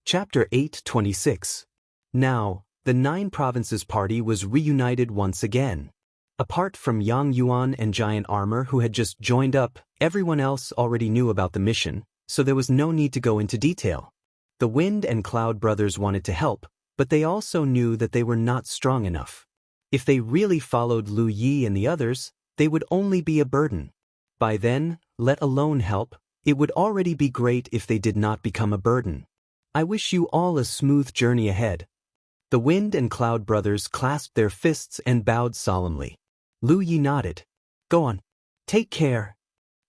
Chapter 8:26. Now, the 9 Provinces party was reunited once again. Apart from Yang Yuan and Giant Armor who had just joined up, everyone else already knew about the mission, so there was no need to go into detail. The Wind and Cloud brothers wanted to help, but they also knew that they were not strong enough. If they really followed Lu Yi and the others, they would only be a burden. By then, let alone help, it would already be great if they did not become a burden. I wish you all a smooth journey ahead. The Wind and Cloud brothers clasped their fists and bowed solemnly. Lu Yi nodded. Go on. Take care.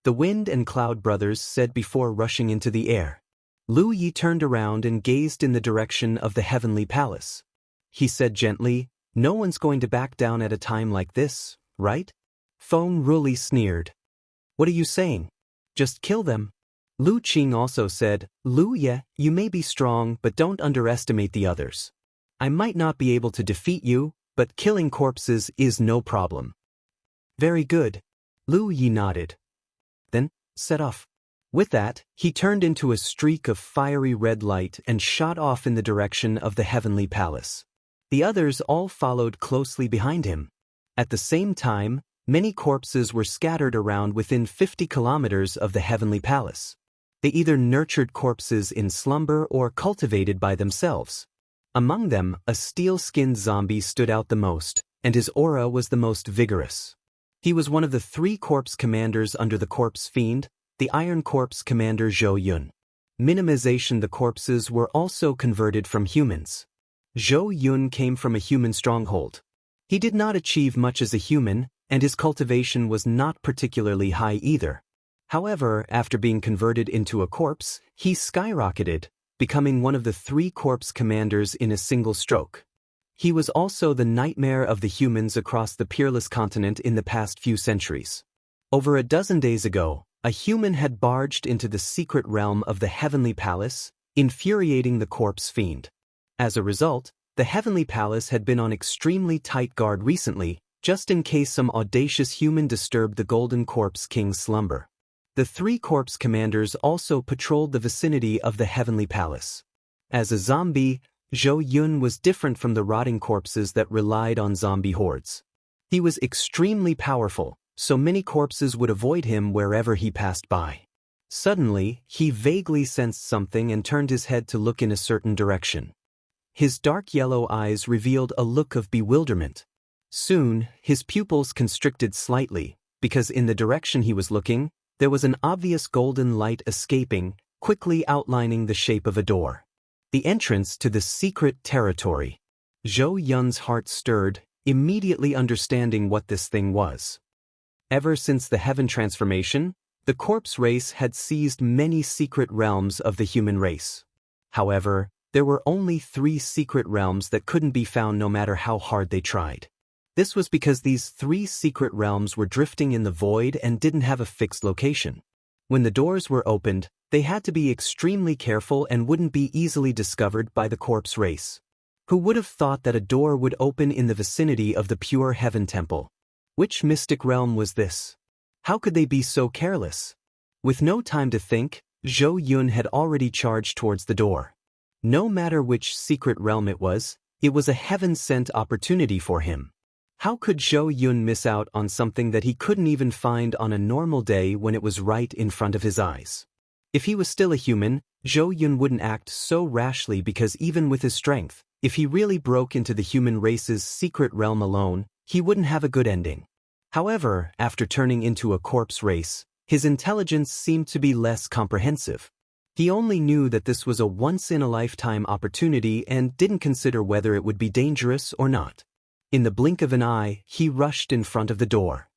The Wind and Cloud brothers said before rushing into the air. Lu Yi turned around and gazed in the direction of the heavenly palace. He said gently, no one's going to back down at a time like this, right? Feng Ruli sneered. What are you saying? Just kill them. Lu Qing also said, Lu Ye, you may be strong but don't underestimate the others. I might not be able to defeat you, but killing corpses is no problem. Very good. Lu Yi nodded. Then, set off. With that, he turned into a streak of fiery red light and shot off in the direction of the heavenly palace. The others all followed closely behind him. At the same time, many corpses were scattered around within 50 kilometers of the heavenly palace. They either nurtured corpses in slumber or cultivated by themselves. Among them, a steel-skinned zombie stood out the most, and his aura was the most vigorous. He was one of the 3 corpse commanders under the corpse fiend, the Iron Corpse Commander Zhou Yun. Minimization. The corpses were also converted from humans. Zhou Yun came from a human stronghold. He did not achieve much as a human, and his cultivation was not particularly high either. However, after being converted into a corpse, he skyrocketed, becoming one of the 3 corpse commanders in a single stroke. He was also the nightmare of the humans across the peerless continent in the past few centuries. Over a dozen days ago, a human had barged into the secret realm of the heavenly palace, infuriating the corpse fiend. As a result, the heavenly palace had been on extremely tight guard recently, just in case some audacious human disturbed the Golden Corpse King's slumber. The 3 corpse commanders also patrolled the vicinity of the heavenly palace. As a zombie, Zhou Yun was different from the rotting corpses that relied on zombie hordes. He was extremely powerful, so many corpses would avoid him wherever he passed by. Suddenly, he vaguely sensed something and turned his head to look in a certain direction. His dark yellow eyes revealed a look of bewilderment. Soon, his pupils constricted slightly, because in the direction he was looking, there was an obvious golden light escaping, quickly outlining the shape of a door. The entrance to the secret territory. Zhou Yun's heart stirred, immediately understanding what this thing was. Ever since the heaven transformation, the corpse race had seized many secret realms of the human race. However, there were only 3 secret realms that couldn't be found no matter how hard they tried. This was because these 3 secret realms were drifting in the void and didn't have a fixed location. When the doors were opened, they had to be extremely careful and wouldn't be easily discovered by the corpse race. Who would have thought that a door would open in the vicinity of the pure heaven temple? Which mystic realm was this? How could they be so careless? With no time to think, Zhou Yun had already charged towards the door. No matter which secret realm it was a heaven-sent opportunity for him. How could Zhou Yun miss out on something that he couldn't even find on a normal day when it was right in front of his eyes? If he was still a human, Zhou Yun wouldn't act so rashly because even with his strength, if he really broke into the human race's secret realm alone, he wouldn't have a good ending. However, after turning into a corpse race, his intelligence seemed to be less comprehensive. He only knew that this was a once-in-a-lifetime opportunity and didn't consider whether it would be dangerous or not. In the blink of an eye, he rushed in front of the door.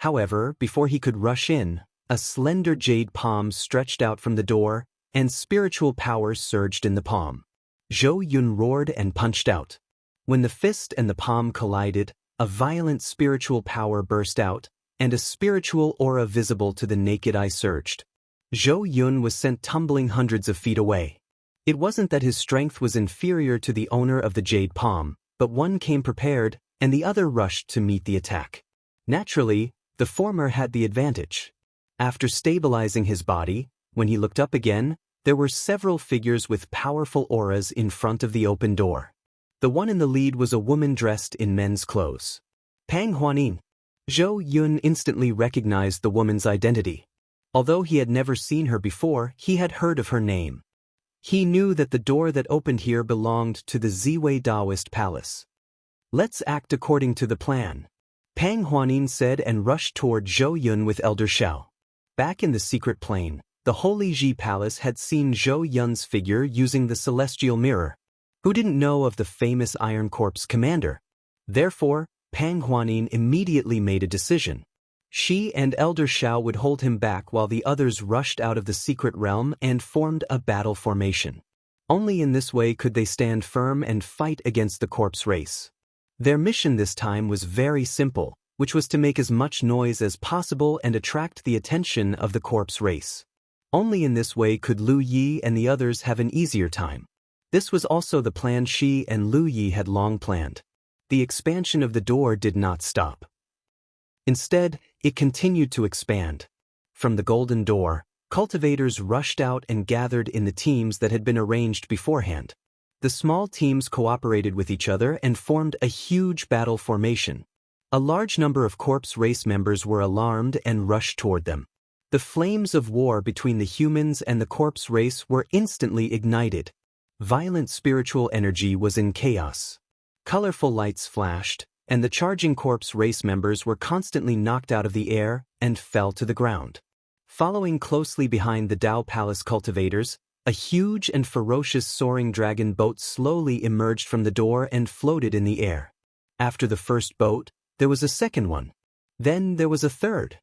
However, before he could rush in, a slender jade palm stretched out from the door, and spiritual power surged in the palm. Zhou Yun roared and punched out. When the fist and the palm collided, a violent spiritual power burst out, and a spiritual aura visible to the naked eye surged. Zhou Yun was sent tumbling hundreds of feet away. It wasn't that his strength was inferior to the owner of the jade palm, but one came prepared, and the other rushed to meet the attack. Naturally, the former had the advantage. After stabilizing his body, when he looked up again, There were several figures with powerful auras in front of the open door. The one in the lead was a woman dressed in men's clothes. Pang Huanin. Zhou Yun instantly recognized the woman's identity. Although he had never seen her before, he had heard of her name. He knew that the door that opened here belonged to the Ziwei Daoist Palace. Let's act according to the plan, Pang Huanin said and rushed toward Zhou Yun with Elder Xiao. Back in the secret plane, the Holy Ji Palace had seen Zhou Yun's figure using the celestial mirror. Who didn't know of the famous Iron Corps commander? Therefore, Pang Huanin immediately made a decision. She and Elder Xiao would hold him back while the others rushed out of the secret realm and formed a battle formation. Only in this way could they stand firm and fight against the corpse race. Their mission this time was very simple, which was to make as much noise as possible and attract the attention of the corpse race. Only in this way could Lu Yi and the others have an easier time. This was also the plan she and Lu Yi had long planned. The expansion of the door did not stop. Instead, it continued to expand. From the golden door, cultivators rushed out and gathered in the teams that had been arranged beforehand. The small teams cooperated with each other and formed a huge battle formation. A large number of corpse race members were alarmed and rushed toward them. The flames of war between the humans and the corpse race were instantly ignited. Violent spiritual energy was in chaos. Colorful lights flashed, and the charging corpse race members were constantly knocked out of the air and fell to the ground. Following closely behind the Dao Palace cultivators, a huge and ferocious soaring dragon boat slowly emerged from the door and floated in the air. After the first boat, there was a second one. Then there was a third.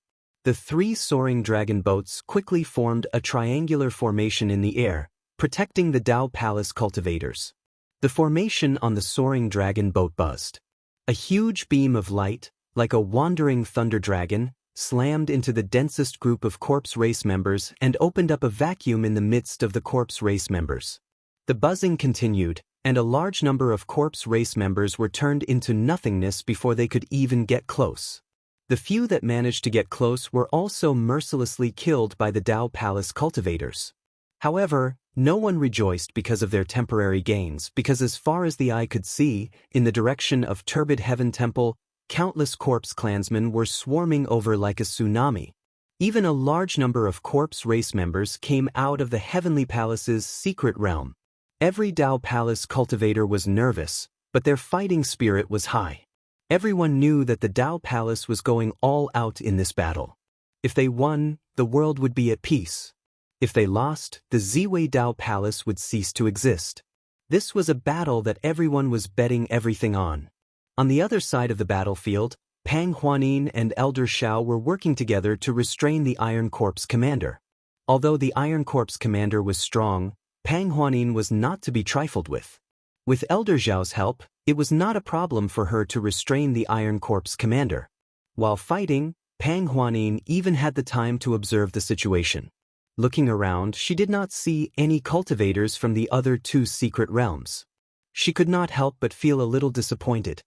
The three soaring dragon boats quickly formed a triangular formation in the air, protecting the Dao Palace cultivators. The formation on the soaring dragon boat buzzed. A huge beam of light, like a wandering thunder dragon, slammed into the densest group of corpse race members and opened up a vacuum in the midst of the corpse race members. The buzzing continued, and a large number of corpse race members were turned into nothingness before they could even get close. The few that managed to get close were also mercilessly killed by the Dao Palace cultivators. However, no one rejoiced because of their temporary gains, because as far as the eye could see, in the direction of Turbid Heaven Temple, countless corpse clansmen were swarming over like a tsunami. Even a large number of corpse race members came out of the Heavenly Palace's secret realm. Every Dao Palace cultivator was nervous, but their fighting spirit was high. Everyone knew that the Dao Palace was going all out in this battle. If they won, the world would be at peace. If they lost, the Ziwei Dao Palace would cease to exist. This was a battle that everyone was betting everything on. On the other side of the battlefield, Pang Huanin and Elder Xiao were working together to restrain the Iron Corps commander. Although the Iron Corps commander was strong, Pang Huanin was not to be trifled with. With Elder Xiao's help, it was not a problem for her to restrain the Iron Corps commander. While fighting, Pang Huanin even had the time to observe the situation. Looking around, she did not see any cultivators from the other two secret realms. She could not help but feel a little disappointed.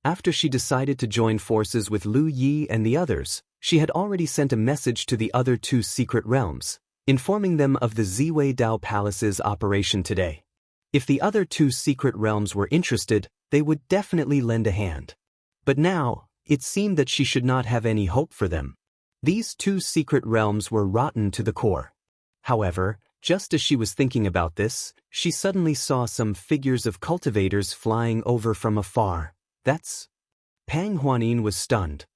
After she decided to join forces with Lu Yi and the others, she had already sent a message to the other two secret realms, informing them of the Ziwei Dao Palace's operation today. If the other two secret realms were interested, they would definitely lend a hand. But now, it seemed that she should not have any hope for them. These two secret realms were rotten to the core. However, just as she was thinking about this, she suddenly saw some figures of cultivators flying over from afar. That's... Pang Huanin was stunned.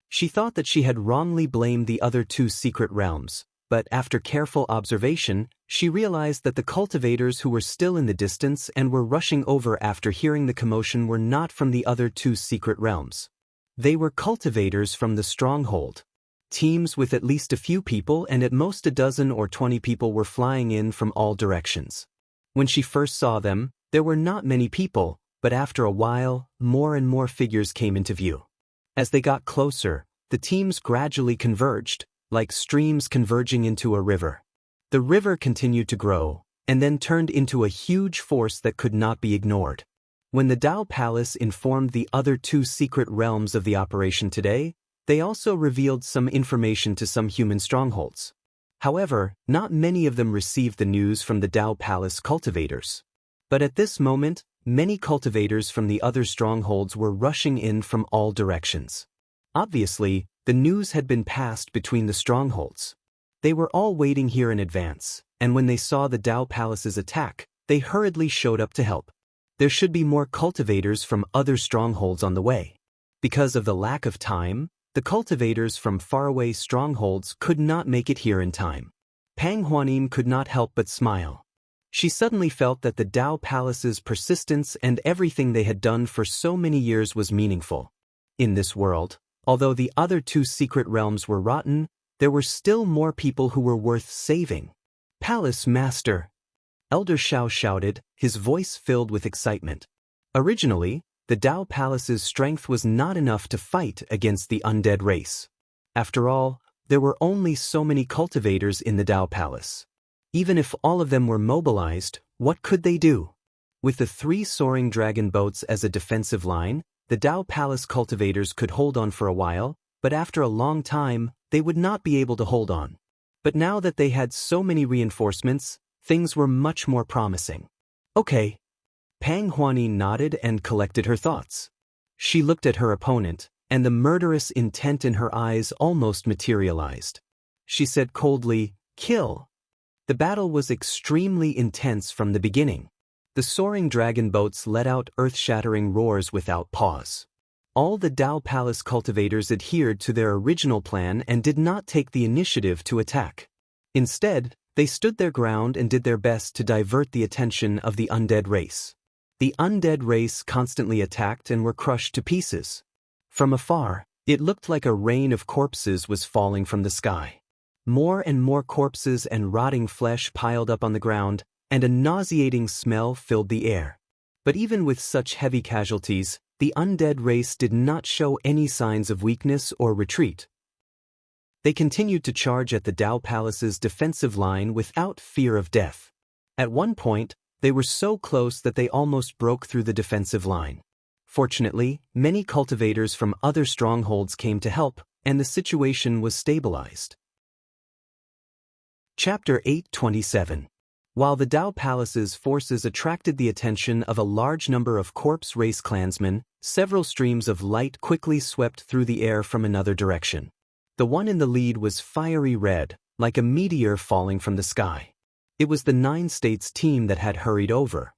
She thought that she had wrongly blamed the other two secret realms, but after careful observation, she realized that the cultivators who were still in the distance and were rushing over after hearing the commotion were not from the other two secret realms. They were cultivators from the stronghold. Teams with at least a few people and at most a dozen or 20 people were flying in from all directions. When she first saw them, there were not many people, but after a while, more and more figures came into view. As they got closer, the teams gradually converged, like streams converging into a river. The river continued to grow, and then turned into a huge force that could not be ignored. When the Dao Palace informed the other two secret realms of the operation today, they also revealed some information to some human strongholds. However, not many of them received the news from the Dao Palace cultivators. But at this moment, many cultivators from the other strongholds were rushing in from all directions. Obviously, the news had been passed between the strongholds. They were all waiting here in advance, and when they saw the Dao Palace's attack, they hurriedly showed up to help. There should be more cultivators from other strongholds on the way. Because of the lack of time, the cultivators from faraway strongholds could not make it here in time. Pang Huanim could not help but smile. She suddenly felt that the Dao Palace's persistence and everything they had done for so many years was meaningful. In this world, although the other two secret realms were rotten, there were still more people who were worth saving. Palace Master! Elder Shao shouted, his voice filled with excitement. Originally, the Dao Palace's strength was not enough to fight against the undead race. After all, there were only so many cultivators in the Dao Palace. Even if all of them were mobilized, what could they do? With the 3 soaring dragon boats as a defensive line, the Dao Palace cultivators could hold on for a while, but after a long time, they would not be able to hold on. But now that they had so many reinforcements, things were much more promising. Okay. Pang Huani nodded and collected her thoughts. She looked at her opponent, and the murderous intent in her eyes almost materialized. She said coldly, "Kill." The battle was extremely intense from the beginning. The soaring dragon boats let out earth-shattering roars without pause. All the Dao Palace cultivators adhered to their original plan and did not take the initiative to attack. Instead, they stood their ground and did their best to divert the attention of the undead race. The undead race constantly attacked and were crushed to pieces. From afar, it looked like a rain of corpses was falling from the sky. More and more corpses and rotting flesh piled up on the ground, and a nauseating smell filled the air. But even with such heavy casualties, the undead race did not show any signs of weakness or retreat. They continued to charge at the Dao Palace's defensive line without fear of death. At one point, they were so close that they almost broke through the defensive line. Fortunately, many cultivators from other strongholds came to help, and the situation was stabilized. Chapter 827. While the Dao Palace's forces attracted the attention of a large number of corpse race clansmen, several streams of light quickly swept through the air from another direction. The one in the lead was fiery red, like a meteor falling from the sky. It was the 9 States team that had hurried over.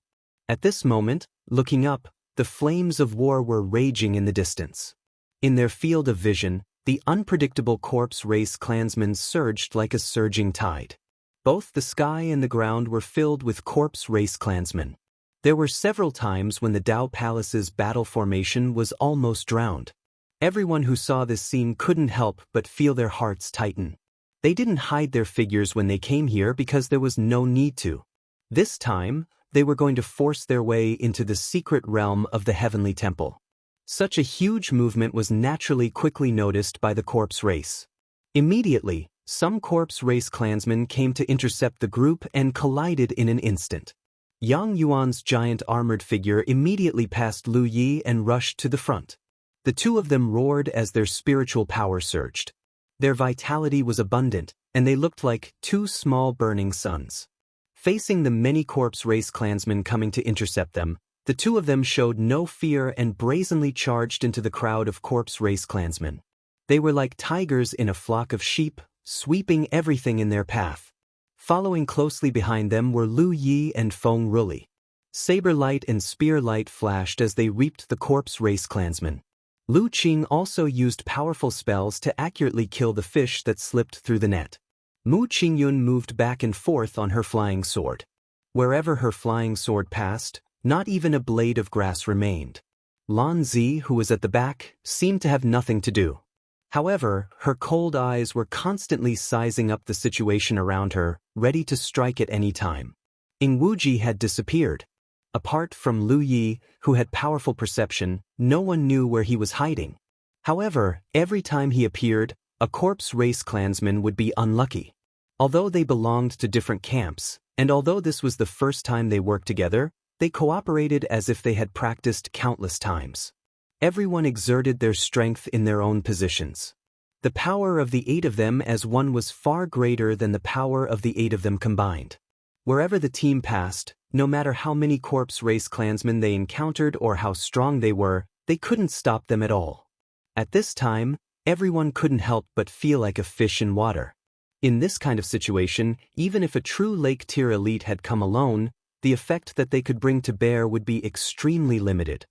At this moment, looking up, the flames of war were raging in the distance. In their field of vision, the unpredictable corpse race clansmen surged like a surging tide. Both the sky and the ground were filled with corpse race clansmen. There were several times when the Dao Palace's battle formation was almost drowned. Everyone who saw this scene couldn't help but feel their hearts tighten. They didn't hide their figures when they came here because there was no need to. This time, they were going to force their way into the secret realm of the Heavenly Temple. Such a huge movement was naturally quickly noticed by the corpse race. Immediately, some corpse race clansmen came to intercept the group and collided in an instant. Yang Yuan's giant armored figure immediately passed Lu Yi and rushed to the front. The two of them roared as their spiritual power surged. Their vitality was abundant, and they looked like 2 small burning suns. Facing the many corpse race clansmen coming to intercept them, the two of them showed no fear and brazenly charged into the crowd of corpse race clansmen. They were like tigers in a flock of sheep, sweeping everything in their path. Following closely behind them were Lu Yi and Feng Ruli. Saber light and spear light flashed as they reaped the corpse race clansmen. Lu Qing also used powerful spells to accurately kill the fish that slipped through the net. Mu Qingyun moved back and forth on her flying sword. Wherever her flying sword passed, not even a blade of grass remained. Lan Zi, who was at the back, seemed to have nothing to do. However, her cold eyes were constantly sizing up the situation around her, ready to strike at any time. Ing Wuji had disappeared. Apart from Lu Yi, who had powerful perception, no one knew where he was hiding. However, every time he appeared, a corpse race clansman would be unlucky. Although they belonged to different camps, and although this was the first time they worked together, they cooperated as if they had practiced countless times. Everyone exerted their strength in their own positions. The power of the 8 of them as one was far greater than the power of the 8 of them combined. Wherever the team passed, no matter how many corpse race clansmen they encountered or how strong they were, they couldn't stop them at all. At this time, everyone couldn't help but feel like a fish in water. In this kind of situation, even if a true Lake Tier elite had come alone, the effect that they could bring to bear would be extremely limited.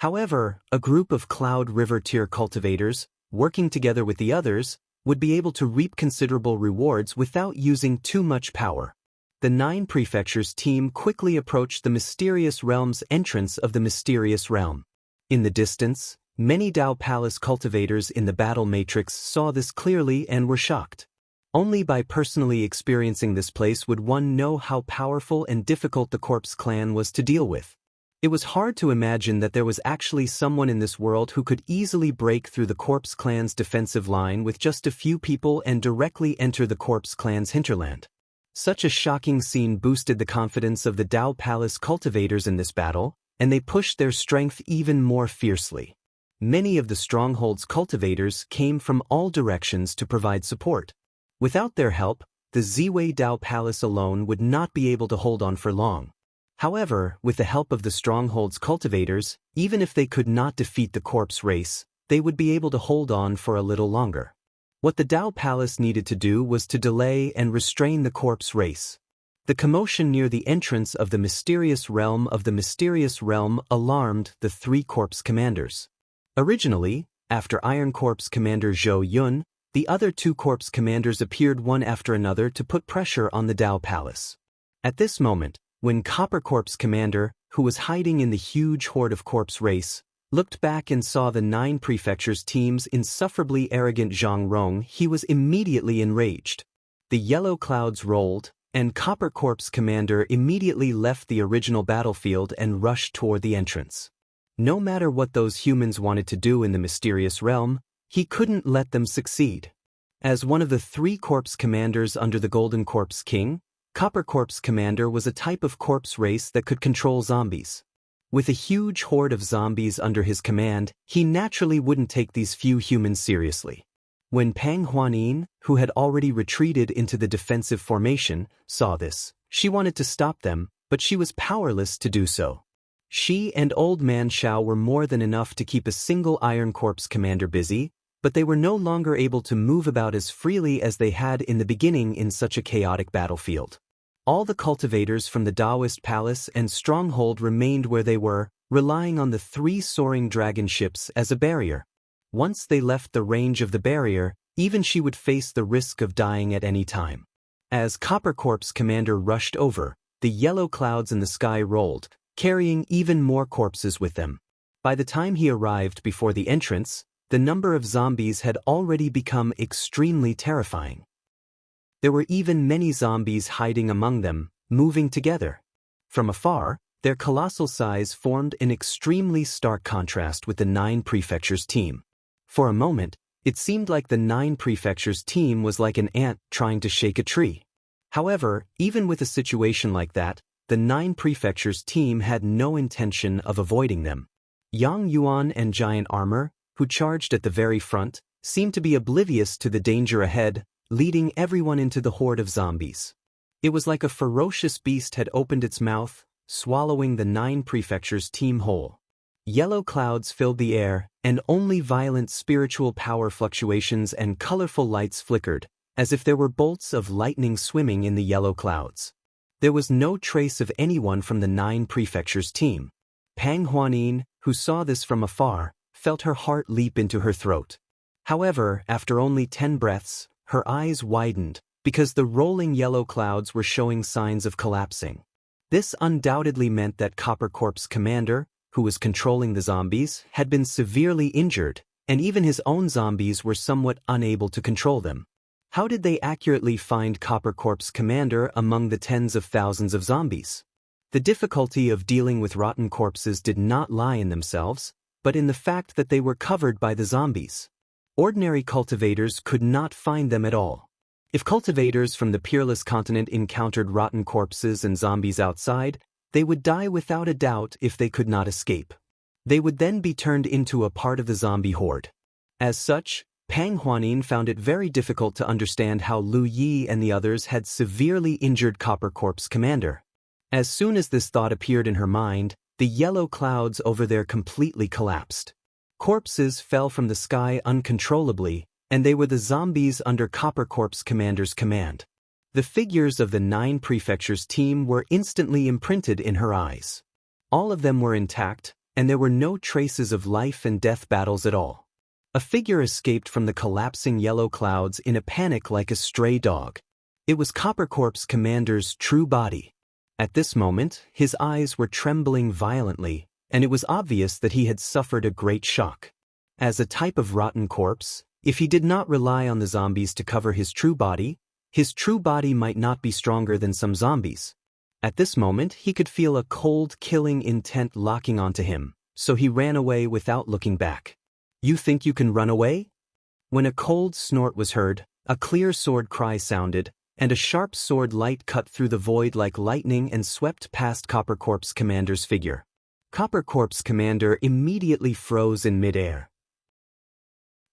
However, a group of Cloud River Tier cultivators, working together with the others, would be able to reap considerable rewards without using too much power. The 9 prefectures team quickly approached the mysterious realm's entrance of the mysterious realm. In the distance, many Dao Palace cultivators in the battle matrix saw this clearly and were shocked. Only by personally experiencing this place would one know how powerful and difficult the Corpse Clan was to deal with. It was hard to imagine that there was actually someone in this world who could easily break through the Corpse Clan's defensive line with just a few people and directly enter the Corpse Clan's hinterland. Such a shocking scene boosted the confidence of the Dao Palace cultivators in this battle, and they pushed their strength even more fiercely. Many of the stronghold's cultivators came from all directions to provide support. Without their help, the Ziwei Dao Palace alone would not be able to hold on for long. However, with the help of the stronghold's cultivators, even if they could not defeat the corpse race, they would be able to hold on for a little longer. What the Dao Palace needed to do was to delay and restrain the corpse race. The commotion near the entrance of the mysterious realm alarmed the 3 corpse commanders. Originally, after Iron Corpse Commander Zhou Yun, the other 2 corpse commanders appeared one after another to put pressure on the Dao Palace. At this moment, when Copper Corpse Commander, who was hiding in the huge horde of corpse race, looked back and saw the 9 prefectures team's insufferably arrogant Zhang Rong, he was immediately enraged. The yellow clouds rolled, and Copper Corpse Commander immediately left the original battlefield and rushed toward the entrance. No matter what those humans wanted to do in the mysterious realm, he couldn't let them succeed. As one of the 3 corpse commanders under the Golden Corpse King, Copper Corpse Commander was a type of corpse race that could control zombies. With a huge horde of zombies under his command, he naturally wouldn't take these few humans seriously. When Pang Huanin, who had already retreated into the defensive formation, saw this, she wanted to stop them, but she was powerless to do so. She and Old Man Shao were more than enough to keep a single Iron Corpse Commander busy, but they were no longer able to move about as freely as they had in the beginning in such a chaotic battlefield. All the cultivators from the Daoist Palace and Stronghold remained where they were, relying on the 3 soaring dragon ships as a barrier. Once they left the range of the barrier, even she would face the risk of dying at any time. As Copper Corpse Commander rushed over, the yellow clouds in the sky rolled, carrying even more corpses with them. By the time he arrived before the entrance, the number of zombies had already become extremely terrifying. There were even many zombies hiding among them, moving together. From afar, their colossal size formed an extremely stark contrast with the 9 prefectures team. For a moment, it seemed like the 9 prefectures team was like an ant trying to shake a tree. However, even with a situation like that, the 9 prefectures team had no intention of avoiding them. Yang Yuan and Giant Armor, who charged at the very front, seemed to be oblivious to the danger ahead, leading everyone into the horde of zombies. It was like a ferocious beast had opened its mouth, swallowing the 9 prefectures team whole. Yellow clouds filled the air, and only violent spiritual power fluctuations and colorful lights flickered, as if there were bolts of lightning swimming in the yellow clouds. There was no trace of anyone from the 9 prefectures team. Pang Huanin, who saw this from afar, felt her heart leap into her throat. However, after only 10 breaths, her eyes widened, because the rolling yellow clouds were showing signs of collapsing. This undoubtedly meant that Copper Corpse Commander, who was controlling the zombies, had been severely injured, and even his own zombies were somewhat unable to control them. How did they accurately find Copper Corpse Commander among the tens of thousands of zombies? The difficulty of dealing with rotten corpses did not lie in themselves, but in the fact that they were covered by the zombies. Ordinary cultivators could not find them at all. If cultivators from the Peerless Continent encountered rotten corpses and zombies outside, they would die without a doubt if they could not escape. They would then be turned into a part of the zombie horde. As such, Pang Huanin found it very difficult to understand how Lu Yi and the others had severely injured Copper Corp's commander. As soon as this thought appeared in her mind, the yellow clouds over there completely collapsed. Corpses fell from the sky uncontrollably, and they were the zombies under Copper Corp's commander's command. The figures of the 9 prefectures team were instantly imprinted in her eyes. All of them were intact, and there were no traces of life and death battles at all. A figure escaped from the collapsing yellow clouds in a panic like a stray dog. It was Copper Corp's commander's true body. At this moment, his eyes were trembling violently, and it was obvious that he had suffered a great shock. As a type of rotten corpse, if he did not rely on the zombies to cover his true body might not be stronger than some zombies. At this moment, he could feel a cold, killing intent locking onto him, so he ran away without looking back. "You think you can run away?" When a cold snort was heard, a clear sword cry sounded, and a sharp sword light cut through the void like lightning and swept past Copper Corp's commander's figure. Copper Corp's commander immediately froze in midair.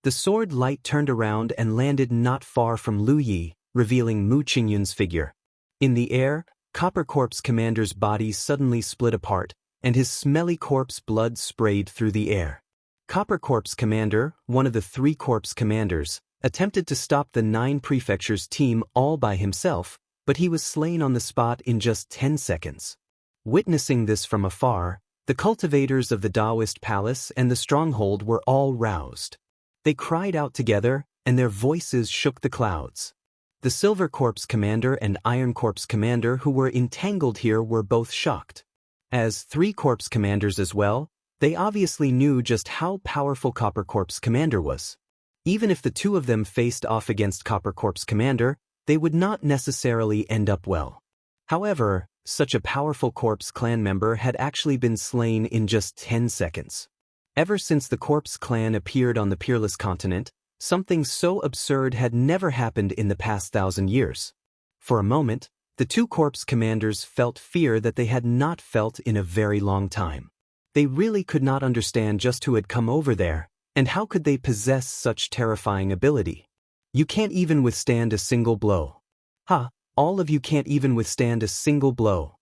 The sword light turned around and landed not far from Lu Yi, revealing Mu Qingyun's figure. In the air, Copper Corp's commander's body suddenly split apart, and his smelly corpse blood sprayed through the air. Copper Corp's commander, one of the 3 corpse commanders, attempted to stop the 9 prefectures team all by himself, but he was slain on the spot in just 10 seconds. Witnessing this from afar, the cultivators of the Taoist palace and the stronghold were all roused. They cried out together, and their voices shook the clouds. The Silver Corp's commander and Iron Corp's commander who were entangled here were both shocked. As 3 corpse commanders as well, they obviously knew just how powerful Copper Corp's commander was. Even if the 2 of them faced off against Copper Corp's commander, they would not necessarily end up well. However, such a powerful corpse clan member had actually been slain in just 10 seconds. Ever since the corpse clan appeared on the Peerless Continent, something so absurd had never happened in the past 1,000 years. For a moment, the 2 corpse commanders felt fear that they had not felt in a very long time. They really could not understand just who had come over there, and how could they possess such terrifying ability. "You can't even withstand a single blow." "Ha, all of you can't even withstand a single blow."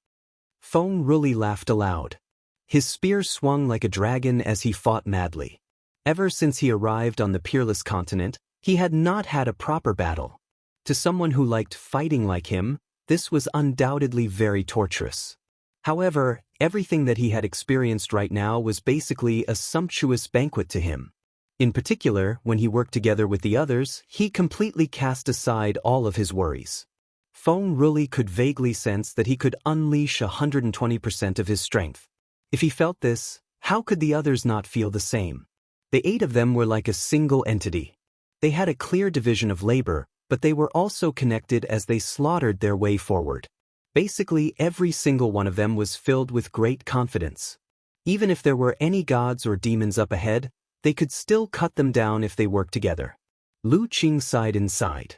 Feng Ruli laughed aloud. His spear swung like a dragon as he fought madly. Ever since he arrived on the Peerless Continent, he had not had a proper battle. To someone who liked fighting like him, this was undoubtedly very torturous. However, everything that he had experienced right now was basically a sumptuous banquet to him. In particular, when he worked together with the others, he completely cast aside all of his worries. Feng Ruli could vaguely sense that he could unleash 120% of his strength. If he felt this, how could the others not feel the same? The 8 of them were like a single entity. They had a clear division of labor, but they were also connected as they slaughtered their way forward. Basically, every single one of them was filled with great confidence. Even if there were any gods or demons up ahead, they could still cut them down if they worked together. Lu Qing sighed inside.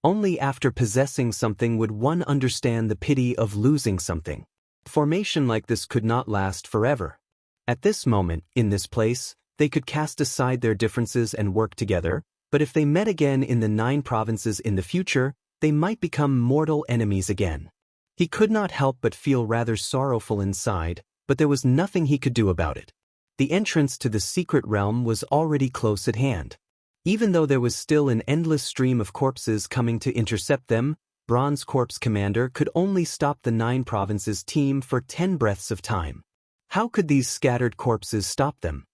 Only after possessing something would one understand the pity of losing something. Formation like this could not last forever. At this moment, in this place, they could cast aside their differences and work together, but if they met again in the 9 provinces in the future, they might become mortal enemies again. He could not help but feel rather sorrowful inside, but there was nothing he could do about it. The entrance to the secret realm was already close at hand. Even though there was still an endless stream of corpses coming to intercept them, Bronze Corp's commander could only stop the 9 provinces team for 10 breaths of time. How could these scattered corpses stop them?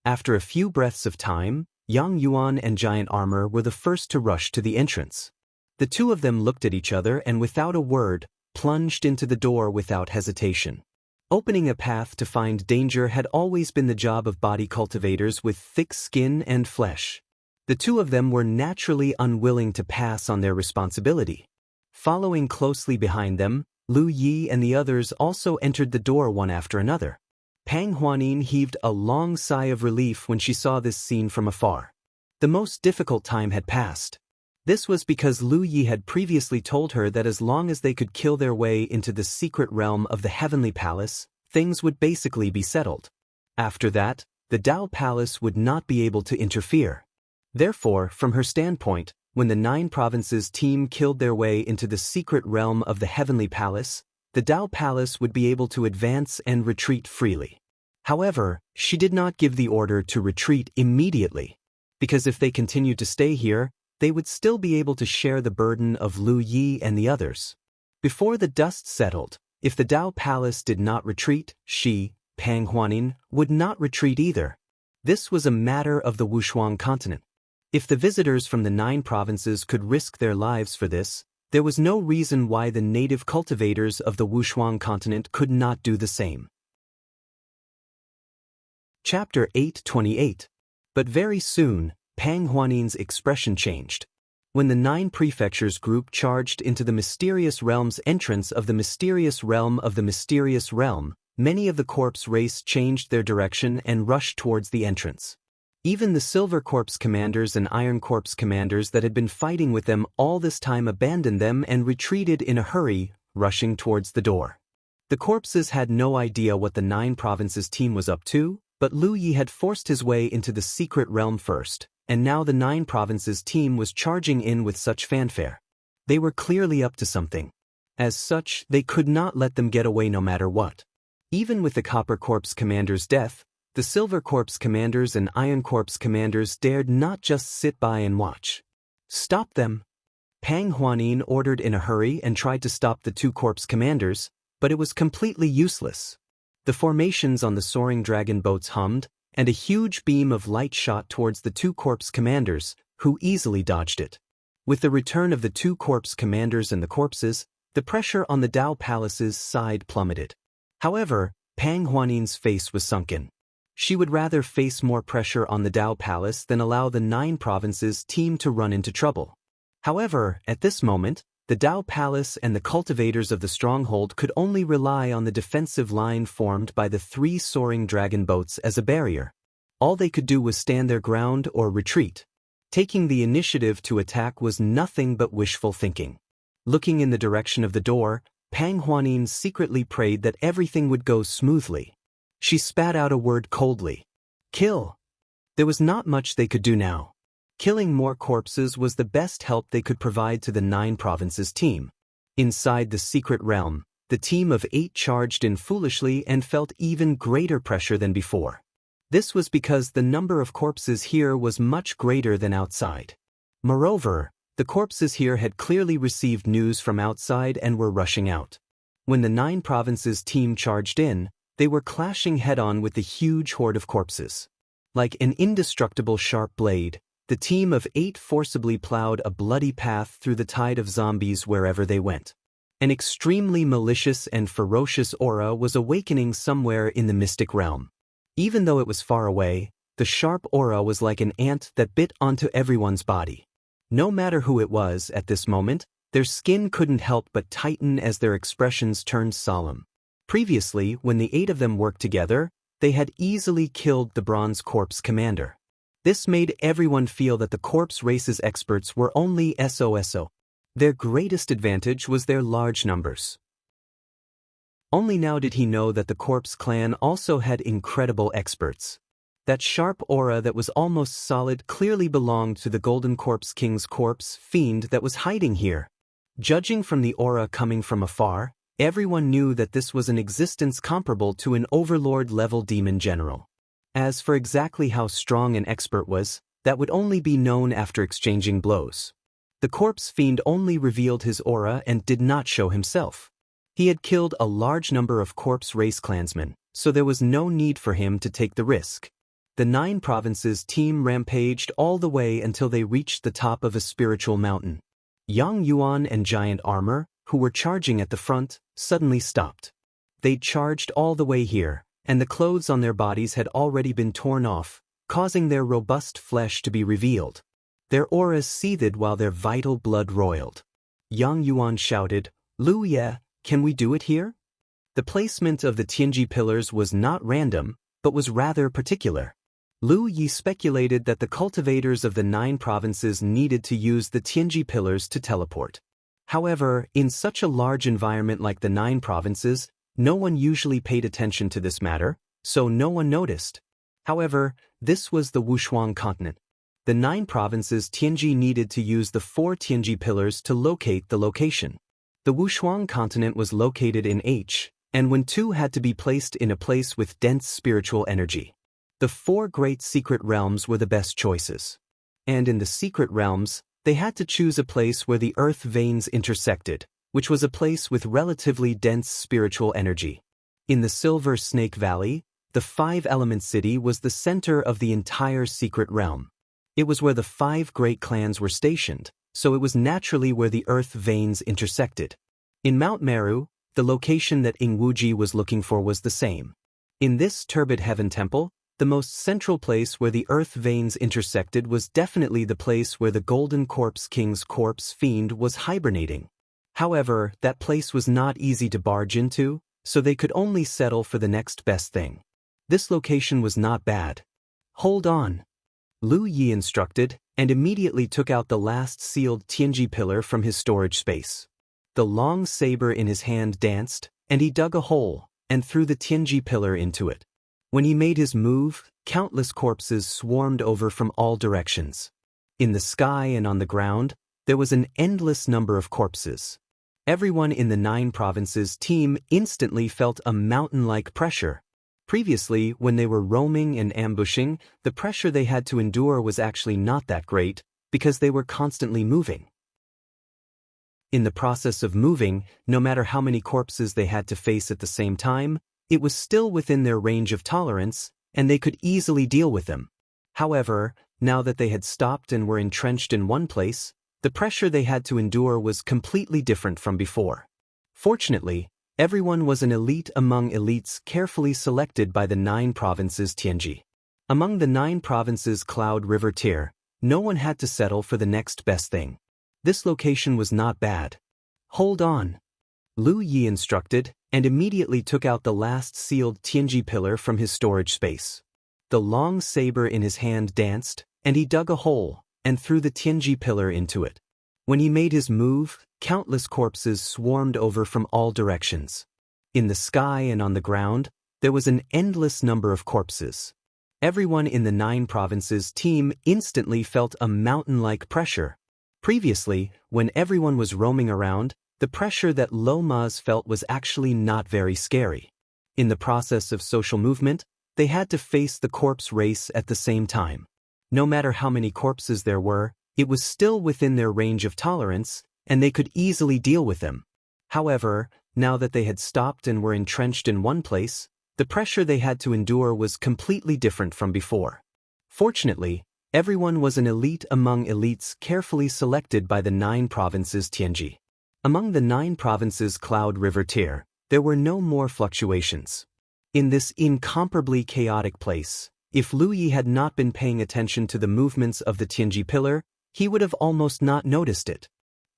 After a few breaths of time, Yang Yuan and Giant Armor were the first to rush to the entrance. The 2 of them looked at each other and without a word, plunged into the door without hesitation. Opening a path to find danger had always been the job of body cultivators with thick skin and flesh. The 2 of them were naturally unwilling to pass on their responsibility. Following closely behind them, Lu Yi and the others also entered the door one after another. Pang Huanin heaved a long sigh of relief when she saw this scene from afar. The most difficult time had passed. This was because Lu Yi had previously told her that as long as they could kill their way into the secret realm of the Heavenly Palace, things would basically be settled. After that, the Tao Palace would not be able to interfere. Therefore, from her standpoint, when the 9 provinces team killed their way into the secret realm of the Heavenly Palace, the Tao Palace would be able to advance and retreat freely. However, she did not give the order to retreat immediately, because if they continued to stay here, they would still be able to share the burden of Lu Yi and the others. Before the dust settled, if the Tao Palace did not retreat, she, Pang Huanin, would not retreat either. This was a matter of the Wushuang continent. If the visitors from the 9 provinces could risk their lives for this, there was no reason why the native cultivators of the Wushuang continent could not do the same. Chapter 8:28. But very soon, Pang Huanin's expression changed. When the 9 prefectures group charged into the mysterious realm's entrance of the mysterious realm of the mysterious realm, many of the corpse race changed their direction and rushed towards the entrance. Even the Silver Corps commanders and Iron Corps commanders that had been fighting with them all this time abandoned them and retreated in a hurry, rushing towards the door. The corpses had no idea what the 9 provinces team was up to, but Lu Yi had forced his way into the secret realm first, and now the 9 provinces team was charging in with such fanfare. They were clearly up to something. As such, they could not let them get away no matter what. Even with the Copper Corps commander's death, the Silver Corps commanders and Iron Corps commanders dared not just sit by and watch. Stop them! Pang Huanin ordered in a hurry and tried to stop the 2 corps commanders, but it was completely useless. The formations on the soaring dragon boats hummed, and a huge beam of light shot towards the 2 corps commanders, who easily dodged it. With the return of the 2 corps commanders and the corpses, the pressure on the Tao Palace's side plummeted. However, Pang Huanin's face was sunken. She would rather face more pressure on the Tao Palace than allow the 9 provinces team to run into trouble. However, at this moment, the Tao Palace and the cultivators of the stronghold could only rely on the defensive line formed by the 3 soaring dragon boats as a barrier. All they could do was stand their ground or retreat. Taking the initiative to attack was nothing but wishful thinking. Looking in the direction of the door, Pang Huanin secretly prayed that everything would go smoothly. She spat out a word coldly. Kill! There was not much they could do now. Killing more corpses was the best help they could provide to the 9 provinces team. Inside the secret realm, the team of 8 charged in foolishly and felt even greater pressure than before. This was because the number of corpses here was much greater than outside. Moreover, the corpses here had clearly received news from outside and were rushing out. When the 9 provinces team charged in, they were clashing head-on with the huge horde of corpses. Like an indestructible sharp blade, the team of 8 forcibly plowed a bloody path through the tide of zombies wherever they went. An extremely malicious and ferocious aura was awakening somewhere in the mystic realm. Even though it was far away, the sharp aura was like an ant that bit onto everyone's body. No matter who it was at this moment, their skin couldn't help but tighten as their expressions turned solemn. Previously, when the 8 of them worked together, they had easily killed the Bronze Corps commander. This made everyone feel that the corpse race's experts were only SOSO. Their greatest advantage was their large numbers. Only now did he know that the corpse clan also had incredible experts. That sharp aura that was almost solid clearly belonged to the Golden Corpse King's corpse fiend that was hiding here. Judging from the aura coming from afar, everyone knew that this was an existence comparable to an overlord-level demon general. As for exactly how strong an expert was, that would only be known after exchanging blows. The corpse fiend only revealed his aura and did not show himself. He had killed a large number of corpse race clansmen, so there was no need for him to take the risk. The 9 provinces team rampaged all the way until they reached the top of a spiritual mountain. Yang Yuan and Giant Armor, who were charging at the front, suddenly stopped. They'd charged all the way here, and the clothes on their bodies had already been torn off, causing their robust flesh to be revealed. Their auras seethed while their vital blood roiled. Yang Yuan shouted, "Lu Ye, can we do it here?" The placement of the Tianji pillars was not random, but was rather particular. Lu Yi speculated that the cultivators of the 9 provinces needed to use the Tianji pillars to teleport. However, in such a large environment like the 9 provinces, no one usually paid attention to this matter, so no one noticed. However, this was the Wushuang continent. the 9 provinces Tianji needed to use the 4 Tianji pillars to locate the location. The Wushuang continent was located in H, and when 2 had to be placed in a place with dense spiritual energy. The 4 great secret realms were the best choices. And in the secret realms, they had to choose a place where the earth veins intersected, which was a place with relatively dense spiritual energy. In the Silver Snake Valley, the 5-element city was the center of the entire secret realm. It was where the 5 great clans were stationed, so it was naturally where the earth veins intersected. In Mount Meru, the location that Ing Wuji was looking for was the same. In this turbid heaven temple, the most central place where the earth veins intersected was definitely the place where the Golden Corpse King's corpse fiend was hibernating. However, that place was not easy to barge into, so they could only settle for the next best thing. This location was not bad. Hold on. Lu Yi instructed, and immediately took out the last sealed Tianji pillar from his storage space. The long saber in his hand danced, and he dug a hole, and threw the Tianji pillar into it. When he made his move, countless corpses swarmed over from all directions. In the sky and on the ground, there was an endless number of corpses. Everyone in the 9 provinces team instantly felt a mountain-like pressure. Previously, when they were roaming and ambushing, the pressure they had to endure was actually not that great, because they were constantly moving. In the process of moving, no matter how many corpses they had to face at the same time, it was still within their range of tolerance, and they could easily deal with them. However, now that they had stopped and were entrenched in one place, the pressure they had to endure was completely different from before. Fortunately, everyone was an elite among elites carefully selected by the 9 provinces Tianji. Among the 9 provinces Cloud River tier, no one had to settle for the next best thing. This location was not bad. Hold on. Lu Yi instructed, and immediately took out the last sealed Tianji pillar from his storage space. The long saber in his hand danced, and he dug a hole, and threw the Tianji pillar into it. When he made his move, countless corpses swarmed over from all directions. In the sky and on the ground, there was an endless number of corpses. Everyone in the 9 provinces team instantly felt a mountain-like pressure. Previously, when everyone was roaming around, the pressure that Lo Ma's felt was actually not very scary. In the process of social movement, they had to face the corpse race at the same time. No matter how many corpses there were, it was still within their range of tolerance, and they could easily deal with them. However, now that they had stopped and were entrenched in one place, the pressure they had to endure was completely different from before. Fortunately, everyone was an elite among elites carefully selected by the 9 provinces Tianji. Among the 9 provinces Cloud River tier, there were no more fluctuations. In this incomparably chaotic place, if Lu Yi had not been paying attention to the movements of the Tianji pillar, he would have almost not noticed it.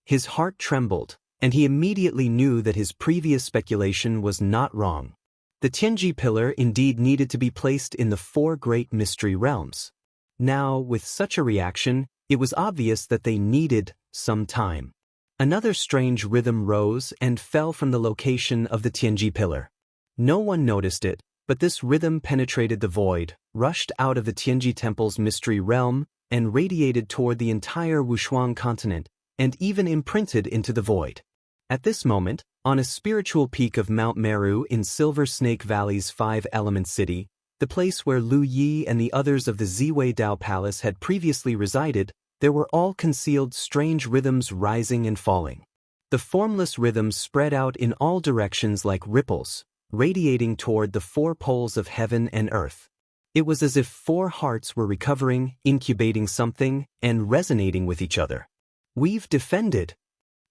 His heart trembled, and he immediately knew that his previous speculation was not wrong. The Tianji pillar indeed needed to be placed in the 4 great mystery realms. Now, with such a reaction, it was obvious that they needed some time. Another strange rhythm rose and fell from the location of the Tianji pillar. No one noticed it, but this rhythm penetrated the void, rushed out of the Tianji temple's mystery realm, and radiated toward the entire Wushuang continent, and even imprinted into the void. At this moment, on a spiritual peak of Mount Meru in Silver Snake Valley's 5-element city, the place where Lu Yi and the others of the Ziwei Dao Palace had previously resided, there were all concealed strange rhythms rising and falling. The formless rhythms spread out in all directions like ripples, radiating toward the 4 poles of heaven and earth. It was as if 4 hearts were recovering, incubating something, and resonating with each other. We've defended.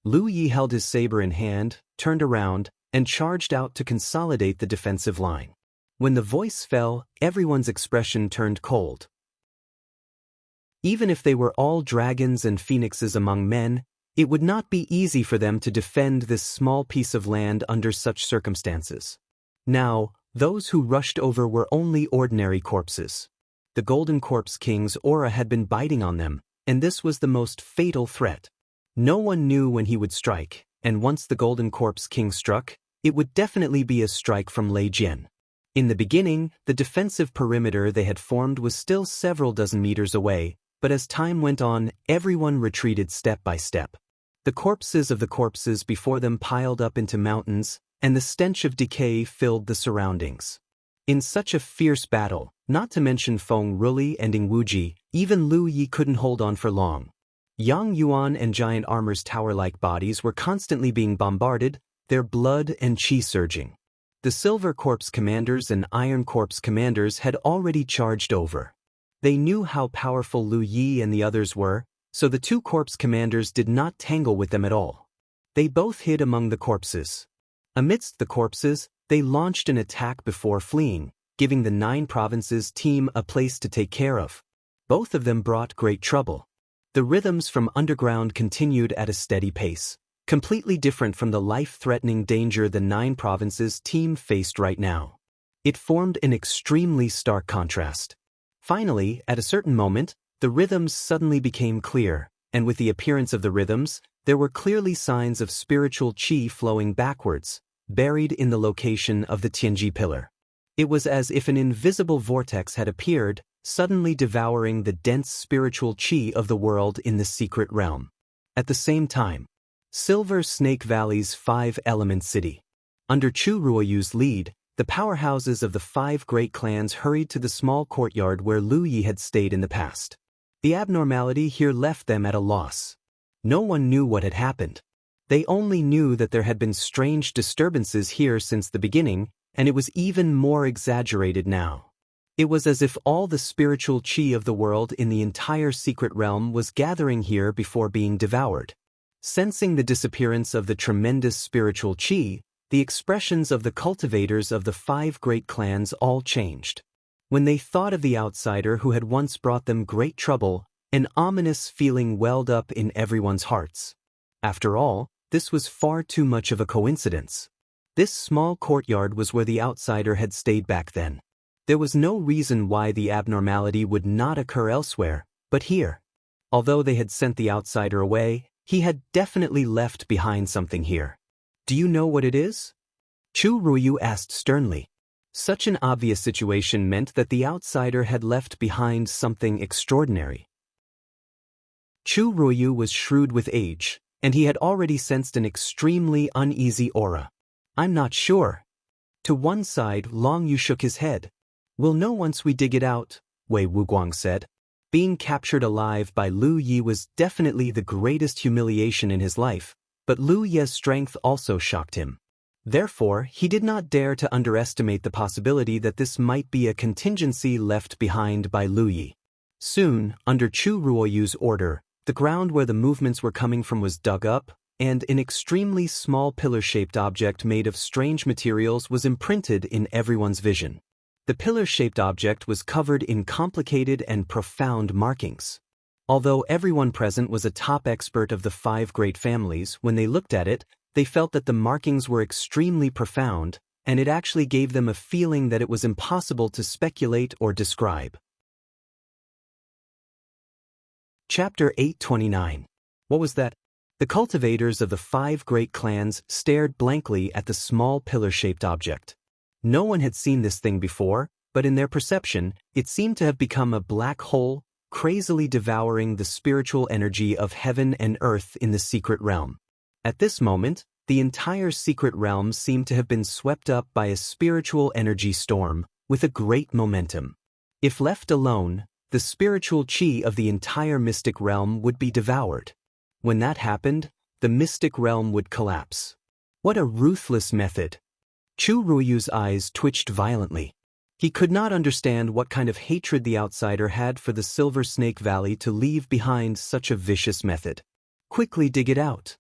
Lu Yi held his saber in hand, turned around, and charged out to consolidate the defensive line. When the voice fell, everyone's expression turned cold. Even if they were all dragons and phoenixes among men, it would not be easy for them to defend this small piece of land under such circumstances. Now, those who rushed over were only ordinary corpses. The Golden Corpse King's aura had been biting on them, and this was the most fatal threat. No one knew when he would strike, and once the Golden Corpse King struck, it would definitely be a strike from Lei Jian. In the beginning, the defensive perimeter they had formed was still several dozen meters away, but as time went on, everyone retreated step by step. The corpses of the corpses before them piled up into mountains, and the stench of decay filled the surroundings. In such a fierce battle, not to mention Feng Ruli and Ing Wuji, even Lu Yi couldn't hold on for long. Yang Yuan and Giant Armor's tower-like bodies were constantly being bombarded, their blood and qi surging. The Silver Corps commanders and Iron Corps commanders had already charged over. They knew how powerful Lu Yi and the others were, so the two corps commanders did not tangle with them at all. They both hid among the corpses. Amidst the corpses, they launched an attack before fleeing, giving the 9 provinces team a place to take care of. Both of them brought great trouble. The rhythms from underground continued at a steady pace, completely different from the life-threatening danger the 9 provinces team faced right now. It formed an extremely stark contrast. Finally, at a certain moment, the rhythms suddenly became clear, and with the appearance of the rhythms, there were clearly signs of spiritual qi flowing backwards, buried in the location of the Tianji pillar. It was as if an invisible vortex had appeared, suddenly devouring the dense spiritual qi of the world in the secret realm. At the same time, Silver Snake Valley's 5-element city. Under Chu Ruoyu's lead, the powerhouses of the 5 great clans hurried to the small courtyard where Lu Yi had stayed in the past. The abnormality here left them at a loss. No one knew what had happened. They only knew that there had been strange disturbances here since the beginning, and it was even more exaggerated now. It was as if all the spiritual qi of the world in the entire secret realm was gathering here before being devoured. Sensing the disappearance of the tremendous spiritual qi, the expressions of the cultivators of the 5 great clans all changed. When they thought of the outsider who had once brought them great trouble, an ominous feeling welled up in everyone's hearts. After all, this was far too much of a coincidence. This small courtyard was where the outsider had stayed back then. There was no reason why the abnormality would not occur elsewhere, but here. Although they had sent the outsider away, he had definitely left behind something here. Do you know what it is? Chu Ruoyu asked sternly. Such an obvious situation meant that the outsider had left behind something extraordinary. Chu Ruoyu was shrewd with age, and he had already sensed an extremely uneasy aura. I'm not sure. To one side, Long Yu shook his head. We'll know once we dig it out, Wei Wuguang said. Being captured alive by Lu Yi was definitely the greatest humiliation in his life, but Lu Ye's strength also shocked him. Therefore, he did not dare to underestimate the possibility that this might be a contingency left behind by Lu Yi. Soon, under Chu Ruoyu's order, the ground where the movements were coming from was dug up, and an extremely small pillar-shaped object made of strange materials was imprinted in everyone's vision. The pillar-shaped object was covered in complicated and profound markings. Although everyone present was a top expert of the 5 great families, when they looked at it, they felt that the markings were extremely profound, and it actually gave them a feeling that it was impossible to speculate or describe. Chapter 829. What was that? The cultivators of the 5 great clans stared blankly at the small pillar-shaped object. No one had seen this thing before, but in their perception, it seemed to have become a black hole, crazily devouring the spiritual energy of heaven and earth in the secret realm. At this moment, the entire secret realm seemed to have been swept up by a spiritual energy storm, with a great momentum. If left alone, the spiritual qi of the entire mystic realm would be devoured. When that happened, the mystic realm would collapse. What a ruthless method! Chu Ruoyu's eyes twitched violently. He could not understand what kind of hatred the outsider had for the Silver Snake Valley to leave behind such a vicious method. Quickly dig it out.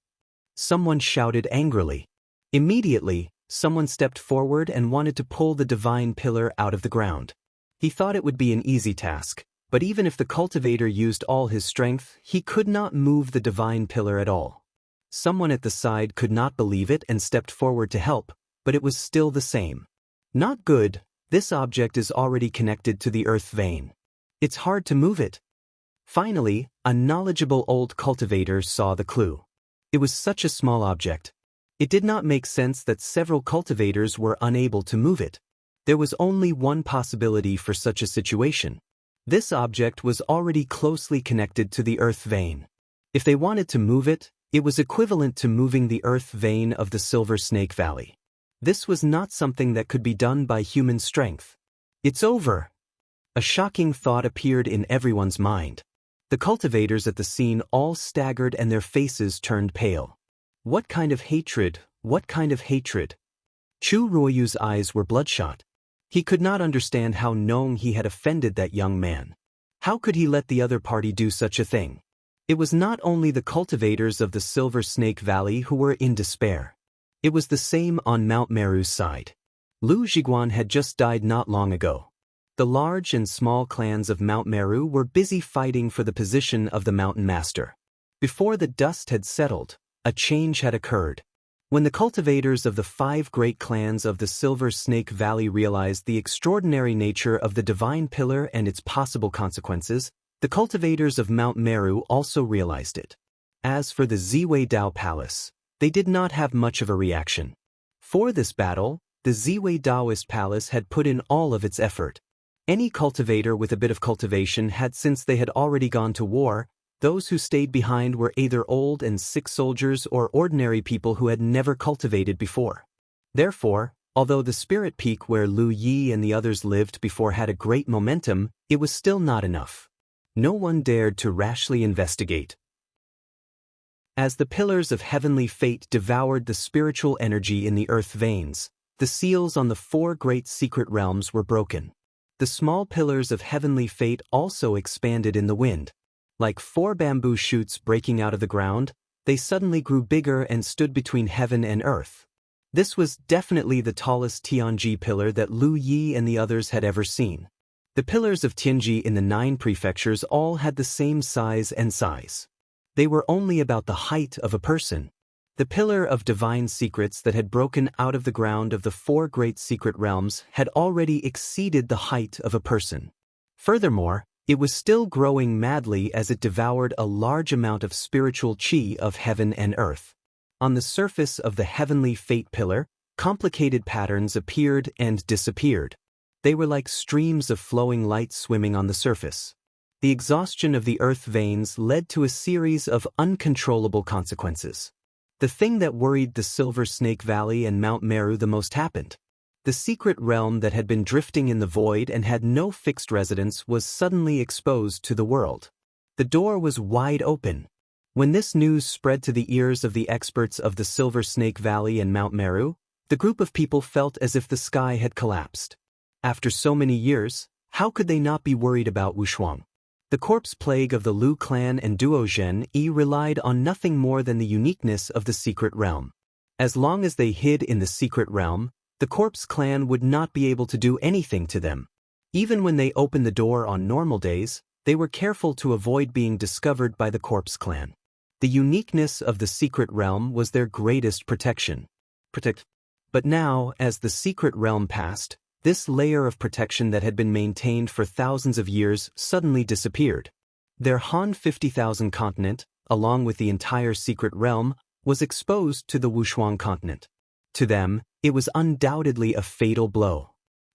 Someone shouted angrily. Immediately, someone stepped forward and wanted to pull the divine pillar out of the ground. He thought it would be an easy task, but even if the cultivator used all his strength, he could not move the divine pillar at all. Someone at the side could not believe it and stepped forward to help, but it was still the same. Not good, this object is already connected to the earth vein. It's hard to move it. Finally, a knowledgeable old cultivator saw the clue. It was such a small object. It did not make sense that several cultivators were unable to move it. There was only one possibility for such a situation. This object was already closely connected to the earth vein. If they wanted to move it, it was equivalent to moving the earth vein of the Silver Snake Valley. This was not something that could be done by human strength. It's over. A shocking thought appeared in everyone's mind. The cultivators at the scene all staggered and their faces turned pale. What kind of hatred? What kind of hatred? Chu Ruoyu's eyes were bloodshot. He could not understand how knowing he had offended that young man. How could he let the other party do such a thing? It was not only the cultivators of the Silver Snake Valley who were in despair. It was the same on Mount Meru's side. Lu Zhiguan had just died not long ago. The large and small clans of Mount Meru were busy fighting for the position of the Mountain Master. Before the dust had settled, a change had occurred. When the cultivators of the 5 great clans of the Silver Snake Valley realized the extraordinary nature of the divine pillar and its possible consequences, the cultivators of Mount Meru also realized it. As for the Ziwei Dao Palace, they did not have much of a reaction. For this battle, the Ziwei Daoist Palace had put in all of its effort. Any cultivator with a bit of cultivation had, since they had already gone to war. Those who stayed behind were either old and sick soldiers or ordinary people who had never cultivated before. Therefore, although the spirit peak where Lu Yi and the others lived before had a great momentum, it was still not enough. No one dared to rashly investigate. As the pillars of heavenly fate devoured the spiritual energy in the earth veins, the seals on the 4 great secret realms were broken. The small pillars of heavenly fate also expanded in the wind. Like 4 bamboo shoots breaking out of the ground, they suddenly grew bigger and stood between heaven and earth. This was definitely the tallest Tianji pillar that Lu Yi and the others had ever seen. The pillars of Tianji in the 9 prefectures all had the same size and size. They were only about the height of a person. The pillar of divine secrets that had broken out of the ground of the 4 great secret realms had already exceeded the height of a person. Furthermore, it was still growing madly as it devoured a large amount of spiritual qi of heaven and earth. On the surface of the heavenly fate pillar, complicated patterns appeared and disappeared. They were like streams of flowing light swimming on the surface. The exhaustion of the earth veins led to a series of uncontrollable consequences. The thing that worried the Silver Snake Valley and Mount Meru the most happened. The secret realm that had been drifting in the void and had no fixed residence was suddenly exposed to the world. The door was wide open. When this news spread to the ears of the experts of the Silver Snake Valley and Mount Meru, the group of people felt as if the sky had collapsed. After so many years, how could they not be worried about Wushuang? The corpse plague of the Lu clan and Duozhen relied on nothing more than the uniqueness of the secret realm. As long as they hid in the secret realm, the corpse clan would not be able to do anything to them. Even when they opened the door on normal days, they were careful to avoid being discovered by the corpse clan. The uniqueness of the secret realm was their greatest protection. But now, as the secret realm passed, this layer of protection that had been maintained for thousands of years suddenly disappeared. Their Han 50,000 continent, along with the entire secret realm, was exposed to the Wushuang continent. To them, it was undoubtedly a fatal blow.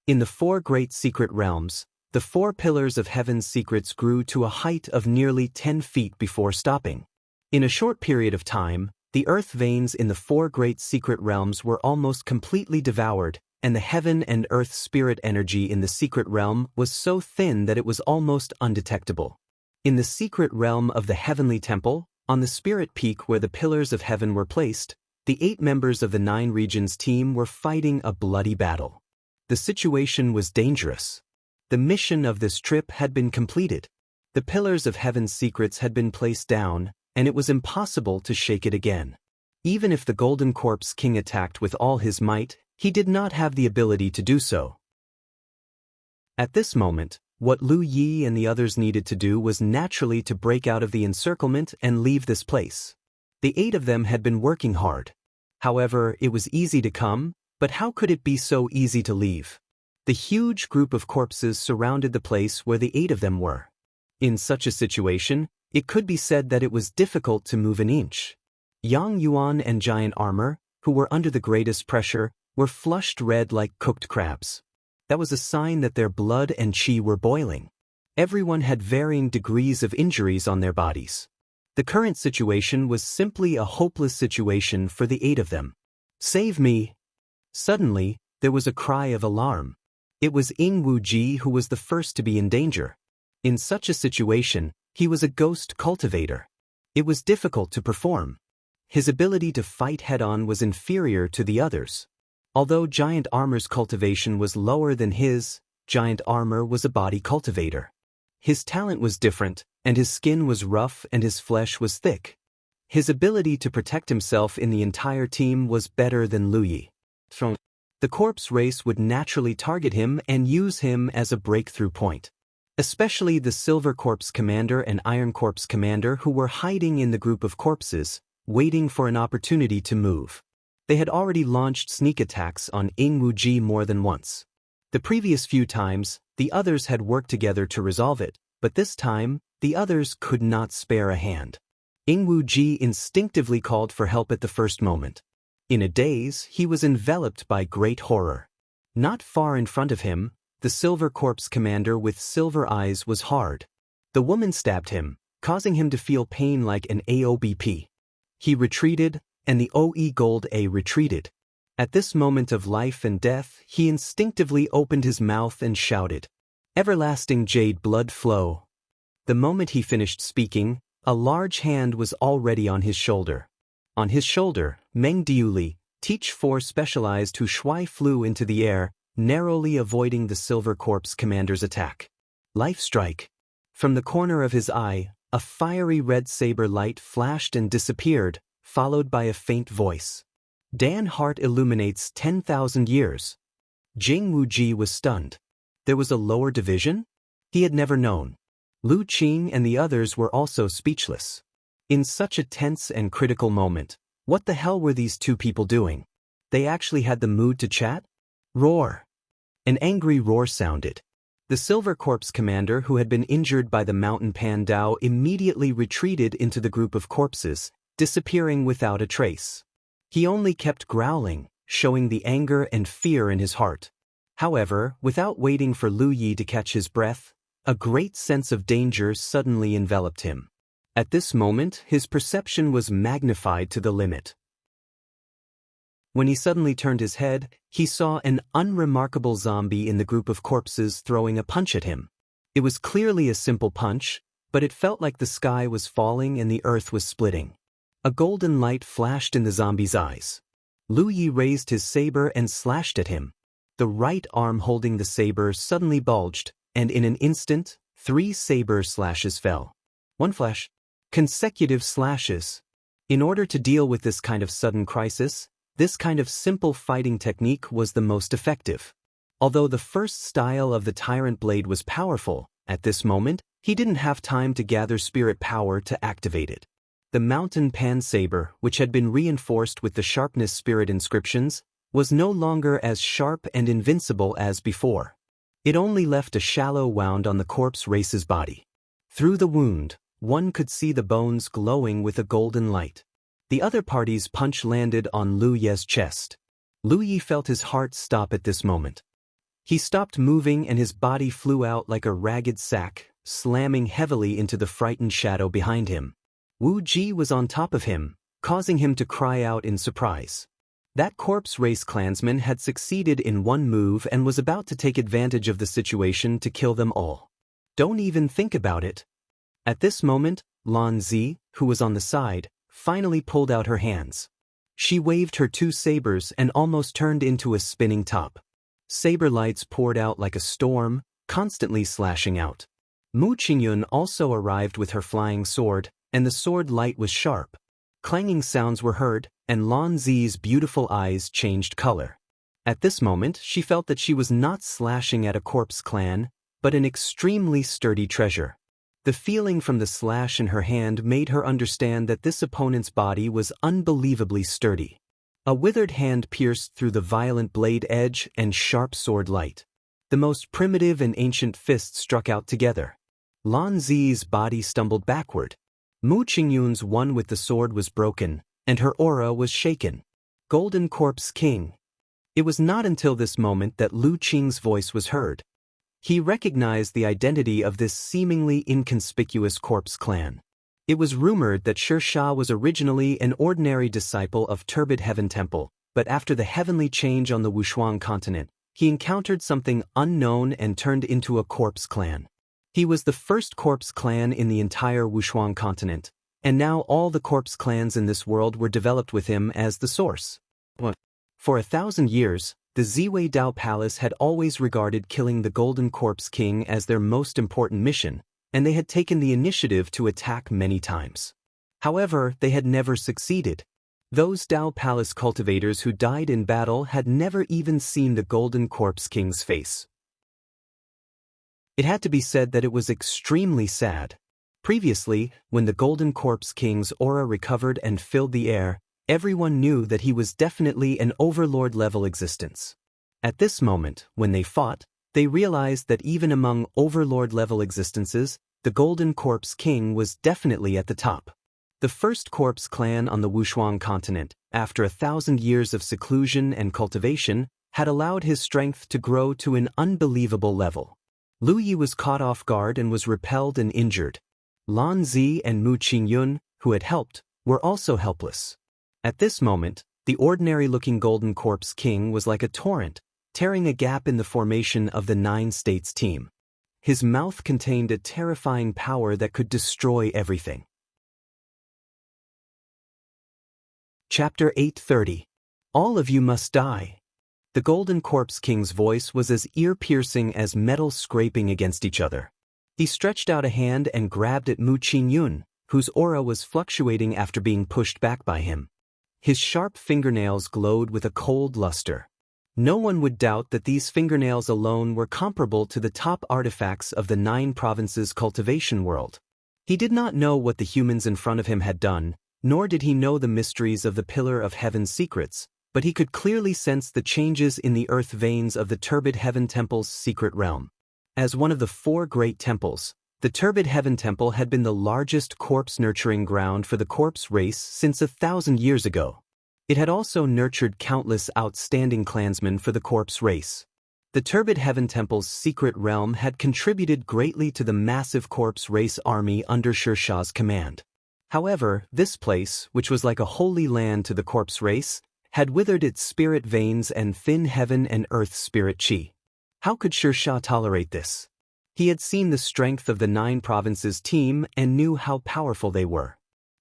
In the 4 great secret realms, the 4 pillars of heaven's secrets grew to a height of nearly 10 feet before stopping. In a short period of time, the earth veins in the 4 great secret realms were almost completely devoured, and the heaven and earth spirit energy in the secret realm was so thin that it was almost undetectable. In the secret realm of the heavenly temple, on the spirit peak where the pillars of heaven were placed, the 8 members of the 9 regions team were fighting a bloody battle. The situation was dangerous. The mission of this trip had been completed. The pillars of heaven's secrets had been placed down, and it was impossible to shake it again. Even if the Golden Corpse King attacked with all his might, he did not have the ability to do so. At this moment, what Lu Yi and the others needed to do was naturally to break out of the encirclement and leave this place. The 8 of them had been working hard. However, it was easy to come, but how could it be so easy to leave? The huge group of corpses surrounded the place where the 8 of them were. In such a situation, it could be said that it was difficult to move an inch. Yang Yuan and Giant Armor, who were under the greatest pressure, were flushed red like cooked crabs. That was a sign that their blood and qi were boiling. Everyone had varying degrees of injuries on their bodies. The current situation was simply a hopeless situation for the 8 of them. "Save me!" Suddenly, there was a cry of alarm. It was Ying Wuji who was the first to be in danger. In such a situation, he was a ghost cultivator. It was difficult to perform. His ability to fight head-on was inferior to the others. Although Giant Armor's cultivation was lower than his, Giant Armor was a body cultivator. His talent was different, and his skin was rough and his flesh was thick. His ability to protect himself in the entire team was better than Lu Yi. The corpse race would naturally target him and use him as a breakthrough point. Especially the Silver Corpse Commander and Iron Corpse Commander who were hiding in the group of corpses, waiting for an opportunity to move. They had already launched sneak attacks on Ying Wuji more than once. The previous few times, the others had worked together to resolve it, but this time, the others could not spare a hand. Ying Wuji instinctively called for help at the first moment. In a daze, he was enveloped by great horror. Not far in front of him, the Silver Corpse Commander with silver eyes was hard. The woman stabbed him, causing him to feel pain like an AOBP. He retreated, and the OE Gold A retreated. At this moment of life and death, he instinctively opened his mouth and shouted, "Everlasting Jade Blood Flow." The moment he finished speaking, a large hand was already on his shoulder. On his shoulder, Meng Diuli, Teach 4 specialized Hu Shui flew into the air, narrowly avoiding the Silver Corpse Commander's attack. Life Strike. From the corner of his eye, a fiery red saber light flashed and disappeared, followed by a faint voice. "Dan Heart illuminates 10,000 years." Jing Wuji was stunned. There was a lower division? He had never known. Lu Qing and the others were also speechless. In such a tense and critical moment, what the hell were these 2 people doing? They actually had the mood to chat? Roar! An angry roar sounded. The Silver Corpse Commander who had been injured by the Mountain Pandao immediately retreated into the group of corpses, disappearing without a trace. He only kept growling, showing the anger and fear in his heart. However, without waiting for Lu Yi to catch his breath, a great sense of danger suddenly enveloped him. At this moment, his perception was magnified to the limit. When he suddenly turned his head, he saw an unremarkable zombie in the group of corpses throwing a punch at him. It was clearly a simple punch, but it felt like the sky was falling and the earth was splitting. A golden light flashed in the zombie's eyes. Lu Yi raised his saber and slashed at him. The right arm holding the saber suddenly bulged, and in an instant, 3 saber slashes fell. One flash. Consecutive slashes. In order to deal with this kind of sudden crisis, this kind of simple fighting technique was the most effective. Although the first style of the Tyrant Blade was powerful, at this moment, he didn't have time to gather spirit power to activate it. The Mountain Pan Saber, which had been reinforced with the sharpness spirit inscriptions, was no longer as sharp and invincible as before. It only left a shallow wound on the corpse race's body. Through the wound, one could see the bones glowing with a golden light. The other party's punch landed on Lu Ye's chest. Lu Yi felt his heart stop at this moment. He stopped moving and his body flew out like a ragged sack, slamming heavily into the frightened shadow behind him. Wu Ji was on top of him, causing him to cry out in surprise. That corpse race clansman had succeeded in one move and was about to take advantage of the situation to kill them all. Don't even think about it. At this moment, Lan Zi, who was on the side, finally pulled out her hands. She waved her 2 sabers and almost turned into a spinning top. Saber lights poured out like a storm, constantly slashing out. Mu Qingyun also arrived with her flying sword, and the sword light was sharp. Clanging sounds were heard, and Lan Zi's beautiful eyes changed color. At this moment, she felt that she was not slashing at a corpse clan, but an extremely sturdy treasure. The feeling from the slash in her hand made her understand that this opponent's body was unbelievably sturdy. A withered hand pierced through the violent blade edge and sharp sword light. The most primitive and ancient fists struck out together. Lan Zi's body stumbled backward. Mu Qingyun's one with the sword was broken, and her aura was shaken. Golden Corpse King. It was not until this moment that Lu Qing's voice was heard. He recognized the identity of this seemingly inconspicuous corpse clan. It was rumored that Sher Shah was originally an ordinary disciple of Turbid Heaven Temple, but after the heavenly change on the Wushuang continent, he encountered something unknown and turned into a corpse clan. He was the first corpse clan in the entire Wushuang continent, and now all the corpse clans in this world were developed with him as the source. For 1,000 years, the Ziwei Dao Palace had always regarded killing the Golden Corpse King as their most important mission, and they had taken the initiative to attack many times. However, they had never succeeded. Those Dao Palace cultivators who died in battle had never even seen the Golden Corpse King's face. It had to be said that it was extremely sad. Previously, when the Golden Corpse King's aura recovered and filled the air, everyone knew that he was definitely an overlord-level existence. At this moment, when they fought, they realized that even among overlord-level existences, the Golden Corpse King was definitely at the top. The first corpse clan on the Wushuang continent, after 1,000 years of seclusion and cultivation, had allowed his strength to grow to an unbelievable level. Lu Yi was caught off guard and was repelled and injured. Lan Zi and Mu Qingyun, who had helped, were also helpless. At this moment, the ordinary-looking Golden Corpse King was like a torrent, tearing a gap in the formation of the 9 states team. His mouth contained a terrifying power that could destroy everything. Chapter 830. All of you must die. The Golden Corpse King's voice was as ear-piercing as metal scraping against each other. He stretched out a hand and grabbed at Mu Qingyun, whose aura was fluctuating after being pushed back by him. His sharp fingernails glowed with a cold luster. No one would doubt that these fingernails alone were comparable to the top artifacts of the 9 provinces cultivation world. He did not know what the humans in front of him had done, nor did he know the mysteries of the Pillar of Heaven's secrets, but he could clearly sense the changes in the earth veins of the Turbid Heaven Temple's secret realm. As one of the 4 great temples, the Turbid Heaven Temple had been the largest corpse-nurturing ground for the corpse race since 1,000 years ago. It had also nurtured countless outstanding clansmen for the corpse race. The Turbid Heaven Temple's secret realm had contributed greatly to the massive corpse race army under Sher Shah's command. However, this place, which was like a holy land to the corpse race, had withered its spirit veins and thin heaven and earth spirit chi. How could Sher Shah tolerate this? He had seen the strength of the 9 provinces team and knew how powerful they were.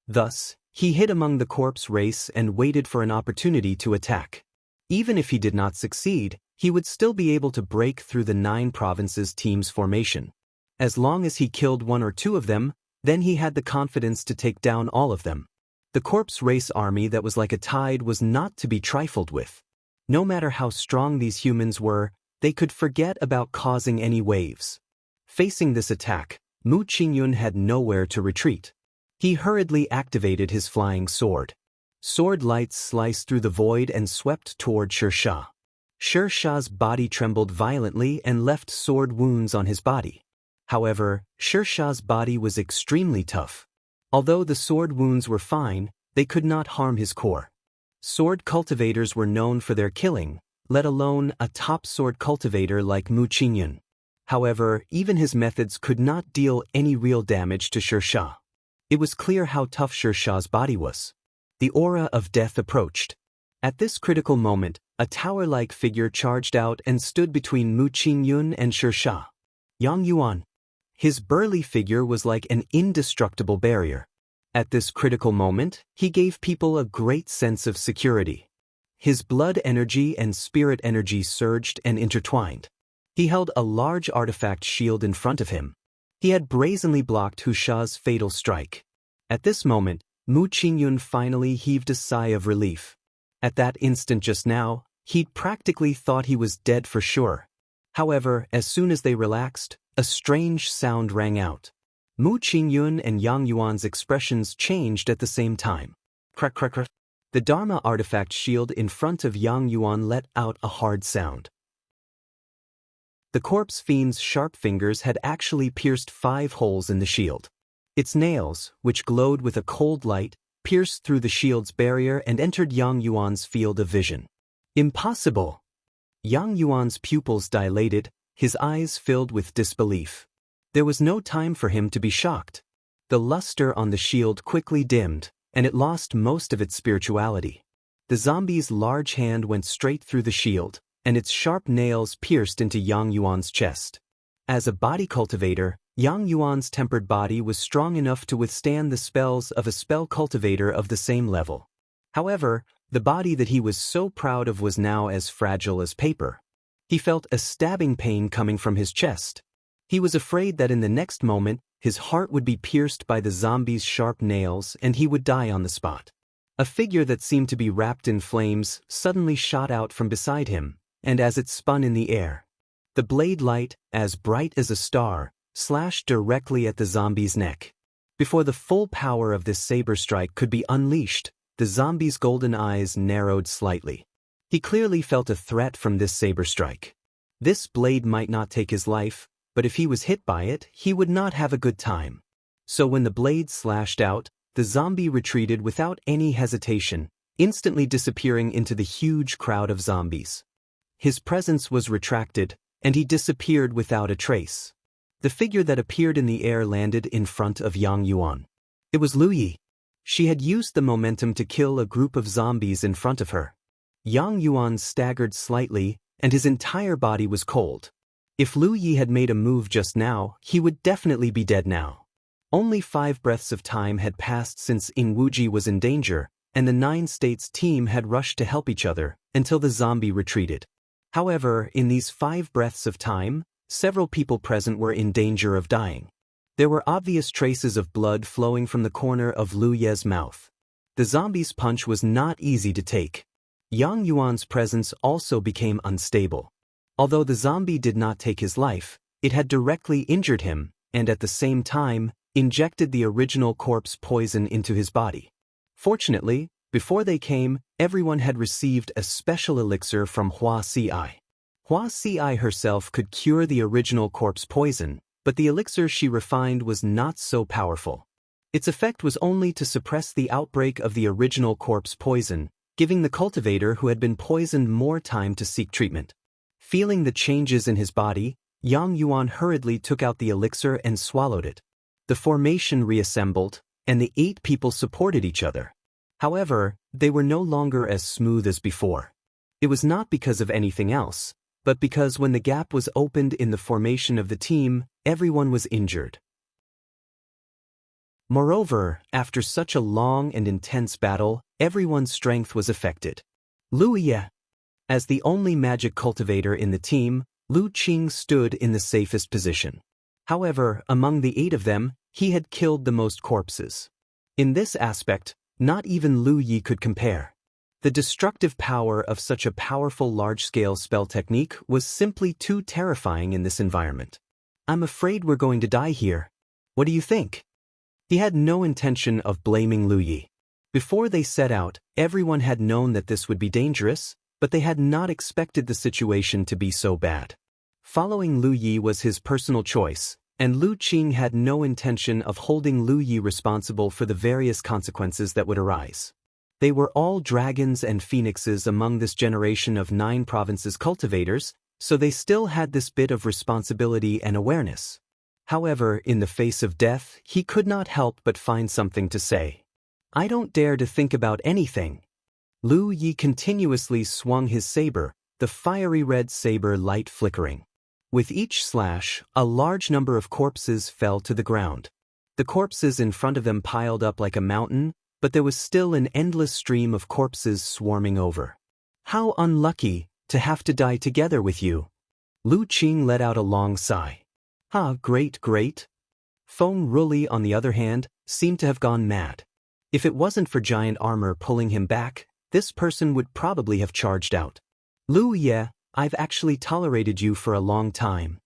Thus, he hid among the corpse race and waited for an opportunity to attack. Even if he did not succeed, he would still be able to break through the 9 provinces team's formation. As long as he killed 1 or 2 of them, then he had the confidence to take down all of them. The corpse race army that was like a tide was not to be trifled with. No matter how strong these humans were, they could forget about causing any waves. Facing this attack, Mu Qingyun had nowhere to retreat. He hurriedly activated his flying sword. Sword lights sliced through the void and swept toward Sher Shah. Sher Shah's body trembled violently and left sword wounds on his body. However, Sher Shah's body was extremely tough. Although the sword wounds were fine, they could not harm his core. Sword cultivators were known for their killing, let alone a top sword cultivator like Mu Qingyun. However, even his methods could not deal any real damage to Sher Shah. It was clear how tough Sher Shah's body was. The aura of death approached. At this critical moment, a tower-like figure charged out and stood between Mu Qingyun and Sher Shah. Yang Yuan. His burly figure was like an indestructible barrier. At this critical moment, he gave people a great sense of security. His blood energy and spirit energy surged and intertwined. He held a large artifact shield in front of him. He had brazenly blocked Hu Sha's fatal strike. At this moment, Mu Qingyun finally heaved a sigh of relief. At that instant just now, he'd practically thought he was dead for sure. However, as soon as they relaxed, a strange sound rang out. Mu Qingyun and Yang Yuan's expressions changed at the same time. Crack, crack, crack. The Dharma artifact shield in front of Yang Yuan let out a hard sound. The corpse fiend's sharp fingers had actually pierced 5 holes in the shield. Its nails, which glowed with a cold light, pierced through the shield's barrier and entered Yang Yuan's field of vision. Impossible! Yang Yuan's pupils dilated, his eyes filled with disbelief. There was no time for him to be shocked. The luster on the shield quickly dimmed, and it lost most of its spirituality. The zombie's large hand went straight through the shield, and its sharp nails pierced into Yang Yuan's chest. As a body cultivator, Yang Yuan's tempered body was strong enough to withstand the spells of a spell cultivator of the same level. However, the body that he was so proud of was now as fragile as paper. He felt a stabbing pain coming from his chest. He was afraid that in the next moment, his heart would be pierced by the zombie's sharp nails and he would die on the spot. A figure that seemed to be wrapped in flames suddenly shot out from beside him, and as it spun in the air, the blade light, as bright as a star, slashed directly at the zombie's neck. Before the full power of this saber strike could be unleashed, the zombie's golden eyes narrowed slightly. He clearly felt a threat from this saber strike. This blade might not take his life, but if he was hit by it, he would not have a good time. So when the blade slashed out, the zombie retreated without any hesitation, instantly disappearing into the huge crowd of zombies. His presence was retracted, and he disappeared without a trace. The figure that appeared in the air landed in front of Yang Yuan. It was Lu Yi. She had used the momentum to kill a group of zombies in front of her. Yang Yuan staggered slightly, and his entire body was cold. If Lu Yi had made a move just now, he would definitely be dead now. Only 5 breaths of time had passed since Ingwuji was in danger, and the 9 states team had rushed to help each other, until the zombie retreated. However, in these 5 breaths of time, several people present were in danger of dying. There were obvious traces of blood flowing from the corner of Lu Ye's mouth. The zombie's punch was not easy to take. Yang Yuan's presence also became unstable. Although the zombie did not take his life, it had directly injured him, and at the same time, injected the original corpse poison into his body. Fortunately, before they came, everyone had received a special elixir from Hua Si. Hua Si herself could cure the original corpse poison, but the elixir she refined was not so powerful. Its effect was only to suppress the outbreak of the original corpse poison, giving the cultivator who had been poisoned more time to seek treatment. Feeling the changes in his body, Yang Yuan hurriedly took out the elixir and swallowed it. The formation reassembled, and the 8 people supported each other. However, they were no longer as smooth as before. It was not because of anything else, but because when the gap was opened in the formation of the team, everyone was injured. Moreover, after such a long and intense battle, everyone's strength was affected. Lu Yi. As the only magic cultivator in the team, Lu Qing stood in the safest position. However, among the 8 of them, he had killed the most corpses. In this aspect, not even Lu Yi could compare. The destructive power of such a powerful large-scale spell technique was simply too terrifying in this environment. "I'm afraid we're going to die here. What do you think?" He had no intention of blaming Lu Yi. Before they set out, everyone had known that this would be dangerous, but they had not expected the situation to be so bad. Following Lu Yi was his personal choice, and Lu Qing had no intention of holding Lu Yi responsible for the various consequences that would arise. They were all dragons and phoenixes among this generation of 9 provinces cultivators, so they still had this bit of responsibility and awareness. However, in the face of death, he could not help but find something to say. "I don't dare to think about anything." Lu Yi continuously swung his saber, the fiery red saber light flickering. With each slash, a large number of corpses fell to the ground. The corpses in front of them piled up like a mountain, but there was still an endless stream of corpses swarming over. "How unlucky, to have to die together with you." Lu Qing let out a long sigh. Great. Feng Ruli, on the other hand, seemed to have gone mad. If it wasn't for giant armor pulling him back, this person would probably have charged out. "Lu Yi, I've actually tolerated you for a long time."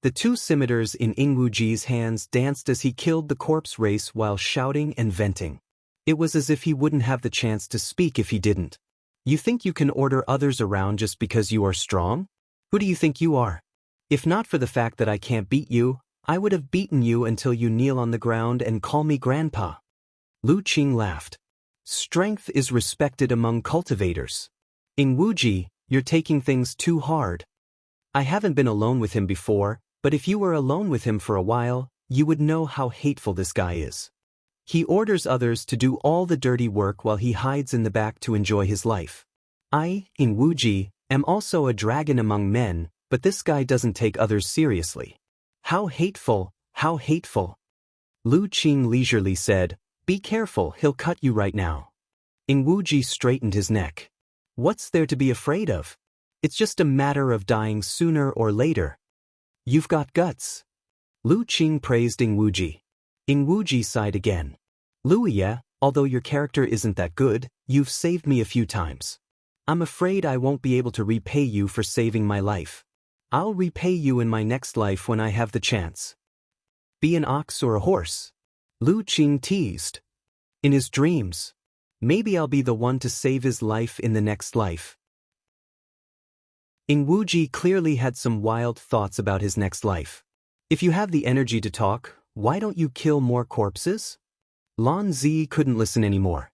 The 2 scimitars in Ingwuji's hands danced as he killed the corpse race while shouting and venting. It was as if he wouldn't have the chance to speak if he didn't. "You think you can order others around just because you are strong? Who do you think you are? If not for the fact that I can't beat you, I would have beaten you until you kneel on the ground and call me grandpa." Lu Qing laughed. "Strength is respected among cultivators. Ingwuji, you're taking things too hard." I haven't been alone with him before, but if you were alone with him for a while, you would know how hateful this guy is. He orders others to do all the dirty work while he hides in the back to enjoy his life. I, in Wuji, am also a dragon among men, but this guy doesn't take others seriously. How hateful, how hateful. Lu Qing leisurely said, "Be careful, he'll cut you right now." Ing Wuji straightened his neck. What's there to be afraid of? It's just a matter of dying sooner or later. You've got guts. Lu Qing praised Ing Wuji. Ing Wuji sighed again. Lu, yeah, although your character isn't that good, you've saved me a few times. I'm afraid I won't be able to repay you for saving my life. I'll repay you in my next life when I have the chance. Be an ox or a horse? Lu Qing teased. In his dreams. Maybe I'll be the one to save his life in the next life. Ing Wuji clearly had some wild thoughts about his next life. If you have the energy to talk, why don't you kill more corpses? Lan Zi couldn't listen anymore.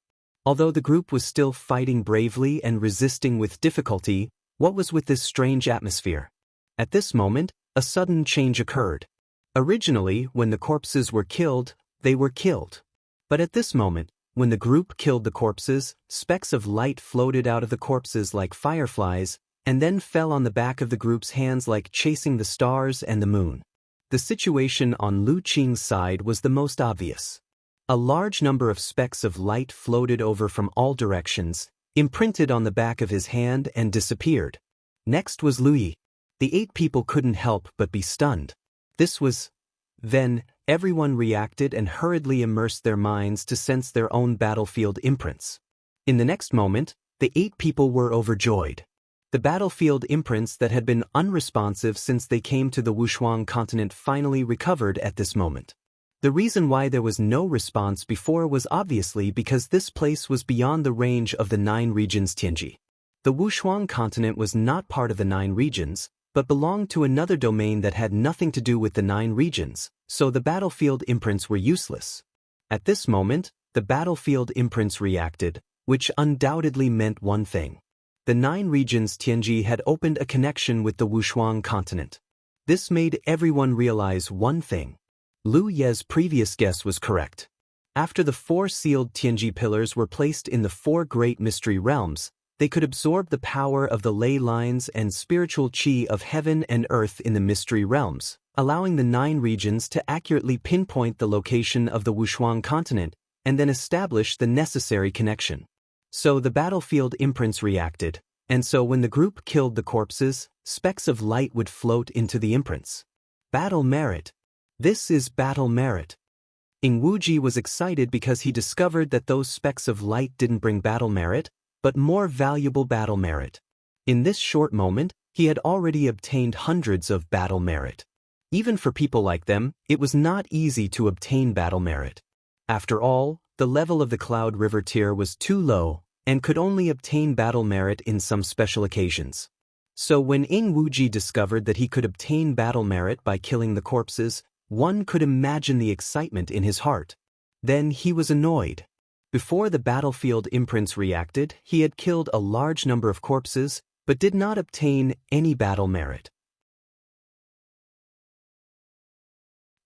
Although the group was still fighting bravely and resisting with difficulty, what was with this strange atmosphere? At this moment, a sudden change occurred. Originally, when the corpses were killed, they were killed. But at this moment, when the group killed the corpses, specks of light floated out of the corpses like fireflies, and then fell on the back of the group's hands like chasing the stars and the moon. The situation on Lu Qing's side was the most obvious. A large number of specks of light floated over from all directions, imprinted on the back of his hand and disappeared. Next was Lu Yi. The 8 people couldn't help but be stunned. This was... Then, everyone reacted and hurriedly immersed their minds to sense their own battlefield imprints. In the next moment, the 8 people were overjoyed. The battlefield imprints that had been unresponsive since they came to the Wushuang continent finally recovered at this moment. The reason why there was no response before was obviously because this place was beyond the range of the 9 regions Tianji. The Wushuang continent was not part of the 9 regions, but belonged to another domain that had nothing to do with the 9 regions, so the battlefield imprints were useless. At this moment, the battlefield imprints reacted, which undoubtedly meant one thing. The 9 regions Tianji had opened a connection with the Wushuang continent. This made everyone realize one thing. Lu Ye's previous guess was correct. After the 4 sealed Tianji pillars were placed in the 4 great mystery realms, they could absorb the power of the ley lines and spiritual qi of heaven and earth in the mystery realms, allowing the 9 regions to accurately pinpoint the location of the Wushuang continent and then establish the necessary connection. So the battlefield imprints reacted, and so when the group killed the corpses, specks of light would float into the imprints. Battle merit. This is battle merit. Ing Wuji was excited because he discovered that those specks of light didn't bring battle merit, but more valuable battle merit. In this short moment, he had already obtained hundreds of battle merit. Even for people like them, it was not easy to obtain battle merit. After all, the level of the Cloud River tier was too low, and could only obtain battle merit in some special occasions. So when Ing Wuji discovered that he could obtain battle merit by killing the corpses, one could imagine the excitement in his heart. Then he was annoyed. Before the battlefield imprints reacted, he had killed a large number of corpses, but did not obtain any battle merit.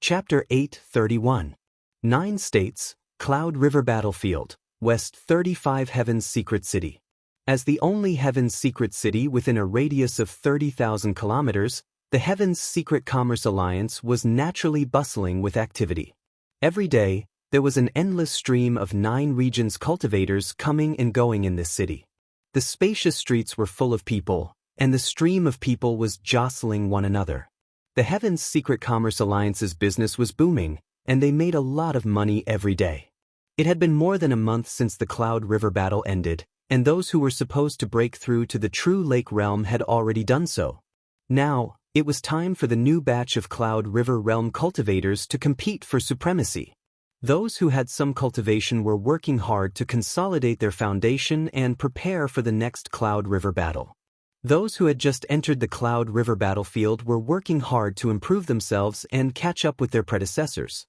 Chapter 8:31. 9 States, Cloud River Battlefield, West 35 Heaven's Secret City. As the only Heaven's Secret City within a radius of 30,000 kilometers, the Heaven's Secret Commerce Alliance was naturally bustling with activity. Every day, there was an endless stream of 9 regions cultivators coming and going in this city. The spacious streets were full of people, and the stream of people was jostling one another. The Heaven's Secret Commerce Alliance's business was booming, and they made a lot of money every day. It had been more than a month since the Cloud River battle ended, and those who were supposed to break through to the true lake realm had already done so. Now, it was time for the new batch of Cloud River realm cultivators to compete for supremacy. Those who had some cultivation were working hard to consolidate their foundation and prepare for the next Cloud River battle. Those who had just entered the Cloud River battlefield were working hard to improve themselves and catch up with their predecessors.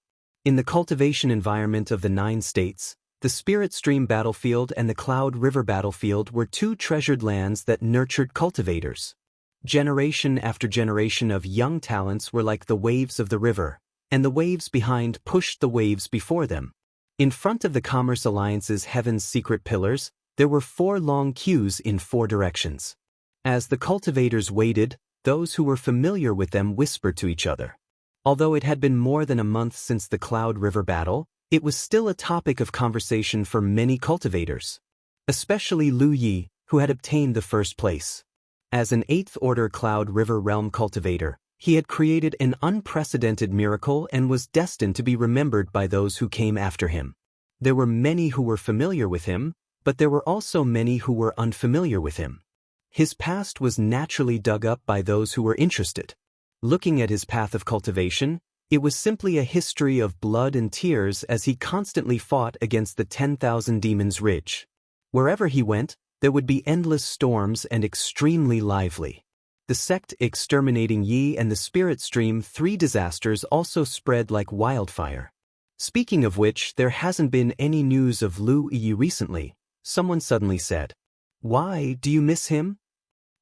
In the cultivation environment of the 9 states, the Spirit Stream battlefield and the Cloud River battlefield were 2 treasured lands that nurtured cultivators. Generation after generation of young talents were like the waves of the river, and the waves behind pushed the waves before them. In front of the Commerce Alliance's Heaven's Secret Pillars, there were 4 long queues in 4 directions. As the cultivators waited, those who were familiar with them whispered to each other. Although it had been more than a month since the Cloud River battle, it was still a topic of conversation for many cultivators. Especially Lu Yi, who had obtained the first place. As an 8th Order Cloud River Realm cultivator, he had created an unprecedented miracle and was destined to be remembered by those who came after him. There were many who were familiar with him, but there were also many who were unfamiliar with him. His past was naturally dug up by those who were interested. Looking at his path of cultivation, it was simply a history of blood and tears as he constantly fought against the 10,000 Demons Ridge. Wherever he went, there would be endless storms and extremely lively. The sect exterminating Yi and the Spirit Stream, 3 disasters also spread like wildfire. Speaking of which, there hasn't been any news of Lu Yi recently, someone suddenly said. Why, do you miss him?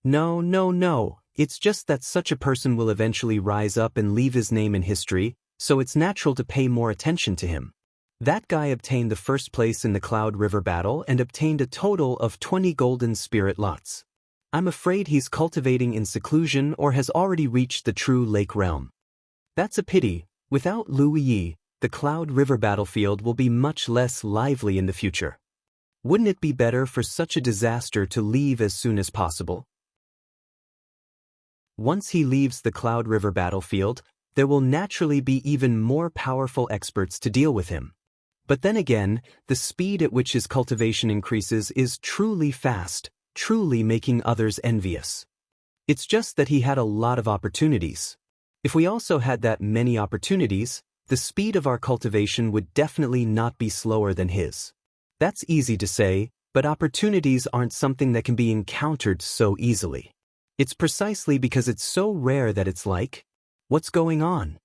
No, it's just that such a person will eventually rise up and leave his name in history, so it's natural to pay more attention to him. That guy obtained the first place in the Cloud River battle and obtained a total of 20 golden spirit lots. I'm afraid he's cultivating in seclusion or has already reached the true lake realm. That's a pity. Without Lu Yi, the Cloud River battlefield will be much less lively in the future. Wouldn't it be better for such a disaster to leave as soon as possible? Once he leaves the Cloud River battlefield, there will naturally be even more powerful experts to deal with him. But then again, the speed at which his cultivation increases is truly fast, truly making others envious. It's just that he had a lot of opportunities. If we also had that many opportunities, the speed of our cultivation would definitely not be slower than his. That's easy to say, but opportunities aren't something that can be encountered so easily. It's precisely because it's so rare that it's like, what's going on?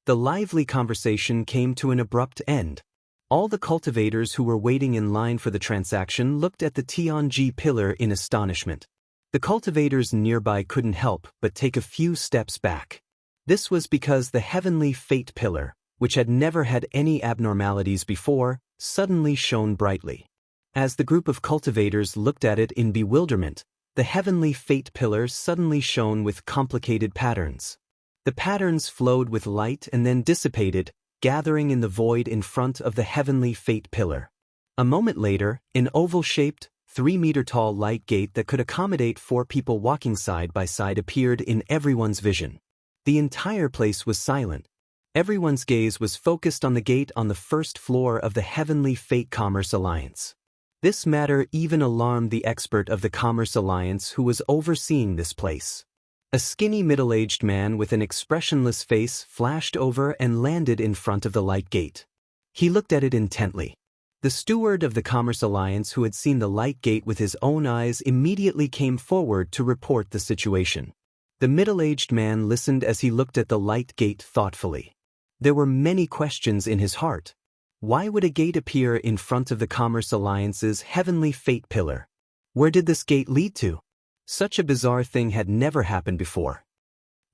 The lively conversation came to an abrupt end. All the cultivators who were waiting in line for the transaction looked at the Tianji pillar in astonishment. The cultivators nearby couldn't help but take a few steps back. This was because the Heavenly Fate pillar, which had never had any abnormalities before, suddenly shone brightly. As the group of cultivators looked at it in bewilderment, the Heavenly Fate pillar suddenly shone with complicated patterns. The patterns flowed with light and then dissipated, gathering in the void in front of the Heavenly Fate pillar. A moment later, an oval-shaped, 3-meter-tall light gate that could accommodate 4 people walking side by side appeared in everyone's vision. The entire place was silent. Everyone's gaze was focused on the gate on the first floor of the Heavenly Fate Commerce Alliance. This matter even alarmed the expert of the Commerce Alliance who was overseeing this place. A skinny middle-aged man with an expressionless face flashed over and landed in front of the light gate. He looked at it intently. The steward of the Commerce Alliance who had seen the light gate with his own eyes immediately came forward to report the situation. The middle-aged man listened as he looked at the light gate thoughtfully. There were many questions in his heart. Why would a gate appear in front of the Commerce Alliance's Heavenly Fate pillar? Where did this gate lead to? Such a bizarre thing had never happened before.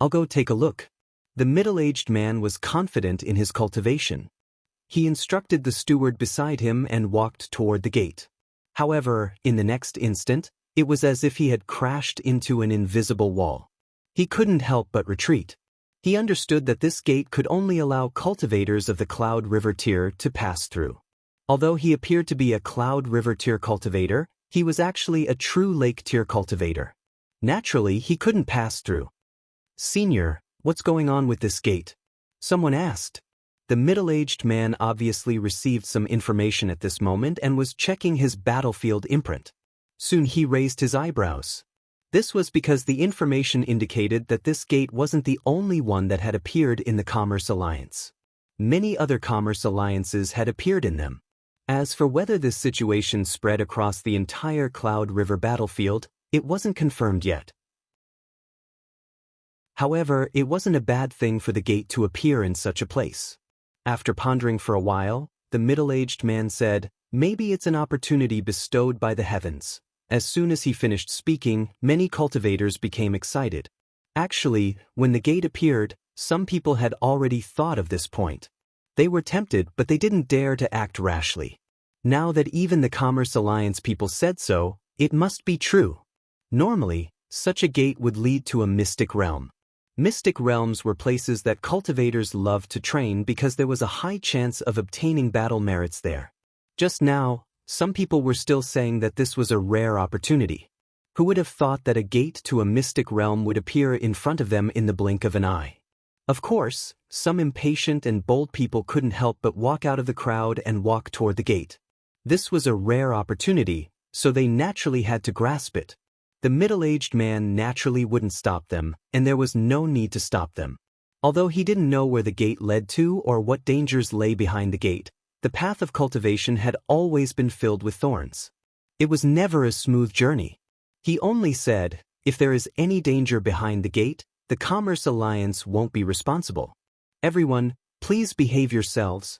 I'll go take a look. The middle-aged man was confident in his cultivation. He instructed the steward beside him and walked toward the gate. However, in the next instant, it was as if he had crashed into an invisible wall. He couldn't help but retreat. He understood that this gate could only allow cultivators of the Cloud River tier to pass through. Although he appeared to be a Cloud River tier cultivator, he was actually a true Lake tier cultivator. Naturally, he couldn't pass through. "Senior, what's going on with this gate?" someone asked. The middle-aged man obviously received some information at this moment and was checking his battlefield imprint. Soon he raised his eyebrows. This was because the information indicated that this gate wasn't the only one that had appeared in the Commerce Alliance. Many other Commerce Alliances had appeared in them. As for whether this situation spread across the entire Cloud River battlefield, it wasn't confirmed yet. However, it wasn't a bad thing for the gate to appear in such a place. After pondering for a while, the middle-aged man said, "Maybe it's an opportunity bestowed by the heavens. As soon as he finished speaking, many cultivators became excited. Actually, when the gate appeared, some people had already thought of this point. They were tempted, but they didn't dare to act rashly. Now that even the Commerce Alliance people said so, it must be true. Normally, such a gate would lead to a mystic realm. Mystic realms were places that cultivators loved to train because there was a high chance of obtaining battle merits there. Just now, some people were still saying that this was a rare opportunity. Who would have thought that a gate to a mystic realm would appear in front of them in the blink of an eye? Of course, some impatient and bold people couldn't help but walk out of the crowd and walk toward the gate. This was a rare opportunity, so they naturally had to grasp it. The middle-aged man naturally wouldn't stop them, and there was no need to stop them. Although he didn't know where the gate led to or what dangers lay behind the gate, the path of cultivation had always been filled with thorns. It was never a smooth journey. He only said, if there is any danger behind the gate, the Commerce Alliance won't be responsible. Everyone, please behave yourselves.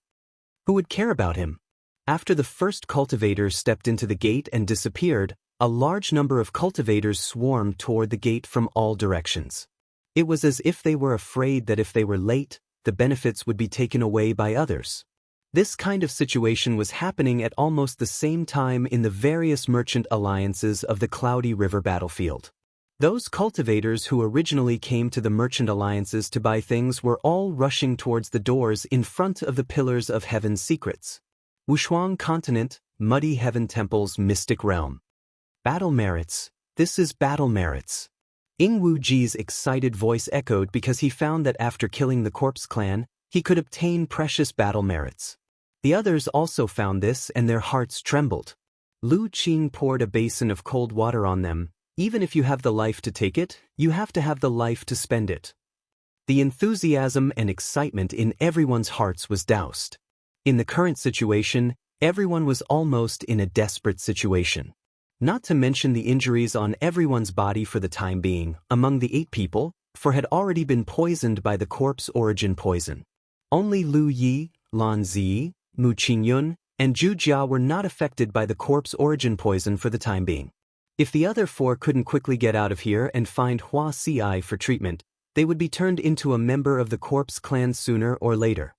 Who would care about him? After the first cultivator stepped into the gate and disappeared, a large number of cultivators swarmed toward the gate from all directions. It was as if they were afraid that if they were late, the benefits would be taken away by others. This kind of situation was happening at almost the same time in the various merchant alliances of the Cloudy River battlefield. Those cultivators who originally came to the merchant alliances to buy things were all rushing towards the doors in front of the Pillars of Heaven's secrets. Wushuang Continent, Muddy Heaven Temple's mystic realm. Battle merits. This is battle merits. Ing Wu Ji's excited voice echoed because he found that after killing the Corpse Clan, he could obtain precious battle merits. The others also found this and their hearts trembled. Lu Qing poured a basin of cold water on them. Even if you have the life to take it, you have to have the life to spend it. The enthusiasm and excitement in everyone's hearts was doused. In the current situation, everyone was almost in a desperate situation. Not to mention the injuries on everyone's body for the time being, among the 8 people, 4 had already been poisoned by the corpse origin poison. Only Lu Yi, Lan Zi, Mu Qingyun, and Zhu Jia were not affected by the corpse origin poison for the time being. If the other 4 couldn't quickly get out of here and find Hua Ci for treatment, they would be turned into a member of the Corpse Clan sooner or later.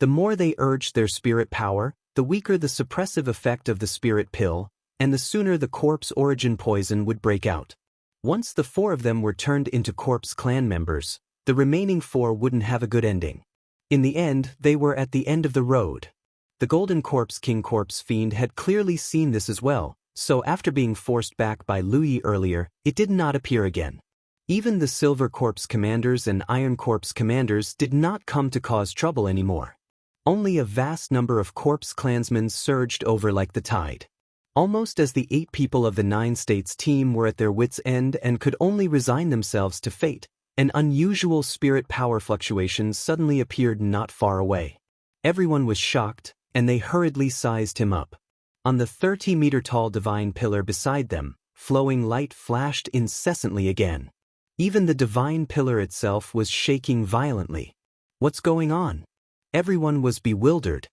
The more they urged their spirit power, the weaker the suppressive effect of the spirit pill, and the sooner the corpse origin poison would break out. Once the 4 of them were turned into Corpse Clan members, the remaining 4 wouldn't have a good ending. In the end, they were at the end of the road. The Golden Corpse King Corpse Fiend had clearly seen this as well, so after being forced back by Lu Yi earlier, it did not appear again. Even the Silver Corpse Commanders and Iron Corpse Commanders did not come to cause trouble anymore. Only a vast number of Corpse Clansmen surged over like the tide. Almost as the 8 people of the 9 states team were at their wits' end and could only resign themselves to fate, an unusual spirit power fluctuation suddenly appeared not far away. Everyone was shocked, and they hurriedly sized him up. On the 30-meter-tall divine pillar beside them, flowing light flashed incessantly again. Even the divine pillar itself was shaking violently. What's going on? Everyone was bewildered.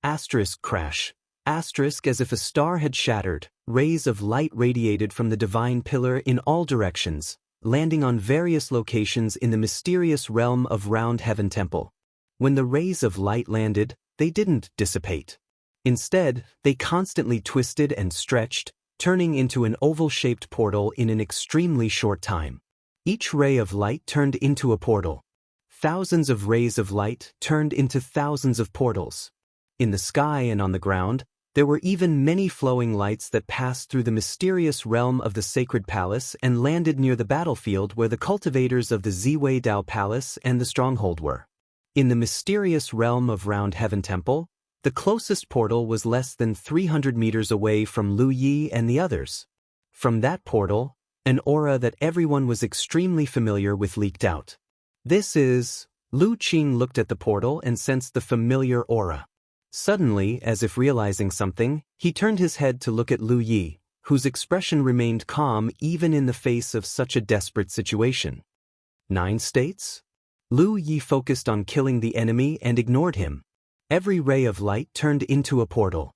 Asterisk crash. Asterisk as if a star had shattered, rays of light radiated from the divine pillar in all directions, landing on various locations in the mysterious realm of Round Heaven Temple. When the rays of light landed, they didn't dissipate. Instead, they constantly twisted and stretched, turning into an oval-shaped portal in an extremely short time. Each ray of light turned into a portal. Thousands of rays of light turned into thousands of portals. In the sky and on the ground, there were even many flowing lights that passed through the mysterious realm of the Sacred Palace and landed near the battlefield where the cultivators of the Ziwei Dao Palace and the Stronghold were. In the mysterious realm of Round Heaven Temple, the closest portal was less than 300 meters away from Lu Yi and the others. From that portal, an aura that everyone was extremely familiar with leaked out. This is... Lu Qing looked at the portal and sensed the familiar aura. Suddenly, as if realizing something, he turned his head to look at Lu Yi, whose expression remained calm even in the face of such a desperate situation. 9 states? Lu Yi focused on killing the enemy and ignored him. Every ray of light turned into a portal.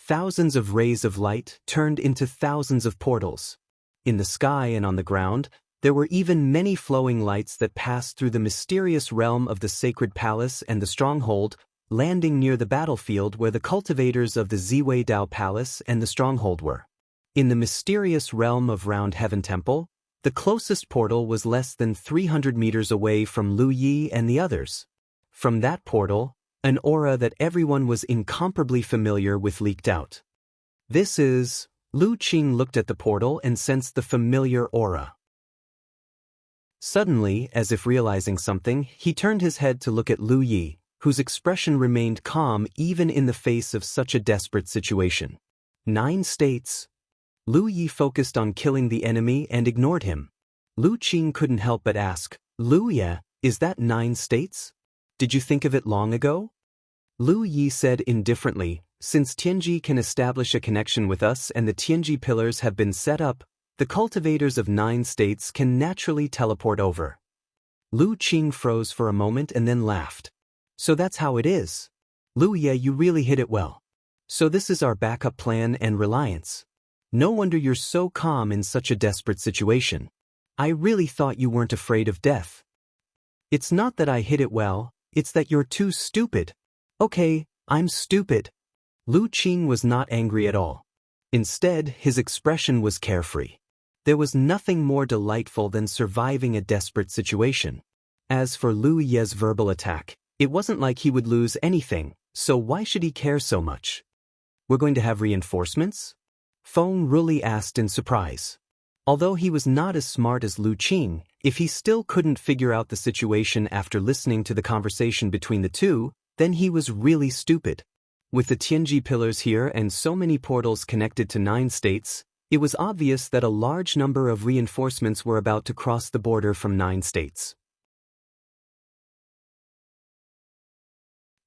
thousands of rays of light turned into thousands of portals. In the sky and on the ground, there were even many flowing lights that passed through the mysterious realm of the sacred palace and the stronghold, landing near the battlefield where the cultivators of the Ziwei Dao Palace and the stronghold were. In the mysterious realm of Round Heaven Temple, the closest portal was less than 300 meters away from Lu Yi and the others. From that portal, an aura that everyone was incomparably familiar with leaked out. This is... Lu Qing looked at the portal and sensed the familiar aura. Suddenly, as if realizing something, he turned his head to look at Lu Yi, whose expression remained calm even in the face of such a desperate situation. 9 states. Lu Yi focused on killing the enemy and ignored him. Lu Qing couldn't help but ask, "Lu Yi, is that 9 states? Did you think of it long ago?" Lu Yi said indifferently, "Since Tianji can establish a connection with us and the Tianji pillars have been set up, the cultivators of 9 states can naturally teleport over." Lu Qing froze for a moment and then laughed. "So that's how it is. Lu Yi, you really hit it well. So this is our backup plan and reliance. No wonder you're so calm in such a desperate situation. I really thought you weren't afraid of death." "It's not that I hit it well, it's that you're too stupid." "Okay, I'm stupid." Lu Qing was not angry at all. Instead, his expression was carefree. There was nothing more delightful than surviving a desperate situation. As for Lu Yi's verbal attack, it wasn't like he would lose anything, so why should he care so much? "We're going to have reinforcements?" Feng Ruli asked in surprise. Although he was not as smart as Lu Qing, if he still couldn't figure out the situation after listening to the conversation between the two, then he was really stupid. With the Tianji pillars here and so many portals connected to 9 states, it was obvious that a large number of reinforcements were about to cross the border from 9 states.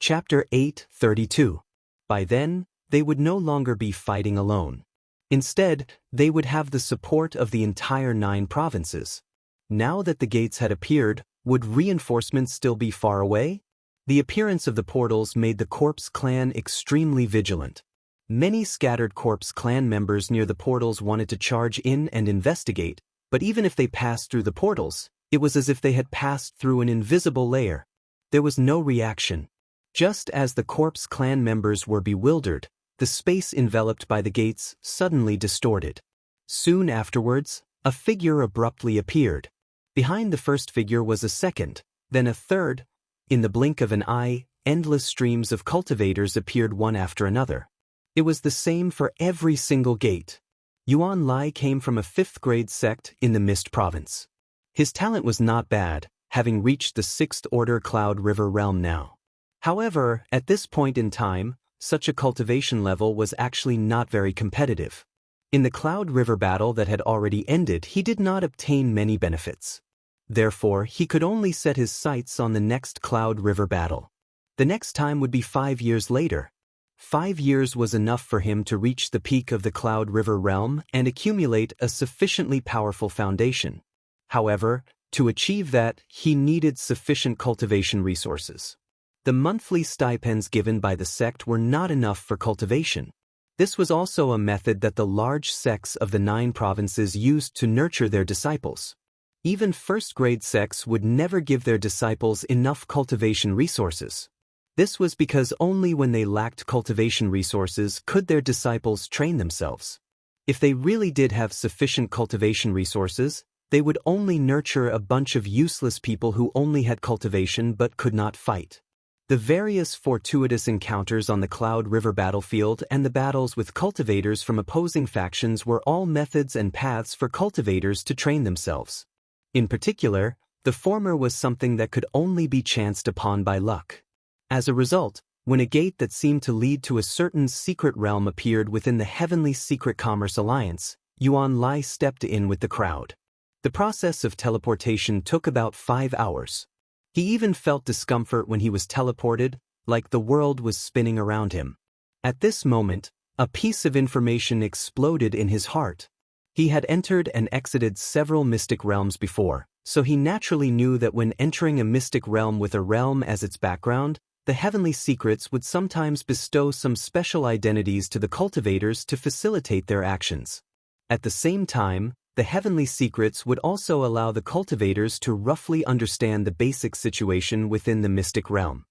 Chapter 8:32. By then, they would no longer be fighting alone. Instead, they would have the support of the entire 9 provinces. Now that the gates had appeared, would reinforcements still be far away? The appearance of the portals made the Corpse clan extremely vigilant. Many scattered Corpse clan members near the portals wanted to charge in and investigate, but even if they passed through the portals, it was as if they had passed through an invisible layer. There was no reaction. Just as the Corpse clan members were bewildered, the space enveloped by the gates suddenly distorted. Soon afterwards, a figure abruptly appeared. Behind the first figure was a second, then a third. In the blink of an eye, endless streams of cultivators appeared one after another. It was the same for every single gate. Yuan Lai came from a 5th-grade sect in the Mist Province. His talent was not bad, having reached the 6th-order Cloud River realm now. However, at this point in time, such a cultivation level was actually not very competitive. In the Cloud River battle that had already ended, he did not obtain many benefits. Therefore, he could only set his sights on the next Cloud River battle. The next time would be 5 years later. 5 years was enough for him to reach the peak of the Cloud River realm and accumulate a sufficiently powerful foundation. However, to achieve that, he needed sufficient cultivation resources. The monthly stipends given by the sect were not enough for cultivation. This was also a method that the large sects of the 9 provinces used to nurture their disciples. Even 1st-grade sects would never give their disciples enough cultivation resources. This was because only when they lacked cultivation resources could their disciples train themselves. If they really did have sufficient cultivation resources, they would only nurture a bunch of useless people who only had cultivation but could not fight. The various fortuitous encounters on the Cloud River battlefield and the battles with cultivators from opposing factions were all methods and paths for cultivators to train themselves. In particular, the former was something that could only be chanced upon by luck. As a result, when a gate that seemed to lead to a certain secret realm appeared within the Heavenly Secret Commerce Alliance, Yuan Lai stepped in with the crowd. The process of teleportation took about 5 hours. He even felt discomfort when he was teleported, like the world was spinning around him. At this moment, a piece of information exploded in his heart. He had entered and exited several mystic realms before, so he naturally knew that when entering a mystic realm with a realm as its background, the heavenly secrets would sometimes bestow some special identities to the cultivators to facilitate their actions. At the same time, the heavenly secrets would also allow the cultivators to roughly understand the basic situation within the mystic realm.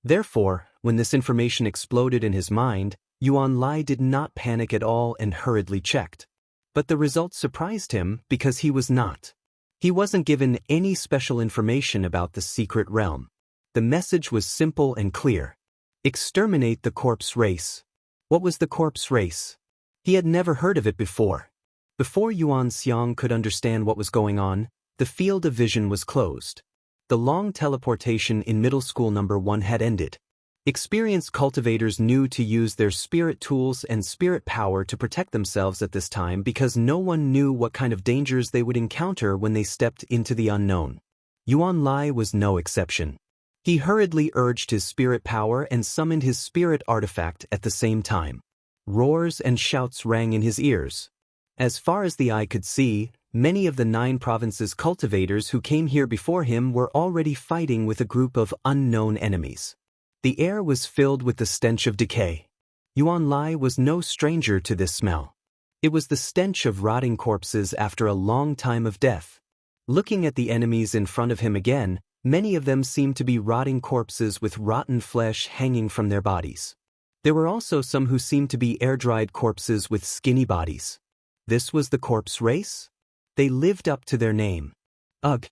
Therefore, when this information exploded in his mind, Yuan Lai did not panic at all and hurriedly checked. But the results surprised him because he was not. He wasn't given any special information about the secret realm. The message was simple and clear. Exterminate the corpse race. What was the corpse race? He had never heard of it before. Before Yuan Xiang could understand what was going on, the field of vision was closed. The long teleportation in middle school number 1 had ended. Experienced cultivators knew to use their spirit tools and spirit power to protect themselves at this time because no one knew what kind of dangers they would encounter when they stepped into the unknown. Yuan Lai was no exception. He hurriedly urged his spirit power and summoned his spirit artifact at the same time. Roars and shouts rang in his ears. As far as the eye could see, many of the 9 provinces' cultivators who came here before him were already fighting with a group of unknown enemies. The air was filled with the stench of decay. Yuan Lai was no stranger to this smell. It was the stench of rotting corpses after a long time of death. Looking at the enemies in front of him again, many of them seemed to be rotting corpses with rotten flesh hanging from their bodies. There were also some who seemed to be air-dried corpses with skinny bodies. This was the corpse race? They lived up to their name. Ugh!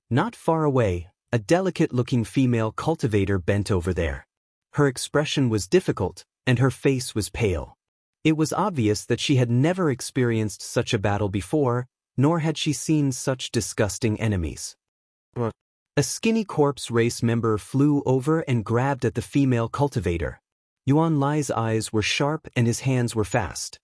Not far away, a delicate-looking female cultivator bent over there. Her expression was difficult, and her face was pale. It was obvious that she had never experienced such a battle before, nor had she seen such disgusting enemies. A skinny corpse race member flew over and grabbed at the female cultivator. Yuan Lai's eyes were sharp and his hands were fast.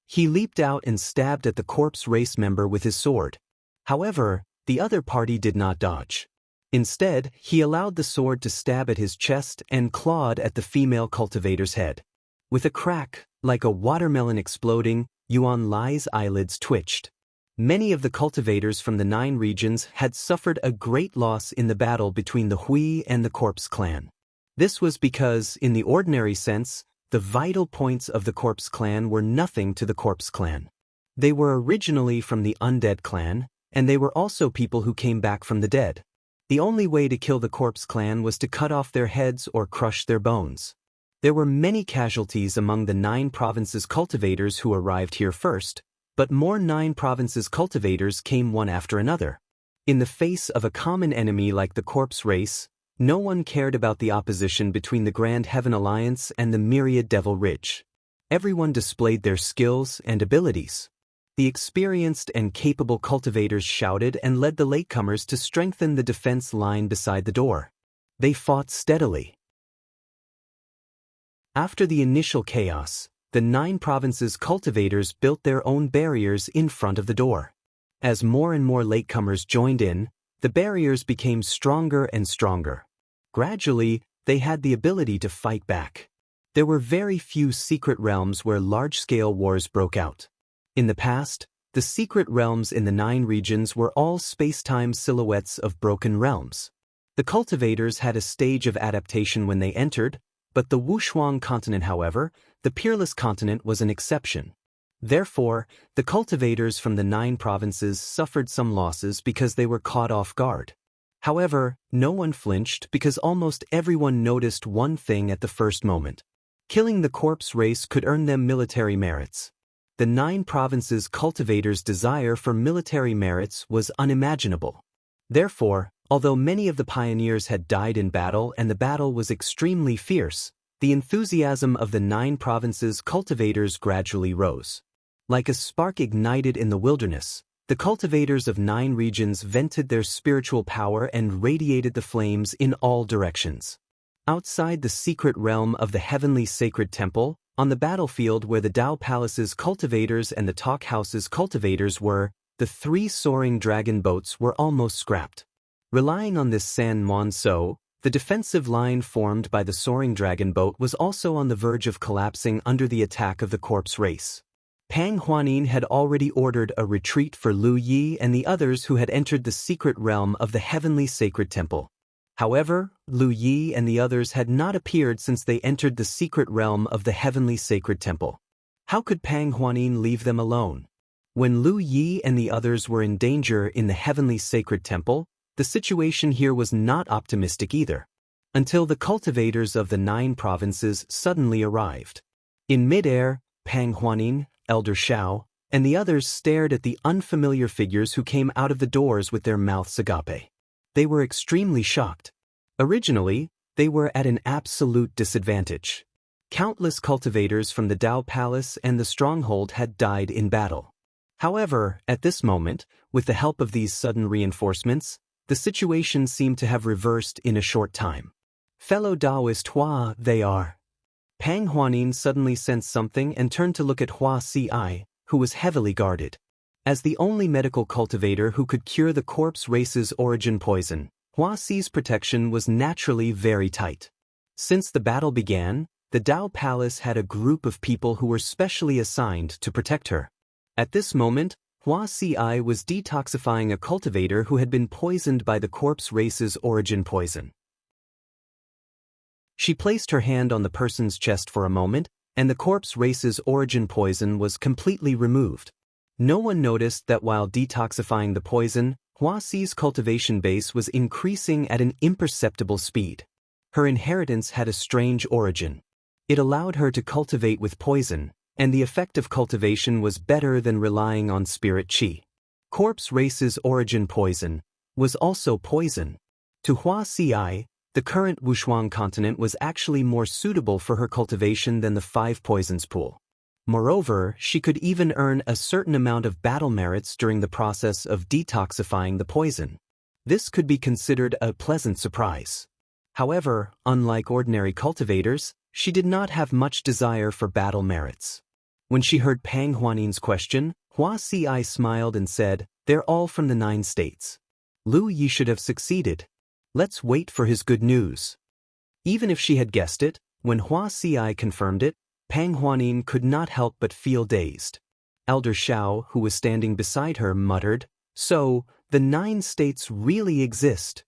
He leaped out and stabbed at the corpse race member with his sword. However, the other party did not dodge. Instead, he allowed the sword to stab at his chest and clawed at the female cultivator's head. With a crack, like a watermelon exploding, Yuan Lai's eyelids twitched. Many of the cultivators from the 9 regions had suffered a great loss in the battle between the Hui and the Corpse clan. This was because, in the ordinary sense, the vital points of the Corpse clan were nothing to the Corpse clan. They were originally from the Undead clan, and they were also people who came back from the dead. The only way to kill the Corpse clan was to cut off their heads or crush their bones. There were many casualties among the 9 provinces cultivators who arrived here first, but more 9 provinces cultivators came one after another. In the face of a common enemy like the Corpse race, no one cared about the opposition between the Grand Heaven Alliance and the Myriad Devil Ridge. Everyone displayed their skills and abilities. The experienced and capable cultivators shouted and led the latecomers to strengthen the defense line beside the door. They fought steadily. After the initial chaos, the 9 provinces cultivators built their own barriers in front of the door. As more and more latecomers joined in, the barriers became stronger and stronger. Gradually, they had the ability to fight back. There were very few secret realms where large-scale wars broke out. In the past, the secret realms in the 9 regions were all space-time silhouettes of broken realms. The cultivators had a stage of adaptation when they entered, but the Wushuang continent, however, the Peerless continent, was an exception. Therefore, the cultivators from the 9 provinces suffered some losses because they were caught off guard. However, no one flinched because almost everyone noticed one thing at the first moment. Killing the Corpse race could earn them military merits. The 9 provinces' cultivators' desire for military merits was unimaginable. Therefore, although many of the pioneers had died in battle and the battle was extremely fierce, the enthusiasm of the 9 provinces' cultivators gradually rose. Like a spark ignited in the wilderness, the cultivators of 9 regions vented their spiritual power and radiated the flames in all directions. Outside the secret realm of the heavenly sacred temple, on the battlefield where the Dao Palace's cultivators and the Talk House's cultivators were, the 3 soaring dragon boats were almost scrapped. Relying on this San Monso, the defensive line formed by the soaring dragon boat was also on the verge of collapsing under the attack of the Corpse race. Pang Huanin had already ordered a retreat for Lu Yi and the others who had entered the secret realm of the heavenly sacred temple. However, Lu Yi and the others had not appeared since they entered the secret realm of the heavenly sacred temple. How could Pang Huanin leave them alone? When Lu Yi and the others were in danger in the heavenly sacred temple, the situation here was not optimistic either. Until the cultivators of the 9 provinces suddenly arrived. In midair, Pang Huanin, Elder Xiao, and the others stared at the unfamiliar figures who came out of the doors with their mouths agape. They were extremely shocked. Originally, they were at an absolute disadvantage. Countless cultivators from the Dao Palace and the stronghold had died in battle. However, at this moment, with the help of these sudden reinforcements, the situation seemed to have reversed in a short time. Fellow Daoist Hua, they are. Pang Huanin suddenly sensed something and turned to look at Hua Ci, who was heavily guarded. As the only medical cultivator who could cure the corpse race's origin poison, Hua Ci's protection was naturally very tight. Since the battle began, the Dao Palace had a group of people who were specially assigned to protect her. At this moment, Hua Ci was detoxifying a cultivator who had been poisoned by the corpse race's origin poison. She placed her hand on the person's chest for a moment, and the corpse race's origin poison was completely removed. No one noticed that while detoxifying the poison, Hua Ci's cultivation base was increasing at an imperceptible speed. Her inheritance had a strange origin. It allowed her to cultivate with poison, and the effect of cultivation was better than relying on spirit qi. Corpse race's origin poison was also poison. To Hua Ci, the current Wushuang continent was actually more suitable for her cultivation than the 5 poisons pool. Moreover, she could even earn a certain amount of battle merits during the process of detoxifying the poison. This could be considered a pleasant surprise. However, unlike ordinary cultivators, she did not have much desire for battle merits. When she heard Pang Huanin's question, Hua Ci smiled and said, "They're all from the 9 states. Lu Yi should have succeeded. Let's wait for his good news." Even if she had guessed it, when Hua Ci confirmed it, Pang Huanin could not help but feel dazed. Elder Xiao, who was standing beside her, muttered, "So, the 9 states really exist."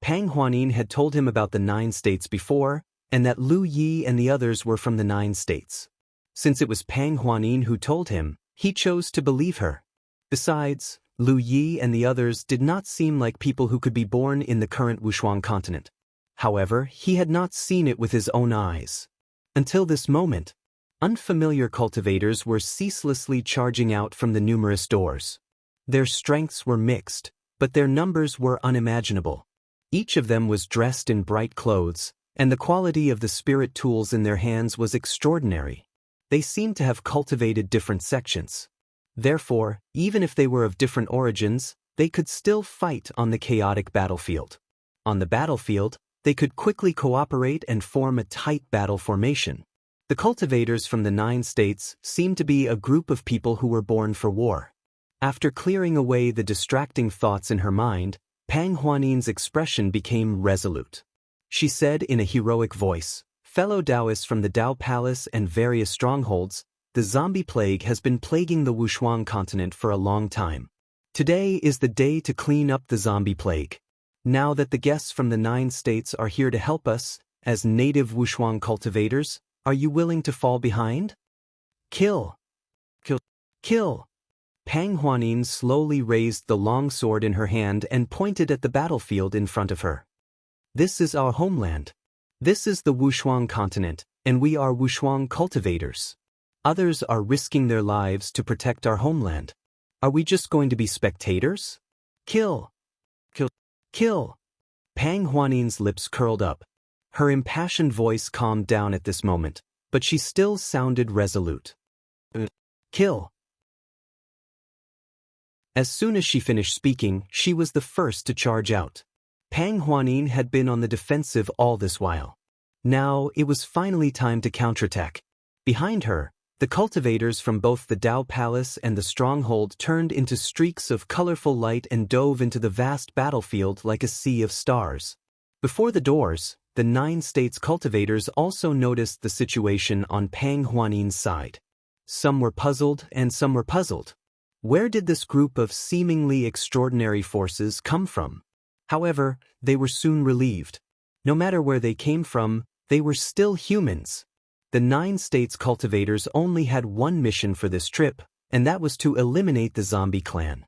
Pang Huanin had told him about the 9 states before, and that Lu Yi and the others were from the 9 states. Since it was Pang Huanin who told him, he chose to believe her. Besides, Lu Yi and the others did not seem like people who could be born in the current Wushuang continent. However, he had not seen it with his own eyes. Until this moment, unfamiliar cultivators were ceaselessly charging out from the numerous doors. Their strengths were mixed, but their numbers were unimaginable. Each of them was dressed in bright clothes, and the quality of the spirit tools in their hands was extraordinary. They seemed to have cultivated different sections. Therefore, even if they were of different origins, they could still fight on the chaotic battlefield. On the battlefield, they could quickly cooperate and form a tight battle formation. The cultivators from the 9 states seemed to be a group of people who were born for war. After clearing away the distracting thoughts in her mind, Pang Huanin's expression became resolute. She said in a heroic voice, "Fellow Taoists from the Dao Palace and various strongholds, the zombie plague has been plaguing the Wushuang continent for a long time. Today is the day to clean up the zombie plague. Now that the guests from the 9 states are here to help us, as native Wushuang cultivators, are you willing to fall behind? Kill! Kill! Kill!" Pang Huanin slowly raised the long sword in her hand and pointed at the battlefield in front of her. "This is our homeland. This is the Wushuang continent, and we are Wushuang cultivators. Others are risking their lives to protect our homeland. Are we just going to be spectators? Kill! Kill! Kill!" Pang Huanin's lips curled up. Her impassioned voice calmed down at this moment, but she still sounded resolute. Kill! As soon as she finished speaking, she was the first to charge out. Pang Huanin had been on the defensive all this while. Now, it was finally time to counterattack. Behind her, the cultivators from both the Dao Palace and the stronghold turned into streaks of colorful light and dove into the vast battlefield like a sea of stars. Before the doors, the 9 states cultivators also noticed the situation on Pang Huanin's side. Some were puzzled and some were puzzled. Where did this group of seemingly extraordinary forces come from? However, they were soon relieved. No matter where they came from, they were still humans. The 9 states cultivators only had one mission for this trip, and that was to eliminate the zombie clan.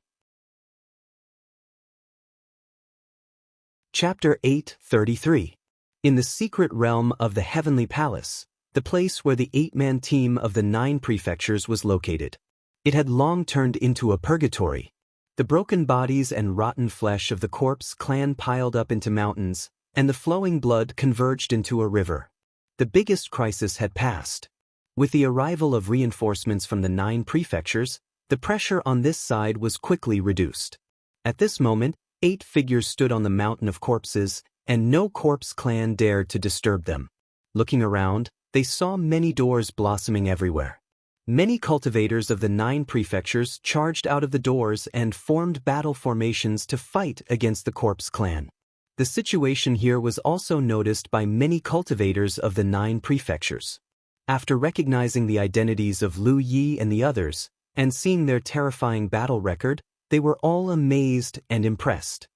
Chapter 8:33. In the secret realm of the Heavenly Palace, the place where the 8-man team of the 9 prefectures was located. It had long turned into a purgatory. The broken bodies and rotten flesh of the corpse clan piled up into mountains, and the flowing blood converged into a river. The biggest crisis had passed. With the arrival of reinforcements from the 9 prefectures, the pressure on this side was quickly reduced. At this moment, 8 figures stood on the mountain of corpses, and no corpse clan dared to disturb them. Looking around, they saw many doors blossoming everywhere. Many cultivators of the 9 prefectures charged out of the doors and formed battle formations to fight against the corpse clan. The situation here was also noticed by many cultivators of the 9 prefectures. After recognizing the identities of Lu Yi and the others, and seeing their terrifying battle record, they were all amazed and impressed.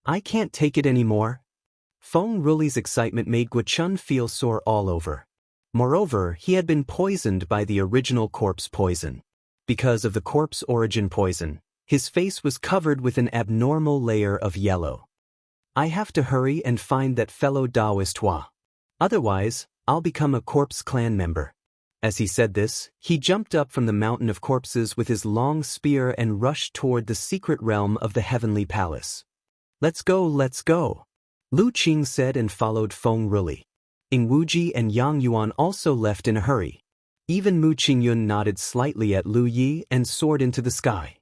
"I can't take it anymore." Feng Ruli's excitement made Guochun feel sore all over. Moreover, he had been poisoned by the original corpse poison. Because of the corpse origin poison, his face was covered with an abnormal layer of yellow. "I have to hurry and find that fellow Taoist Hua. Otherwise, I'll become a corpse clan member." As he said this, he jumped up from the mountain of corpses with his long spear and rushed toward the secret realm of the Heavenly Palace. "Let's go, let's go," Lu Qing said and followed Feng Ruli. Ing Wuji and Yang Yuan also left in a hurry. Even Mu Qingyun nodded slightly at Lu Yi and soared into the sky.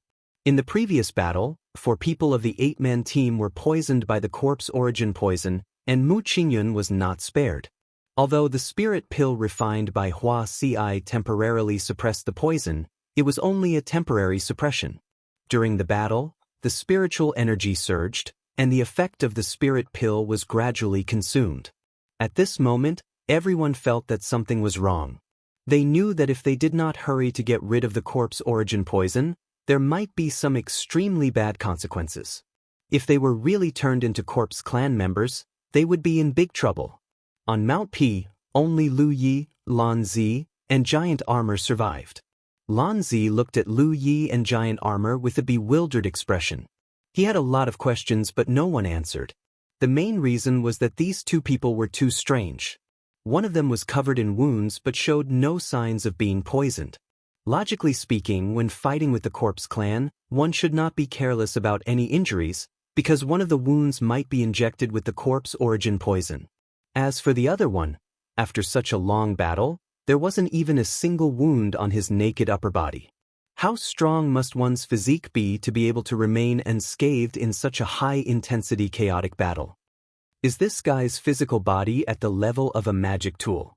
In the previous battle, 4 people of the 8-man team were poisoned by the corpse origin poison, and Mu Qingyun was not spared. Although the spirit pill refined by Hua Ci temporarily suppressed the poison, it was only a temporary suppression. During the battle, the spiritual energy surged, and the effect of the spirit pill was gradually consumed. At this moment, everyone felt that something was wrong. They knew that if they did not hurry to get rid of the corpse origin poison, there might be some extremely bad consequences. If they were really turned into corpse clan members, they would be in big trouble. On Mount P, only Lu Yi, Lan Zi, and Giant Armor survived. Lan Zi looked at Lu Yi and Giant Armor with a bewildered expression. He had a lot of questions, but no one answered. The main reason was that these 2 people were too strange. One of them was covered in wounds but showed no signs of being poisoned. Logically speaking, when fighting with the corpse clan, one should not be careless about any injuries, because one of the wounds might be injected with the corpse origin poison. As for the other one, after such a long battle, there wasn't even a single wound on his naked upper body. How strong must one's physique be to be able to remain unscathed in such a high-intensity chaotic battle? Is this guy's physical body at the level of a magic tool?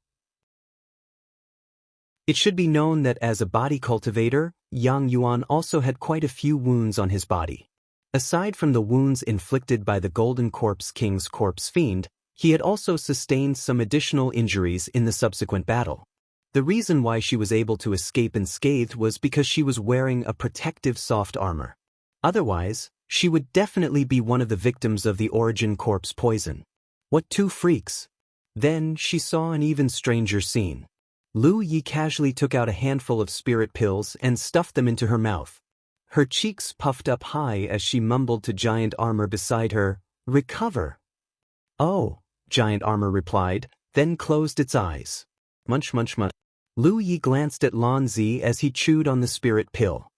It should be known that as a body cultivator, Yang Yuan also had quite a few wounds on his body. Aside from the wounds inflicted by the Golden Corpse King's corpse fiend, he had also sustained some additional injuries in the subsequent battle. The reason why she was able to escape unscathed was because she was wearing a protective soft armor. Otherwise, she would definitely be one of the victims of the origin corpse poison. What 2 freaks! Then she saw an even stranger scene. Lu Yi casually took out a handful of spirit pills and stuffed them into her mouth. Her cheeks puffed up high as she mumbled to Giant Armor beside her, "Recover." "Oh," Giant Armor replied, then closed its eyes. Munch munch munch. Lu Yi glanced at Lan Zi as he chewed on the spirit pill.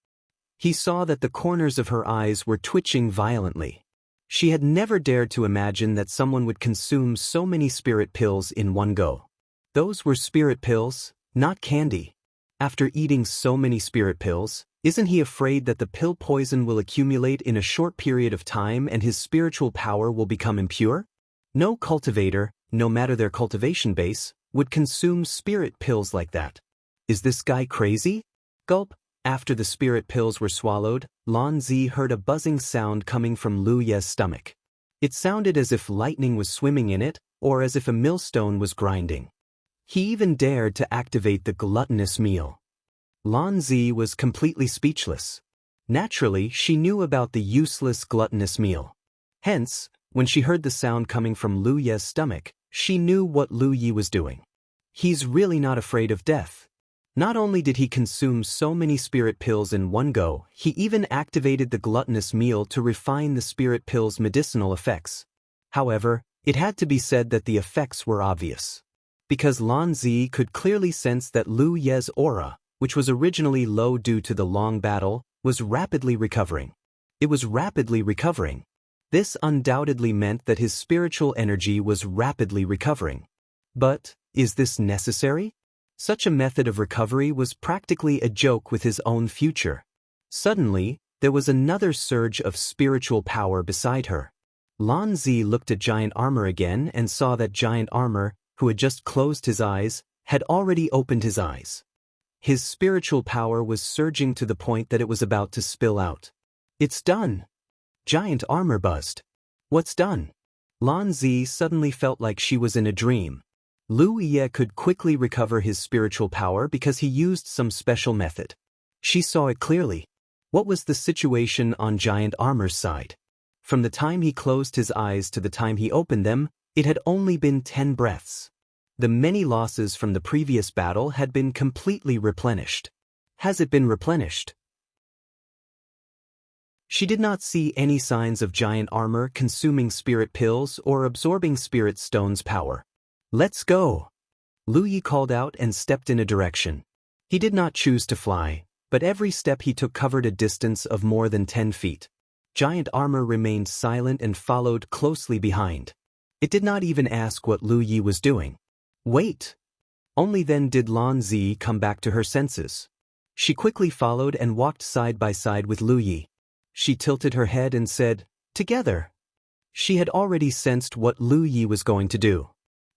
He saw that the corners of her eyes were twitching violently. She had never dared to imagine that someone would consume so many spirit pills in one go. Those were spirit pills, not candy. After eating so many spirit pills, isn't he afraid that the pill poison will accumulate in a short period of time and his spiritual power will become impure? No cultivator, no matter their cultivation base, would consume spirit pills like that. Is this guy crazy? Gulp. After the spirit pills were swallowed, Lan Zi heard a buzzing sound coming from Lu Ye's stomach. It sounded as if lightning was swimming in it, or as if a millstone was grinding. He even dared to activate the gluttonous meal. Lan Zi was completely speechless. Naturally, she knew about the useless gluttonous meal. Hence, When she heard the sound coming from Lu Ye's stomach, she knew what Lu Yi was doing. He's really not afraid of death. Not only did he consume so many spirit pills in one go, he even activated the gluttonous meal to refine the spirit pill's medicinal effects. However, it had to be said that the effects were obvious. Because Lan Zi could clearly sense that Lu Ye's aura, which was originally low due to the long battle, was rapidly recovering. It was rapidly recovering. This undoubtedly meant that his spiritual energy was rapidly recovering. But, is this necessary? Such a method of recovery was practically a joke with his own future. Suddenly, there was another surge of spiritual power beside her. Lan Zi looked at Giant Armor again and saw that Giant Armor, who had just closed his eyes, had already opened his eyes. His spiritual power was surging to the point that it was about to spill out. It's done! Giant Armor buzzed. What's done? Lan Zi suddenly felt like she was in a dream. Lu Ye could quickly recover his spiritual power because he used some special method. She saw it clearly. What was the situation on Giant Armor's side? From the time he closed his eyes to the time he opened them, it had only been 10 breaths. The many losses from the previous battle had been completely replenished. Has it been replenished? She did not see any signs of Giant Armor consuming spirit pills or absorbing spirit stone's power. Let's go! Lu Yi called out and stepped in a direction. He did not choose to fly, but every step he took covered a distance of more than 10 feet. Giant Armor remained silent and followed closely behind. It did not even ask what Lu Yi was doing. Wait! Only then did Lan Zi come back to her senses. She quickly followed and walked side by side with Lu Yi. She tilted her head and said, "Together." She had already sensed what Lu Yi was going to do.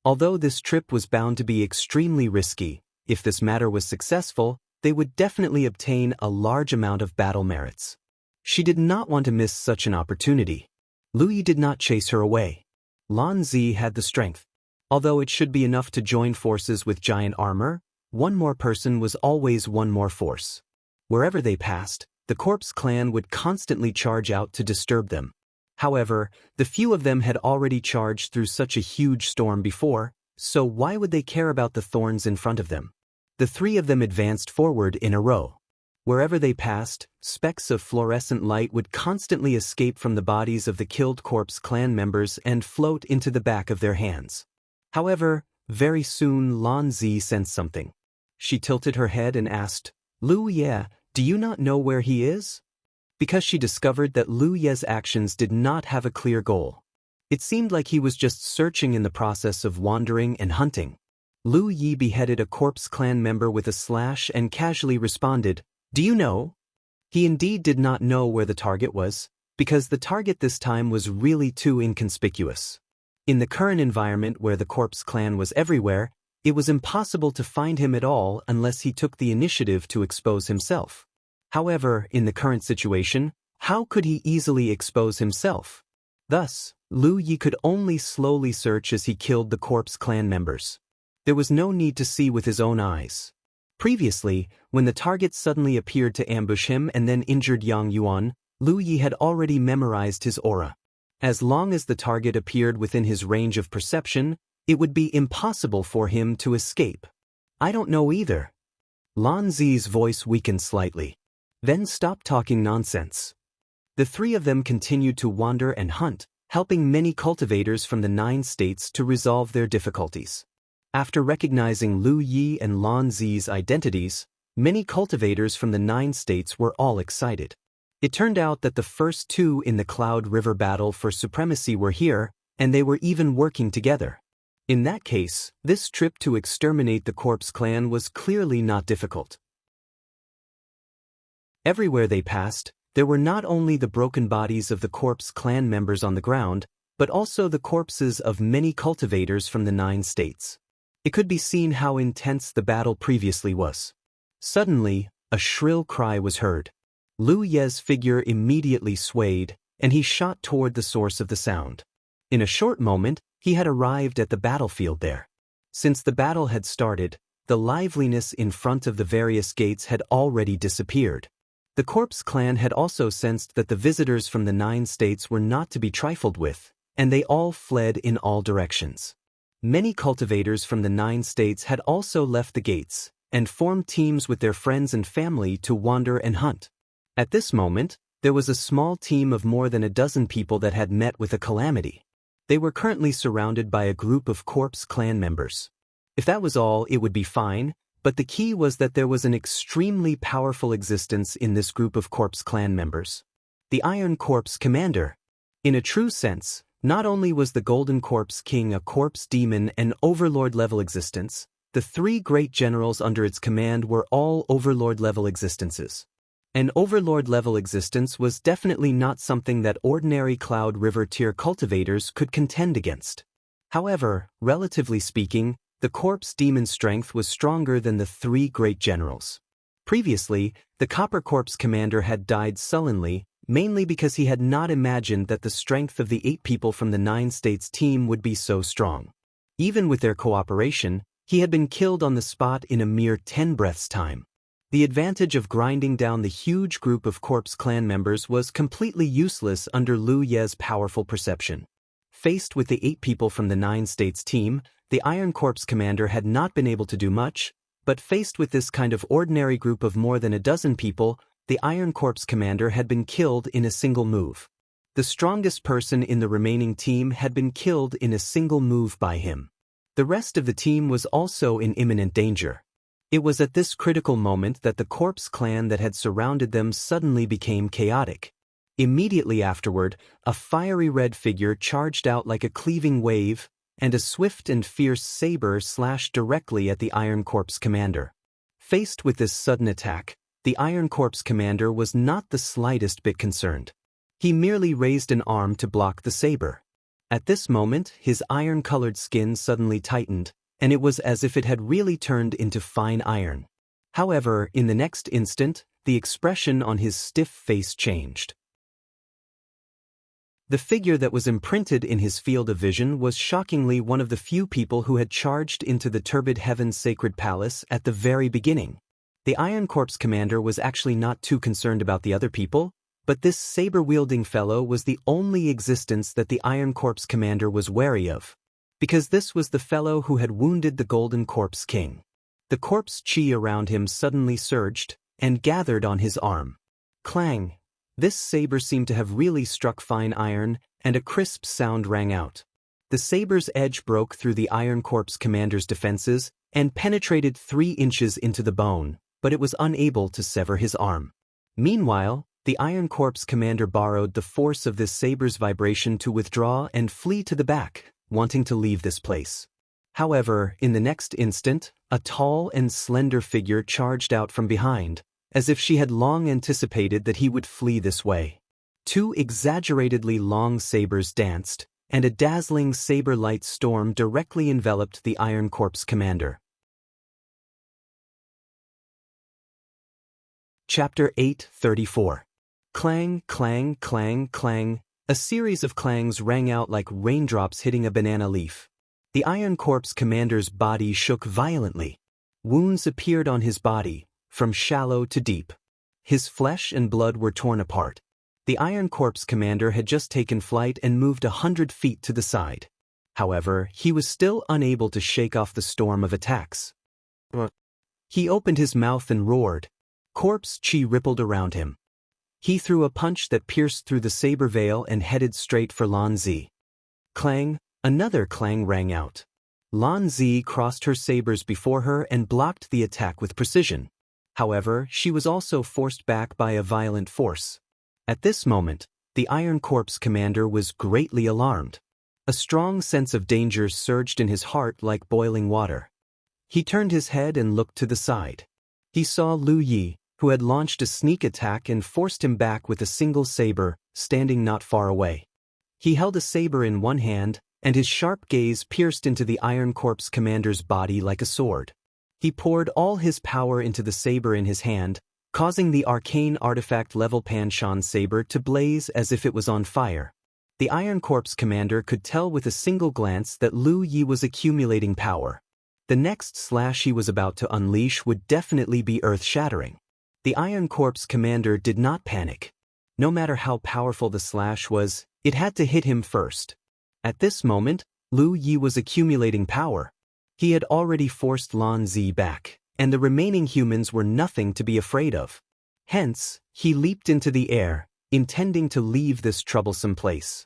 Although this trip was bound to be extremely risky, if this matter was successful, they would definitely obtain a large amount of battle merits. She did not want to miss such an opportunity. Lu Yi did not chase her away. Lan Zi had the strength. Although it should be enough to join forces with Giant Armor, one more person was always one more force. Wherever they passed, the Corpse Clan would constantly charge out to disturb them. However, the few of them had already charged through such a huge storm before, so why would they care about the thorns in front of them? The three of them advanced forward in a row. Wherever they passed, specks of fluorescent light would constantly escape from the bodies of the killed Corpse Clan members and float into the back of their hands. However, very soon Lan Zi sensed something. She tilted her head and asked, "Lu Ye, do you not know where he is?" Because she discovered that Lu Ye's actions did not have a clear goal. It seemed like he was just searching in the process of wandering and hunting. Lu Yi beheaded a Corpse Clan member with a slash and casually responded, "Do you know?" He indeed did not know where the target was, because the target this time was really too inconspicuous. In the current environment where the Corpse Clan was everywhere, it was impossible to find him at all unless he took the initiative to expose himself. However, in the current situation, how could he easily expose himself? Thus, Lu Yi could only slowly search as he killed the Corpse Clan members. There was no need to see with his own eyes. Previously, when the target suddenly appeared to ambush him and then injured Yang Yuan, Lu Yi had already memorized his aura. As long as the target appeared within his range of perception, it would be impossible for him to escape. "I don't know either." Lan Zi's voice weakened slightly. "Then stop talking nonsense." The three of them continued to wander and hunt, helping many cultivators from the 9 states to resolve their difficulties. After recognizing Lu Yi and Lan Zi's identities, many cultivators from the 9 states were all excited. It turned out that the first 2 in the Cloud River battle for supremacy were here, and they were even working together. In that case, this trip to exterminate the Corpse Clan was clearly not difficult. Everywhere they passed, there were not only the broken bodies of the Corpse Clan members on the ground, but also the corpses of many cultivators from the 9 states. It could be seen how intense the battle previously was. Suddenly, a shrill cry was heard. Lu Ye's figure immediately swayed, and he shot toward the source of the sound. In a short moment, he had arrived at the battlefield there. Since the battle had started, the liveliness in front of the various gates had already disappeared. The Corpse Clan had also sensed that the visitors from the 9 states were not to be trifled with, and they all fled in all directions. Many cultivators from the 9 states had also left the gates and formed teams with their friends and family to wander and hunt. At this moment, there was a small team of more than a dozen people that had met with a calamity. They were currently surrounded by a group of corpse clan members. If that was all, it would be fine, but the key was that there was an extremely powerful existence in this group of corpse clan members. The Iron Corpse Commander. In a true sense, not only was the Golden Corpse King a corpse demon and overlord-level existence, the 3 great generals under its command were all overlord-level existences. An overlord-level existence was definitely not something that ordinary Cloud River tier cultivators could contend against. However, relatively speaking, the corpse demon's strength was stronger than the 3 great generals. Previously, the Copper Corpse Commander had died sullenly, mainly because he had not imagined that the strength of the 8 people from the 9 states team would be so strong. Even with their cooperation, he had been killed on the spot in a mere 10 breaths' time. The advantage of grinding down the huge group of corpse clan members was completely useless under Lu Ye's powerful perception. Faced with the 8 people from the 9 states team, the Iron Corpse Commander had not been able to do much, but faced with this kind of ordinary group of more than a dozen people, the Iron Corpse Commander had been killed in a single move. The strongest person in the remaining team had been killed in a single move by him. The rest of the team was also in imminent danger. It was at this critical moment that the corpse clan that had surrounded them suddenly became chaotic. Immediately afterward, a fiery red figure charged out like a cleaving wave, and a swift and fierce saber slashed directly at the Iron Corpse Commander. Faced with this sudden attack, the Iron Corpse Commander was not the slightest bit concerned. He merely raised an arm to block the saber. At this moment, his iron-colored skin suddenly tightened, and it was as if it had really turned into fine iron. However, in the next instant, the expression on his stiff face changed. The figure that was imprinted in his field of vision was shockingly one of the few people who had charged into the turbid heaven's sacred palace at the very beginning. The Iron Corpse Commander was actually not too concerned about the other people, but this saber-wielding fellow was the only existence that the Iron Corpse Commander was wary of, because this was the fellow who had wounded the Golden Corpse King. The corpse chi around him suddenly surged and gathered on his arm. Clang! This saber seemed to have really struck fine iron, and a crisp sound rang out. The saber's edge broke through the Iron Corpse Commander's defenses and penetrated 3 inches into the bone, but it was unable to sever his arm. Meanwhile, the Iron Corpse Commander borrowed the force of this saber's vibration to withdraw and flee to the back, wanting to leave this place. However, in the next instant, a tall and slender figure charged out from behind, as if she had long anticipated that he would flee this way. 2 exaggeratedly long sabers danced, and a dazzling saber-light storm directly enveloped the Iron Corpse Commander. Chapter 8:34. Clang, clang, clang, clang. A series of clangs rang out like raindrops hitting a banana leaf. The Iron Corpse Commander's body shook violently. Wounds appeared on his body, from shallow to deep. His flesh and blood were torn apart. The Iron Corpse Commander had just taken flight and moved 100 feet to the side. However, he was still unable to shake off the storm of attacks. He opened his mouth and roared. Corpse chi rippled around him. He threw a punch that pierced through the saber veil and headed straight for Lan Zi. Clang! Another clang rang out. Lan Zi crossed her sabers before her and blocked the attack with precision. However, she was also forced back by a violent force. At this moment, the Iron Corpse Commander was greatly alarmed. A strong sense of danger surged in his heart like boiling water. He turned his head and looked to the side. He saw Lu Yi, who had launched a sneak attack and forced him back with a single saber, standing not far away. He held a saber in one hand, and his sharp gaze pierced into the Iron Corpse Commander's body like a sword. He poured all his power into the saber in his hand, causing the arcane artifact-level Panshan saber to blaze as if it was on fire. The Iron Corpse Commander could tell with a single glance that Lu Yi was accumulating power. The next slash he was about to unleash would definitely be earth-shattering. The Iron Corpse Commander did not panic. No matter how powerful the slash was, it had to hit him first. At this moment, Lu Yi was accumulating power. He had already forced Lan Zi back, and the remaining humans were nothing to be afraid of. Hence, he leaped into the air, intending to leave this troublesome place.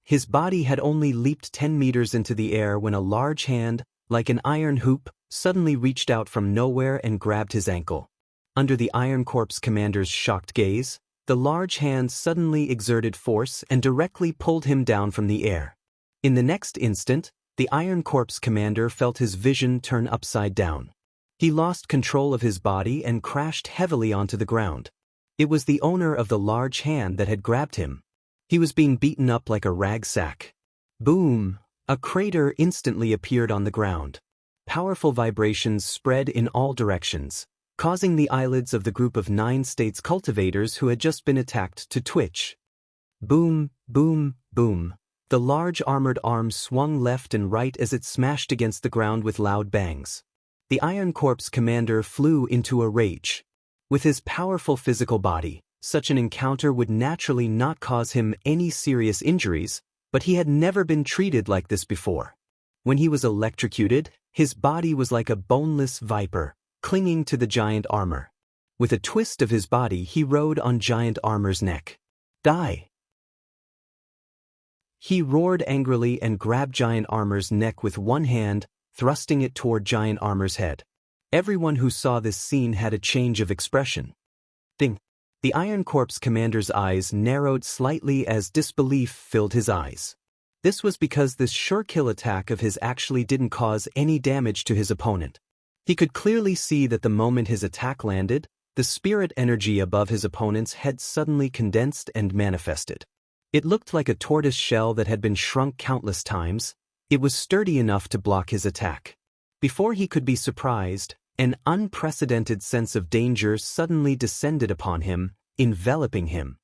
His body had only leaped 10 meters into the air when a large hand, like an iron hoop, suddenly reached out from nowhere and grabbed his ankle. Under the Iron Corps commander's shocked gaze, the large hand suddenly exerted force and directly pulled him down from the air. In the next instant, the Iron Corps commander felt his vision turn upside down. He lost control of his body and crashed heavily onto the ground. It was the owner of the large hand that had grabbed him. He was being beaten up like a rag sack. Boom! A crater instantly appeared on the ground. Powerful vibrations spread in all directions, causing the eyelids of the group of 9 states cultivators who had just been attacked to twitch. Boom, boom, boom. The large armored arm swung left and right as it smashed against the ground with loud bangs. The Iron Corps commander flew into a rage. With his powerful physical body, such an encounter would naturally not cause him any serious injuries, but he had never been treated like this before. When he was electrocuted, his body was like a boneless viper, clinging to the giant armor. With a twist of his body, he rode on giant armor's neck. Die! He roared angrily and grabbed giant armor's neck with one hand, thrusting it toward giant armor's head. Everyone who saw this scene had a change of expression. Ding! The Iron Corps commander's eyes narrowed slightly as disbelief filled his eyes. This was because this sure-kill attack of his actually didn't cause any damage to his opponent. He could clearly see that the moment his attack landed, the spirit energy above his opponent's head suddenly condensed and manifested. It looked like a tortoise shell that had been shrunk countless times. It was sturdy enough to block his attack. Before he could be surprised, an unprecedented sense of danger suddenly descended upon him, enveloping him.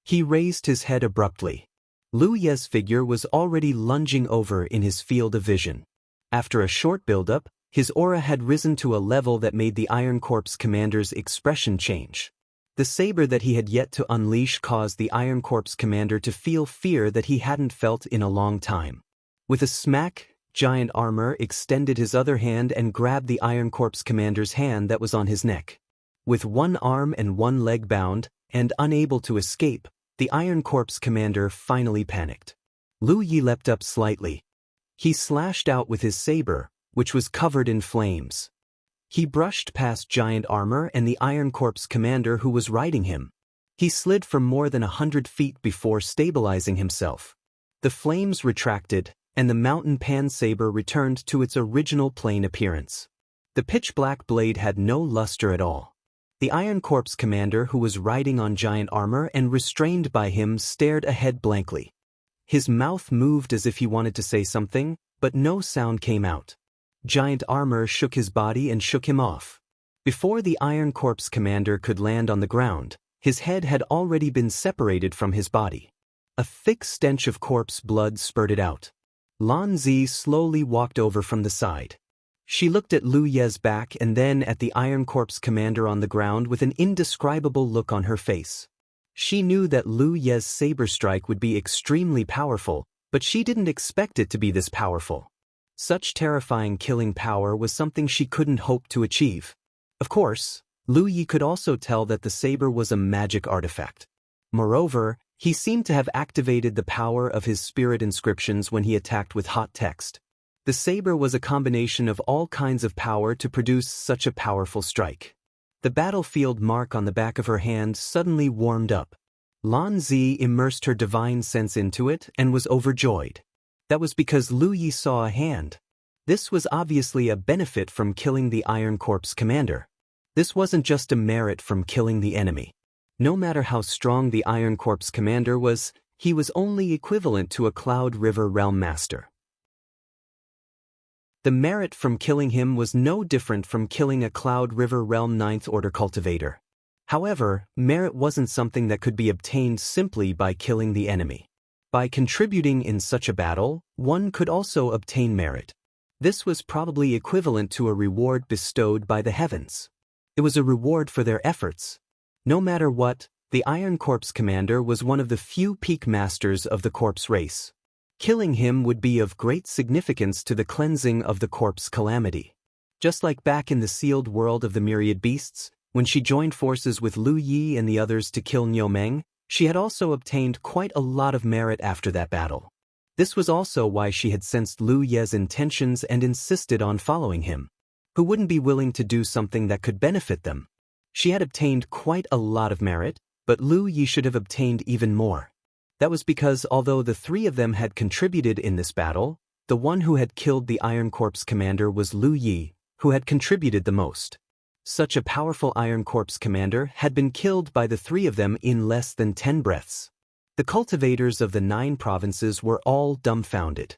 He raised his head abruptly. Lu Ye's figure was already lunging over in his field of vision. After a short buildup, his aura had risen to a level that made the Iron Corps commander's expression change. The saber that he had yet to unleash caused the Iron Corps commander to feel fear that he hadn't felt in a long time. With a smack, Giant Armor extended his other hand and grabbed the Iron Corps commander's hand that was on his neck. With one arm and one leg bound, and unable to escape, the Iron Corps commander finally panicked. Lu Yi leapt up slightly. He slashed out with his saber, which was covered in flames. He brushed past Giant Armor and the Iron Corps commander who was riding him. He slid for more than 100 feet before stabilizing himself. The flames retracted, and the mountain pan saber returned to its original plain appearance. The pitch-black blade had no luster at all. The Iron Corps commander who was riding on Giant Armor and restrained by him stared ahead blankly. His mouth moved as if he wanted to say something, but no sound came out. Giant Armor shook his body and shook him off. Before the Iron Corps commander could land on the ground, his head had already been separated from his body. A thick stench of corpse blood spurted out. Lan Zi slowly walked over from the side. She looked at Lu Ye's back and then at the Iron Corps commander on the ground with an indescribable look on her face. She knew that Lu Ye's saber strike would be extremely powerful, but she didn't expect it to be this powerful. Such terrifying killing power was something she couldn't hope to achieve. Of course, Lu Yi could also tell that the saber was a magic artifact. Moreover, he seemed to have activated the power of his spirit inscriptions when he attacked with hot text. The saber was a combination of all kinds of power to produce such a powerful strike. The battlefield mark on the back of her hand suddenly warmed up. Lan Zi immersed her divine sense into it and was overjoyed. That was because Lu Yi saw a hand. This was obviously a benefit from killing the Iron Corps commander. This wasn't just a merit from killing the enemy. No matter how strong the Iron Corps commander was, he was only equivalent to a Cloud River Realm Master. The merit from killing him was no different from killing a Cloud River Realm Ninth Order cultivator. However, merit wasn't something that could be obtained simply by killing the enemy. By contributing in such a battle, one could also obtain merit. This was probably equivalent to a reward bestowed by the heavens. It was a reward for their efforts. No matter what, the Iron Corps commander was one of the few peak masters of the corpse race. Killing him would be of great significance to the cleansing of the corpse calamity. Just like back in the sealed world of the myriad beasts, when she joined forces with Lu Yi and the others to kill Niu Meng, she had also obtained quite a lot of merit after that battle. This was also why she had sensed Lu Ye's intentions and insisted on following him. Who wouldn't be willing to do something that could benefit them? She had obtained quite a lot of merit, but Lu Yi should have obtained even more. That was because although the three of them had contributed in this battle, the one who had killed the Iron Corps commander was Lu Yi, who had contributed the most. Such a powerful Iron Corps commander had been killed by the three of them in less than 10 breaths. The cultivators of the 9 provinces were all dumbfounded.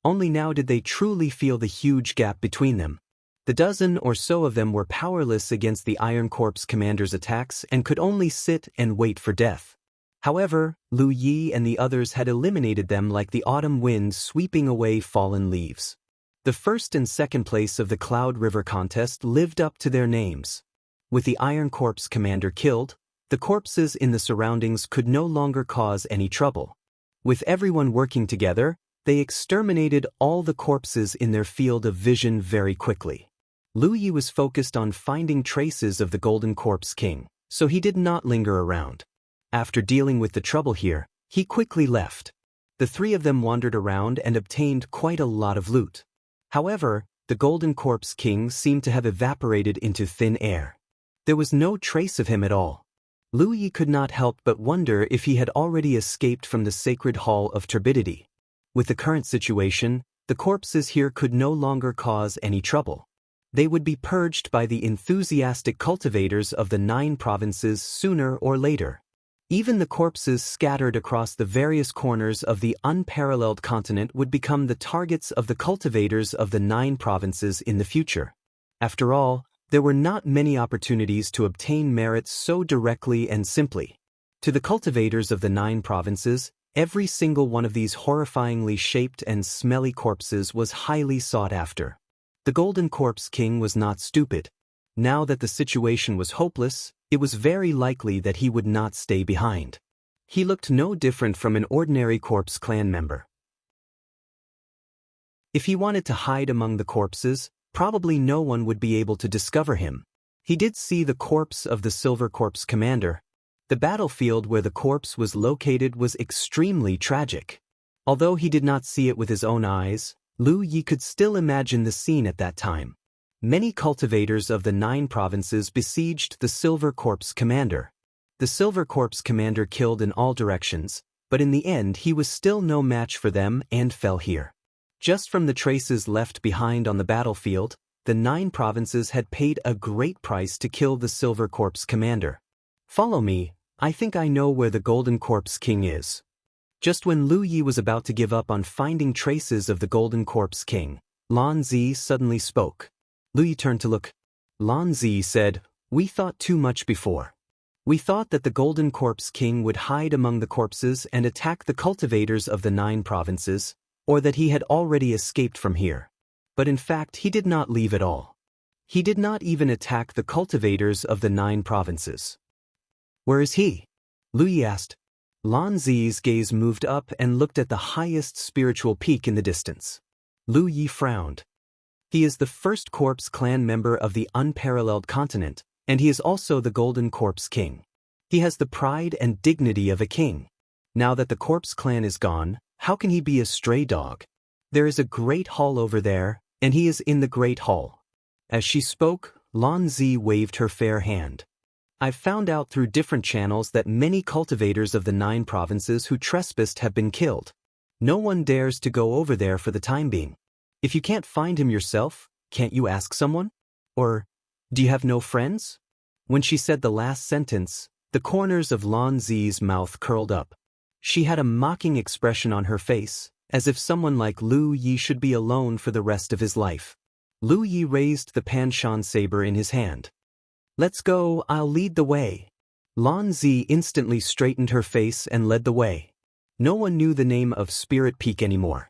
Only now did they truly feel the huge gap between them. The dozen or so of them were powerless against the Iron Corps commander's attacks and could only sit and wait for death. However, Lu Yi and the others had eliminated them like the autumn wind sweeping away fallen leaves. The first and second place of the Cloud River contest lived up to their names. With the Iron Corps commander killed, the corpses in the surroundings could no longer cause any trouble. With everyone working together, they exterminated all the corpses in their field of vision very quickly. Lu Yi was focused on finding traces of the Golden Corpse King, so he did not linger around. After dealing with the trouble here, he quickly left. The three of them wandered around and obtained quite a lot of loot. However, the Golden Corpse King seemed to have evaporated into thin air. There was no trace of him at all. Lu Yi could not help but wonder if he had already escaped from the Sacred Hall of Turbidity. With the current situation, the corpses here could no longer cause any trouble. They would be purged by the enthusiastic cultivators of the 9 provinces sooner or later. Even the corpses scattered across the various corners of the unparalleled continent would become the targets of the cultivators of the 9 provinces in the future. After all, there were not many opportunities to obtain merit so directly and simply. To the cultivators of the 9 provinces, every single one of these horrifyingly shaped and smelly corpses was highly sought after. The Golden Corpse King was not stupid. Now that the situation was hopeless, it was very likely that he would not stay behind. He looked no different from an ordinary corpse clan member. If he wanted to hide among the corpses, probably no one would be able to discover him. He did see the corpse of the Silver Corpse commander. The battlefield where the corpse was located was extremely tragic. Although he did not see it with his own eyes, Lu Yi could still imagine the scene at that time. Many cultivators of the 9 provinces besieged the Silver Corpse commander. The Silver Corpse commander killed in all directions, but in the end he was still no match for them and fell here. Just from the traces left behind on the battlefield, the 9 provinces had paid a great price to kill the Silver Corpse commander. Follow me, I think I know where the Golden Corpse King is. Just when Lu Yi was about to give up on finding traces of the Golden Corpse King, Lan Zi suddenly spoke. Lu Yi turned to look. Lan Zi said, "We thought too much before. We thought that the Golden Corpse King would hide among the corpses and attack the cultivators of the 9 provinces, or that he had already escaped from here. But in fact he did not leave at all. He did not even attack the cultivators of the 9 provinces." "Where is he?" Lu Yi asked. Lan Zi's gaze moved up and looked at the highest spiritual peak in the distance. Lu Yi frowned. He is the first Corpse clan member of the unparalleled continent, and he is also the Golden Corpse King. He has the pride and dignity of a king. Now that the Corpse clan is gone, how can he be a stray dog? There is a great hall over there, and he is in the great hall. As she spoke, Lan Zi waved her fair hand. "I've found out through different channels that many cultivators of the 9 provinces who trespassed have been killed. No one dares to go over there for the time being. If you can't find him yourself, can't you ask someone? Or, do you have no friends?" When she said the last sentence, the corners of Lan Zi's mouth curled up. She had a mocking expression on her face, as if someone like Lu Yi should be alone for the rest of his life. Lu Yi raised the Panshan saber in his hand. "Let's go, I'll lead the way." Lan Zi instantly straightened her face and led the way. No one knew the name of Spirit Peak anymore.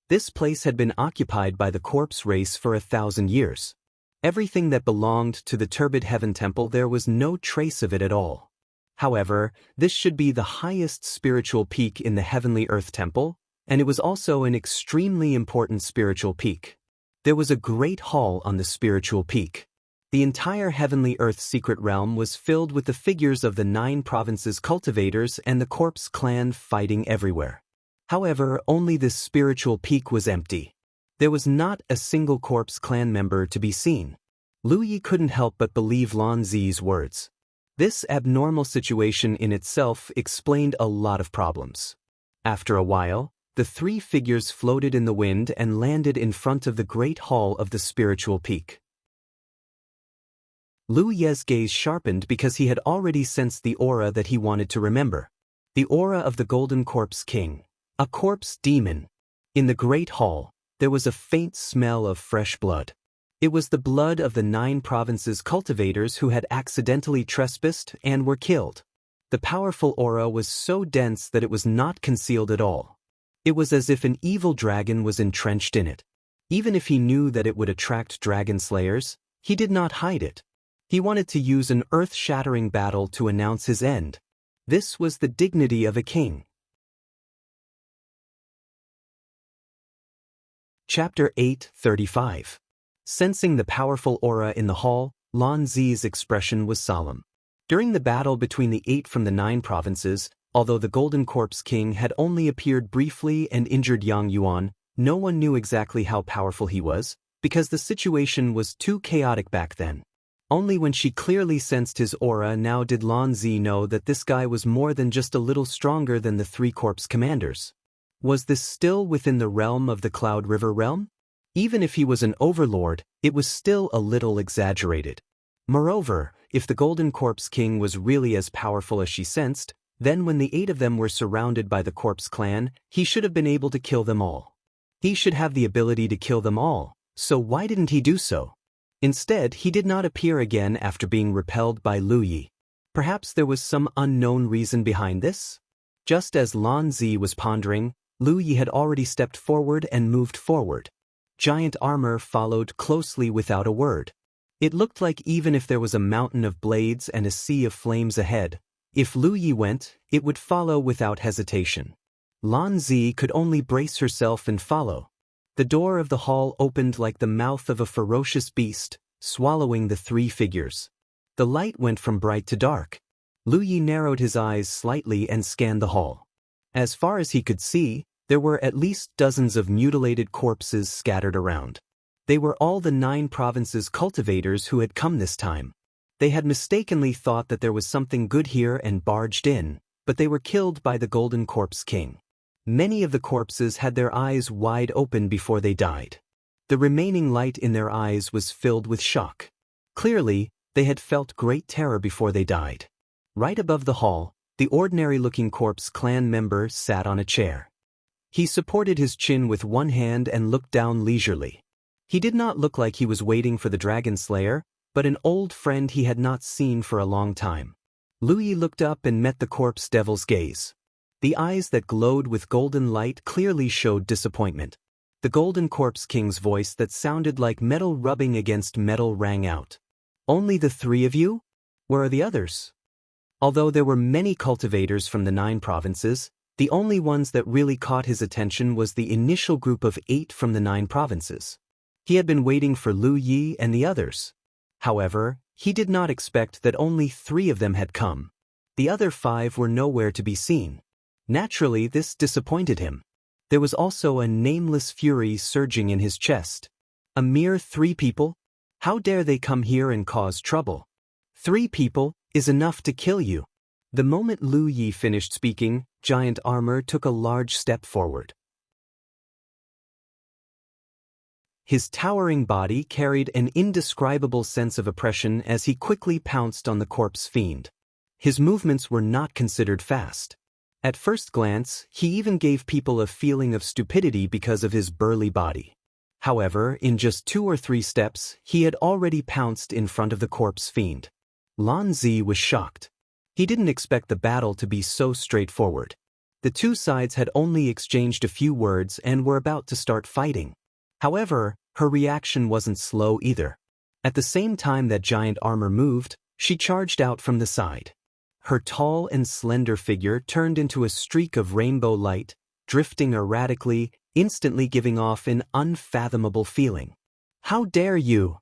This place had been occupied by the corpse race for 1,000 years. Everything that belonged to the Turbid Heaven Temple, there was no trace of it at all. However, this should be the highest spiritual peak in the Heavenly Earth Temple, And it was also an extremely important spiritual peak. There was a great hall on the spiritual peak. The entire heavenly earth secret realm was filled with the figures of the 9 provinces cultivators and the corpse clan fighting everywhere. However, only this spiritual peak was empty. There was not a single corpse clan member to be seen. Lu Yi couldn't help but believe Lan Zi's words. This abnormal situation in itself explained a lot of problems. After a while, the 3 figures floated in the wind and landed in front of the great hall of the spiritual peak. Lu Ye's gaze sharpened because he had already sensed the aura that he wanted to remember. The aura of the Golden Corpse King, a corpse demon. In the great hall, there was a faint smell of fresh blood. It was the blood of the 9 provinces cultivators who had accidentally trespassed and were killed. The powerful aura was so dense that it was not concealed at all. It was as if an evil dragon was entrenched in it. Even if he knew that it would attract dragon slayers, he did not hide it. He wanted to use an earth-shattering battle to announce his end. This was the dignity of a king. Chapter 8:35. Sensing the powerful aura in the hall, Lan Zi's expression was solemn. During the battle between the 8 from the 9 provinces, although the Golden Corpse King had only appeared briefly and injured Yang Yuan, no one knew exactly how powerful he was, because the situation was too chaotic back then. Only when she clearly sensed his aura now did Lan Zi know that this guy was more than just a little stronger than the 3 corpse commanders. Was this still within the realm of the Cloud River realm? Even if he was an overlord, it was still a little exaggerated. Moreover, if the Golden Corpse King was really as powerful as she sensed, then when the 8 of them were surrounded by the corpse clan, he should have been able to kill them all. He should have the ability to kill them all, so why didn't he do so? Instead, he did not appear again after being repelled by Lu Yi. Perhaps there was some unknown reason behind this? Just as Lan Zi was pondering, Lu Yi had already stepped forward and moved forward. Giant armor followed closely without a word. It looked like even if there was a mountain of blades and a sea of flames ahead, if Lu Yi went, it would follow without hesitation. Lan Zi could only brace herself and follow. The door of the hall opened like the mouth of a ferocious beast, swallowing the 3 figures. The light went from bright to dark. Lu Yi narrowed his eyes slightly and scanned the hall. As far as he could see, there were at least dozens of mutilated corpses scattered around. They were all the 9 provinces cultivators who had come this time. They had mistakenly thought that there was something good here and barged in, but they were killed by the Golden Corpse King. Many of the corpses had their eyes wide open before they died. The remaining light in their eyes was filled with shock. Clearly, they had felt great terror before they died. Right above the hall, the ordinary-looking corpse clan member sat on a chair. He supported his chin with one hand and looked down leisurely. He did not look like he was waiting for the dragon slayer, but an old friend he had not seen for a long time. Lu Yi looked up and met the corpse devil's gaze. The eyes that glowed with golden light clearly showed disappointment. The Golden Corpse King's voice that sounded like metal rubbing against metal rang out. "Only the 3 of you? Where are the others?" Although there were many cultivators from the 9 provinces, the only ones that really caught his attention was the initial group of 8 from the 9 provinces. He had been waiting for Lu Yi and the others. However, he did not expect that only 3 of them had come. The other 5 were nowhere to be seen. Naturally, this disappointed him. There was also a nameless fury surging in his chest. A mere 3 people? How dare they come here and cause trouble? 3 people is enough to kill you. The moment Lu Yi finished speaking, Giant Armor took a large step forward. His towering body carried an indescribable sense of oppression as he quickly pounced on the corpse fiend. His movements were not considered fast. At first glance, he even gave people a feeling of stupidity because of his burly body. However, in just 2 or 3 steps, he had already pounced in front of the corpse fiend. Lan Zi was shocked. He didn't expect the battle to be so straightforward. The 2 sides had only exchanged a few words and were about to start fighting. However, her reaction wasn't slow either. At the same time that Giant Armor moved, she charged out from the side. Her tall and slender figure turned into a streak of rainbow light, drifting erratically, instantly giving off an unfathomable feeling. "How dare you!"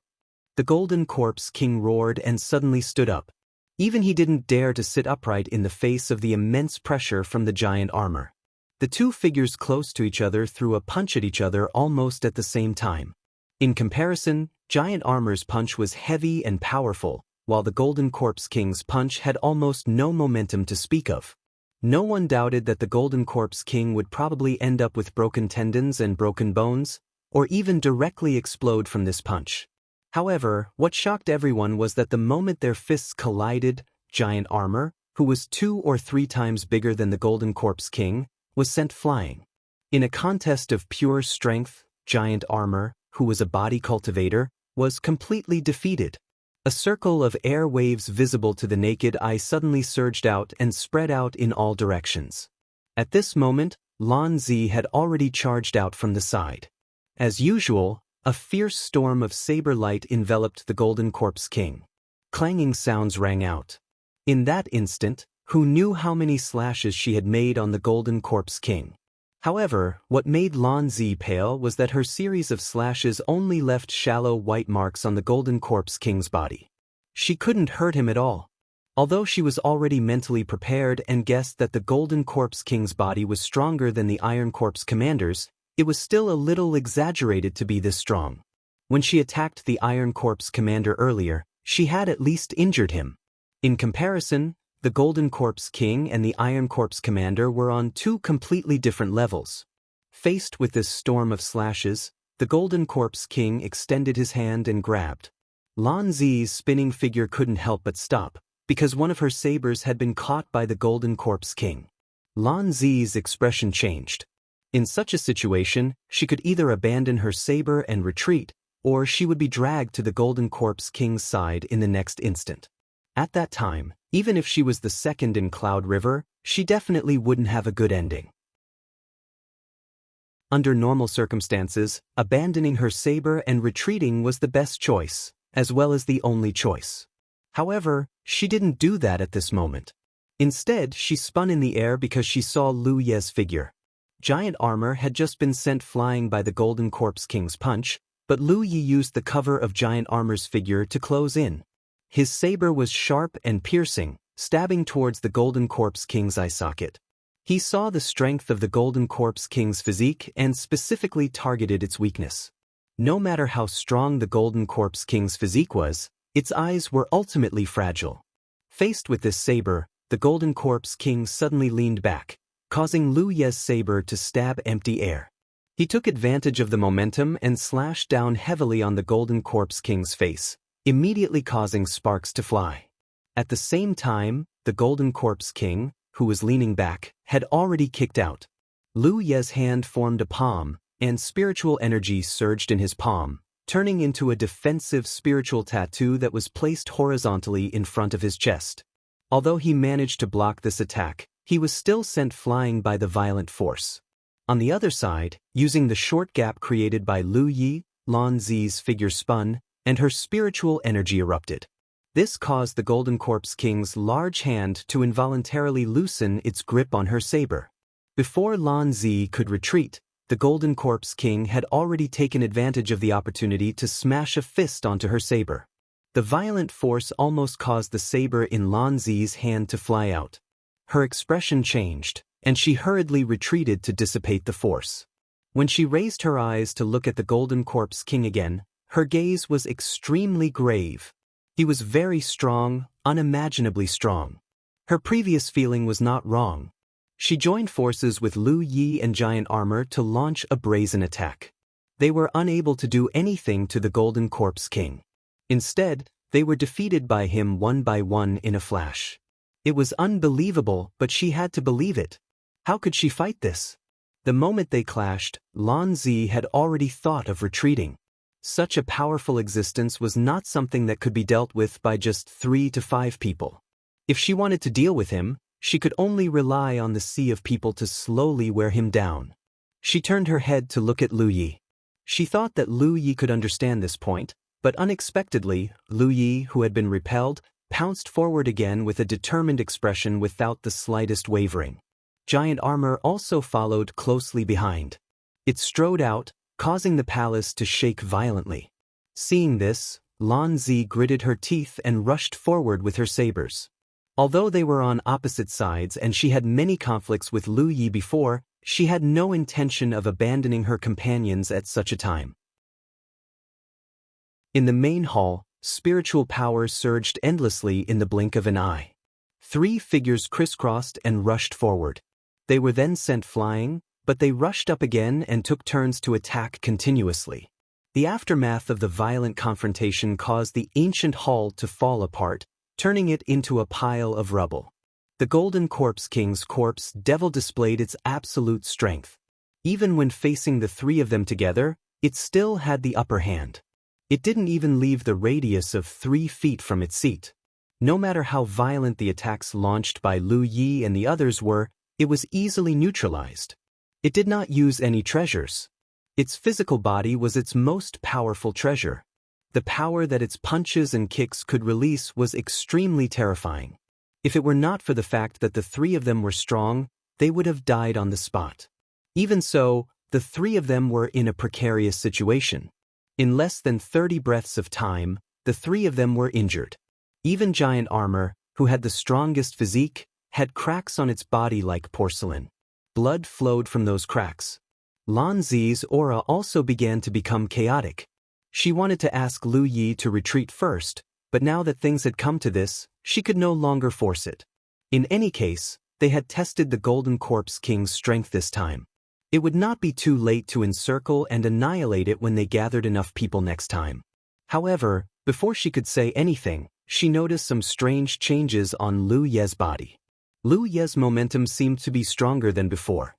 The Golden Corpse King roared and suddenly stood up. Even he didn't dare to sit upright in the face of the immense pressure from the giant armor. The two figures close to each other threw a punch at each other almost at the same time. In comparison, Giant Armor's punch was heavy and powerful, while the Golden Corpse King's punch had almost no momentum to speak of. No one doubted that the Golden Corpse King would probably end up with broken tendons and broken bones, or even directly explode from this punch. However, what shocked everyone was that the moment their fists collided, Giant Armor, who was 2 or 3 times bigger than the Golden Corpse King, was sent flying. In a contest of pure strength, Giant Armor, who was a body cultivator, was completely defeated. A circle of air waves visible to the naked eye suddenly surged out and spread out in all directions. At this moment, Lan Zi had already charged out from the side. As usual, a fierce storm of saber light enveloped the Golden Corpse King. Clanging sounds rang out. In that instant, who knew how many slashes she had made on the Golden Corpse King? However, what made Lan Zi pale was that her series of slashes only left shallow white marks on the Golden Corpse King's body. She couldn't hurt him at all. Although she was already mentally prepared and guessed that the Golden Corpse King's body was stronger than the Iron Corpse Commander's, it was still a little exaggerated to be this strong. When she attacked the Iron Corpse Commander earlier, she had at least injured him. In comparison, the Golden Corpse King and the Iron Corpse Commander were on 2 completely different levels. Faced with this storm of slashes, the Golden Corpse King extended his hand and grabbed. Lan Zi's spinning figure couldn't help but stop, because one of her sabers had been caught by the Golden Corpse King. Lan Zi's expression changed. In such a situation, she could either abandon her saber and retreat, or she would be dragged to the Golden Corpse King's side in the next instant. At that time, even if she was the second in Cloud River, she definitely wouldn't have a good ending. Under normal circumstances, abandoning her saber and retreating was the best choice, as well as the only choice. However, she didn't do that at this moment. Instead, she spun in the air because she saw Lu Ye's figure. Giant Armor had just been sent flying by the Golden Corpse King's punch, but Lu Ye used the cover of Giant Armor's figure to close in. His saber was sharp and piercing, stabbing towards the Golden Corpse King's eye socket. He saw the strength of the Golden Corpse King's physique and specifically targeted its weakness. No matter how strong the Golden Corpse King's physique was, its eyes were ultimately fragile. Faced with this saber, the Golden Corpse King suddenly leaned back, causing Lu Ye's saber to stab empty air. He took advantage of the momentum and slashed down heavily on the Golden Corpse King's face, immediately causing sparks to fly. At the same time, the Golden Corpse King, who was leaning back, had already kicked out. Lu Ye's hand formed a palm, and spiritual energy surged in his palm, turning into a defensive spiritual tattoo that was placed horizontally in front of his chest. Although he managed to block this attack, he was still sent flying by the violent force. On the other side, using the short gap created by Lu Ye, Lan Zi's figure spun, and her spiritual energy erupted. This caused the Golden Corpse King's large hand to involuntarily loosen its grip on her saber. Before Lan Zi could retreat, the Golden Corpse King had already taken advantage of the opportunity to smash a fist onto her saber. The violent force almost caused the saber in Lan Zi's hand to fly out. Her expression changed, and she hurriedly retreated to dissipate the force. When she raised her eyes to look at the Golden Corpse King again, her gaze was extremely grave. He was very strong, unimaginably strong. Her previous feeling was not wrong. She joined forces with Lu Ye and Giant Armor to launch a brazen attack. They were unable to do anything to the Golden Corpse King. Instead, they were defeated by him one by one in a flash. It was unbelievable, but she had to believe it. How could she fight this? The moment they clashed, Lan Zi had already thought of retreating. Such a powerful existence was not something that could be dealt with by just 3 to 5 people. If she wanted to deal with him, she could only rely on the sea of people to slowly wear him down. She turned her head to look at Lu Ye. She thought that Lu Ye could understand this point, but unexpectedly, Lu Ye, who had been repelled, pounced forward again with a determined expression without the slightest wavering. Giant armor also followed closely behind. It strode out, causing the palace to shake violently. Seeing this, Lan Zi gritted her teeth and rushed forward with her sabers. Although they were on opposite sides and she had many conflicts with Lu Yi before, she had no intention of abandoning her companions at such a time. In the main hall, spiritual power surged endlessly in the blink of an eye. 3 figures crisscrossed and rushed forward. They were then sent flying, but they rushed up again and took turns to attack continuously. The aftermath of the violent confrontation caused the ancient hall to fall apart, turning it into a pile of rubble. The Golden Corpse King's corpse devil displayed its absolute strength. Even when facing the 3 of them together, it still had the upper hand. It didn't even leave the radius of 3 feet from its seat. No matter how violent the attacks launched by Lu Yi and the others were, it was easily neutralized. It did not use any treasures. Its physical body was its most powerful treasure. The power that its punches and kicks could release was extremely terrifying. If it were not for the fact that the 3 of them were strong, they would have died on the spot. Even so, the 3 of them were in a precarious situation. In less than 30 breaths of time, the 3 of them were injured. Even giant armor, who had the strongest physique, had cracks on its body like porcelain. Blood flowed from those cracks. Lan Zi's aura also began to become chaotic. She wanted to ask Lu Yi to retreat first, but now that things had come to this, she could no longer force it. In any case, they had tested the Golden Corpse King's strength this time. It would not be too late to encircle and annihilate it when they gathered enough people next time. However, before she could say anything, she noticed some strange changes on Lu Ye's body. Lu Ye's momentum seemed to be stronger than before.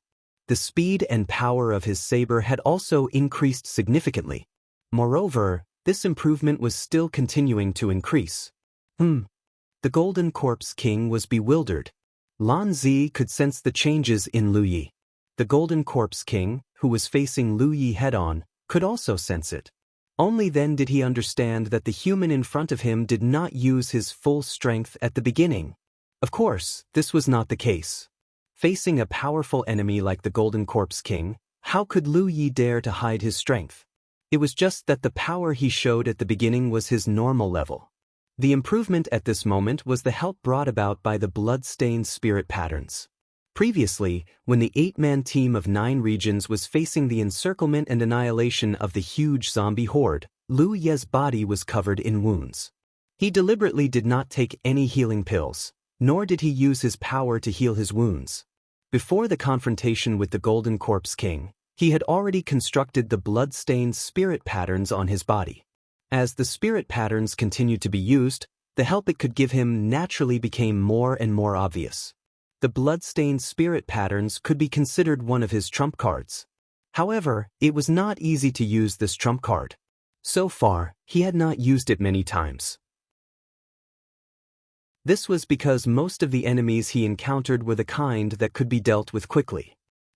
The speed and power of his saber had also increased significantly. Moreover, this improvement was still continuing to increase. The Golden Corpse King was bewildered. Lan Zi could sense the changes in Lu Yi. The Golden Corpse King, who was facing Lu Yi head-on, could also sense it. Only then did he understand that the human in front of him did not use his full strength at the beginning. Of course, this was not the case. Facing a powerful enemy like the Golden Corpse King, how could Lu Yi dare to hide his strength? It was just that the power he showed at the beginning was his normal level. The improvement at this moment was the help brought about by the blood-stained spirit patterns. Previously, when the 8-man team of 9 regions was facing the encirclement and annihilation of the huge zombie horde, Lu Ye's body was covered in wounds. He deliberately did not take any healing pills, nor did he use his power to heal his wounds. Before the confrontation with the Golden Corpse King, he had already constructed the blood-stained spirit patterns on his body. As the spirit patterns continued to be used, the help it could give him naturally became more and more obvious. The blood-stained spirit patterns could be considered one of his trump cards. However, it was not easy to use this trump card. So far, he had not used it many times. This was because most of the enemies he encountered were the kind that could be dealt with quickly.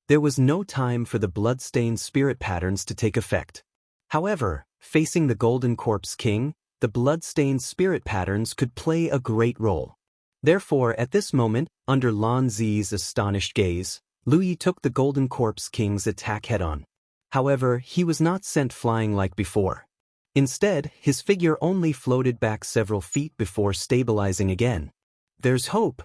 There was no time for the blood-stained spirit patterns to take effect. However, facing the Golden Corpse King, the blood-stained spirit patterns could play a great role. Therefore, at this moment, under Lan Zi's astonished gaze, Lu Yi took the Golden Corpse King's attack head-on. However, he was not sent flying like before. Instead, his figure only floated back several feet before stabilizing again. There's hope.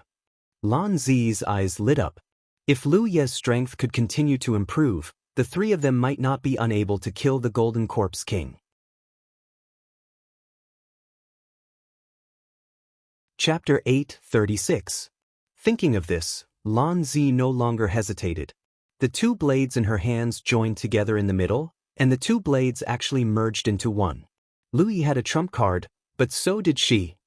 Lan Zi's eyes lit up. If Lu Ye's strength could continue to improve, the 3 of them might not be unable to kill the Golden Corpse King. Chapter 8:36. Thinking of this, Lan Zi no longer hesitated. The 2 blades in her hands joined together in the middle, and the 2 blades actually merged into one. Lu Yi had a trump card, but so did she.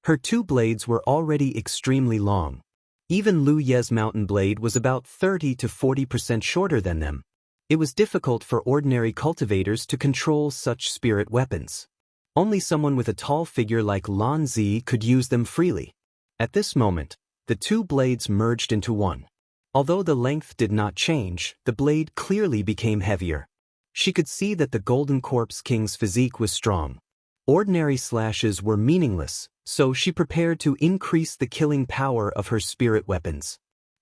Her 2 blades were already extremely long. Even Lu Ye's mountain blade was about 30 to 40% shorter than them. It was difficult for ordinary cultivators to control such spirit weapons. Only someone with a tall figure like Lan Zi could use them freely. At this moment, the 2 blades merged into one. Although the length did not change, the blade clearly became heavier. She could see that the Golden Corpse King's physique was strong. Ordinary slashes were meaningless, so she prepared to increase the killing power of her spirit weapons.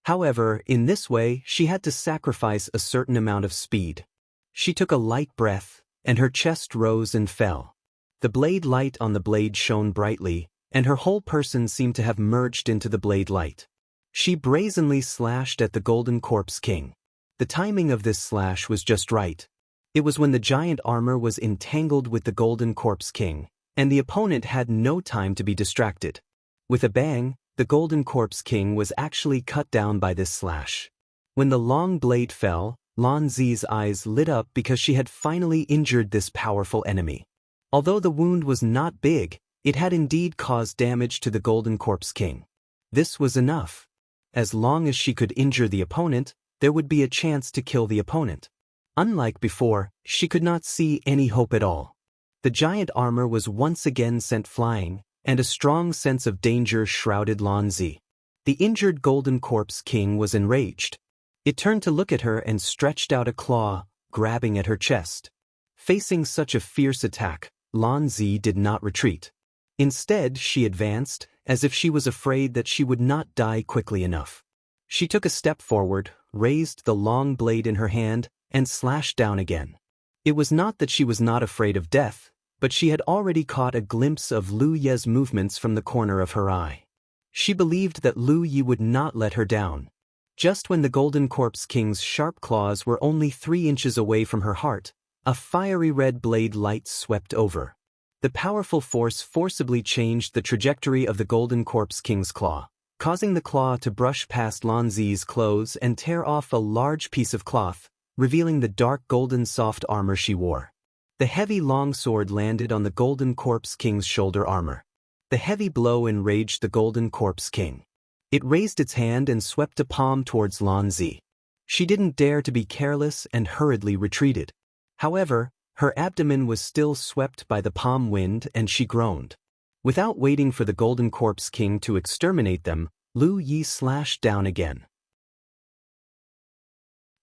However, in this way, she had to sacrifice a certain amount of speed. She took a light breath, and her chest rose and fell. The blade light on the blade shone brightly, and her whole person seemed to have merged into the blade light. She brazenly slashed at the Golden Corpse King. The timing of this slash was just right. It was when the giant armor was entangled with the Golden Corpse King, and the opponent had no time to be distracted. With a bang, the Golden Corpse King was actually cut down by this slash. When the long blade fell, Lan Zi's eyes lit up because she had finally injured this powerful enemy. Although the wound was not big, it had indeed caused damage to the Golden Corpse King. This was enough. As long as she could injure the opponent, there would be a chance to kill the opponent. Unlike before, she could not see any hope at all. The giant armor was once again sent flying, and a strong sense of danger shrouded Lan Zi. The injured Golden Corpse King was enraged. It turned to look at her and stretched out a claw, grabbing at her chest. Facing such a fierce attack, Lan Zi did not retreat. Instead, she advanced, as if she was afraid that she would not die quickly enough. She took a step forward, raised the long blade in her hand, and slashed down again. It was not that she was not afraid of death, but she had already caught a glimpse of Lu Ye's movements from the corner of her eye. She believed that Lu Ye would not let her down. Just when the Golden Corpse King's sharp claws were only 3 inches away from her heart, a fiery red blade light swept over. The powerful force forcibly changed the trajectory of the Golden Corpse King's claw, causing the claw to brush past Lan Zi's clothes and tear off a large piece of cloth, revealing the dark golden soft armor she wore. The heavy long sword landed on the Golden Corpse King's shoulder armor. The heavy blow enraged the Golden Corpse King. It raised its hand and swept a palm towards Lan Zi. She didn't dare to be careless and hurriedly retreated. However, her abdomen was still swept by the palm wind and she groaned. Without waiting for the Golden Corpse King to exterminate them, Lu Ye slashed down again.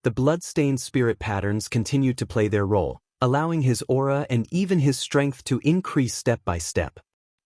The blood-stained spirit patterns continued to play their role, allowing his aura and even his strength to increase step by step.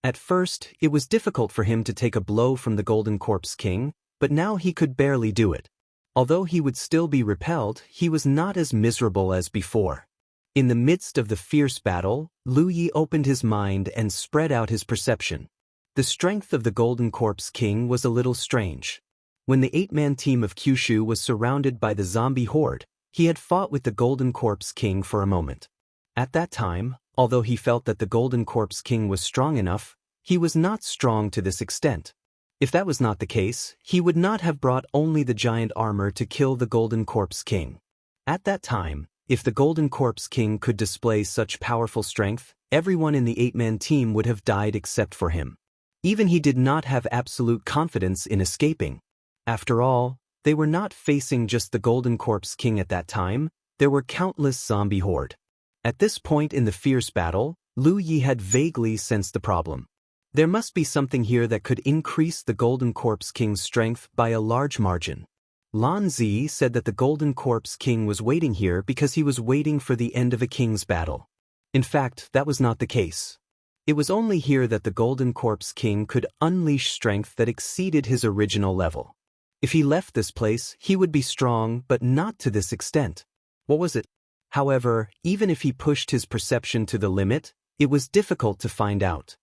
At first, it was difficult for him to take a blow from the Golden Corpse King, but now he could barely do it. Although he would still be repelled, he was not as miserable as before. In the midst of the fierce battle, Lu Ye opened his mind and spread out his perception. The strength of the Golden Corpse King was a little strange. When the 8-man team of Kyushu was surrounded by the zombie horde, he had fought with the Golden Corpse King for a moment. At that time, although he felt that the Golden Corpse King was strong enough, he was not strong to this extent. If that was not the case, he would not have brought only the giant armor to kill the Golden Corpse King. At that time, if the Golden Corpse King could display such powerful strength, everyone in the 8-man team would have died except for him. Even he did not have absolute confidence in escaping. After all, they were not facing just the Golden Corpse King at that time, there were countless zombie horde. At this point in the fierce battle, Lu Ye had vaguely sensed the problem. There must be something here that could increase the Golden Corpse King's strength by a large margin. Lan Zi said that the Golden Corpse King was waiting here because he was waiting for the end of a king's battle. In fact, that was not the case. It was only here that the Golden Corpse King could unleash strength that exceeded his original level. If he left this place, he would be strong, but not to this extent. What was it? However, even if he pushed his perception to the limit, it was difficult to find out.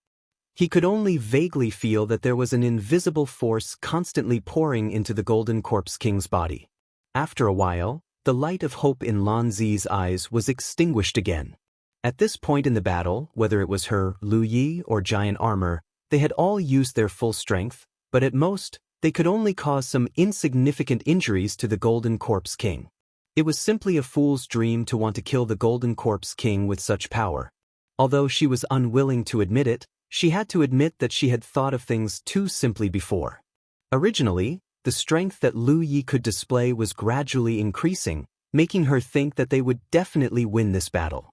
He could only vaguely feel that there was an invisible force constantly pouring into the Golden Corpse King's body. After a while, the light of hope in Lan Zi's eyes was extinguished again. At this point in the battle, whether it was her, Lu Ye, or giant armor, they had all used their full strength, but at most, they could only cause some insignificant injuries to the Golden Corpse King. It was simply a fool's dream to want to kill the Golden Corpse King with such power. Although she was unwilling to admit it, she had to admit that she had thought of things too simply before. Originally, the strength that Lu Ye could display was gradually increasing, making her think that they would definitely win this battle.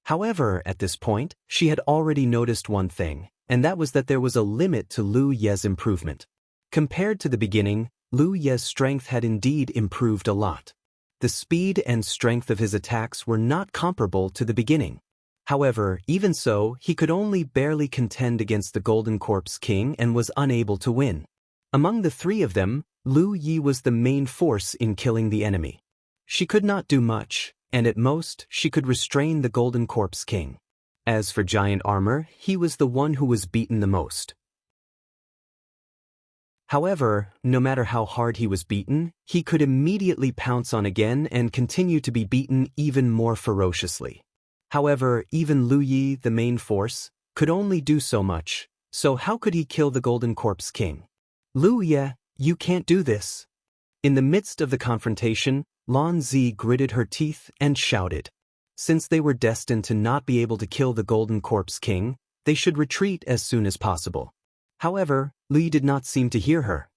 However, at this point, she had already noticed one thing, and that was that there was a limit to Lu Ye's improvement. Compared to the beginning, Lu Ye's strength had indeed improved a lot. The speed and strength of his attacks were not comparable to the beginning. However, even so, he could only barely contend against the Golden Corpse King and was unable to win. Among the 3 of them, Lu Yi was the main force in killing the enemy. She could not do much, and at most she could restrain the Golden Corpse King. As for Giant Armor, he was the one who was beaten the most. However, no matter how hard he was beaten, he could immediately pounce on again and continue to be beaten even more ferociously. However, even Lu Yi, the main force, could only do so much, so how could he kill the Golden Corpse King? Lu Yi, you can't do this. In the midst of the confrontation, Lan Zi gritted her teeth and shouted. Since they were destined to not be able to kill the Golden Corpse King, they should retreat as soon as possible. However, Lu Yi did not seem to hear her.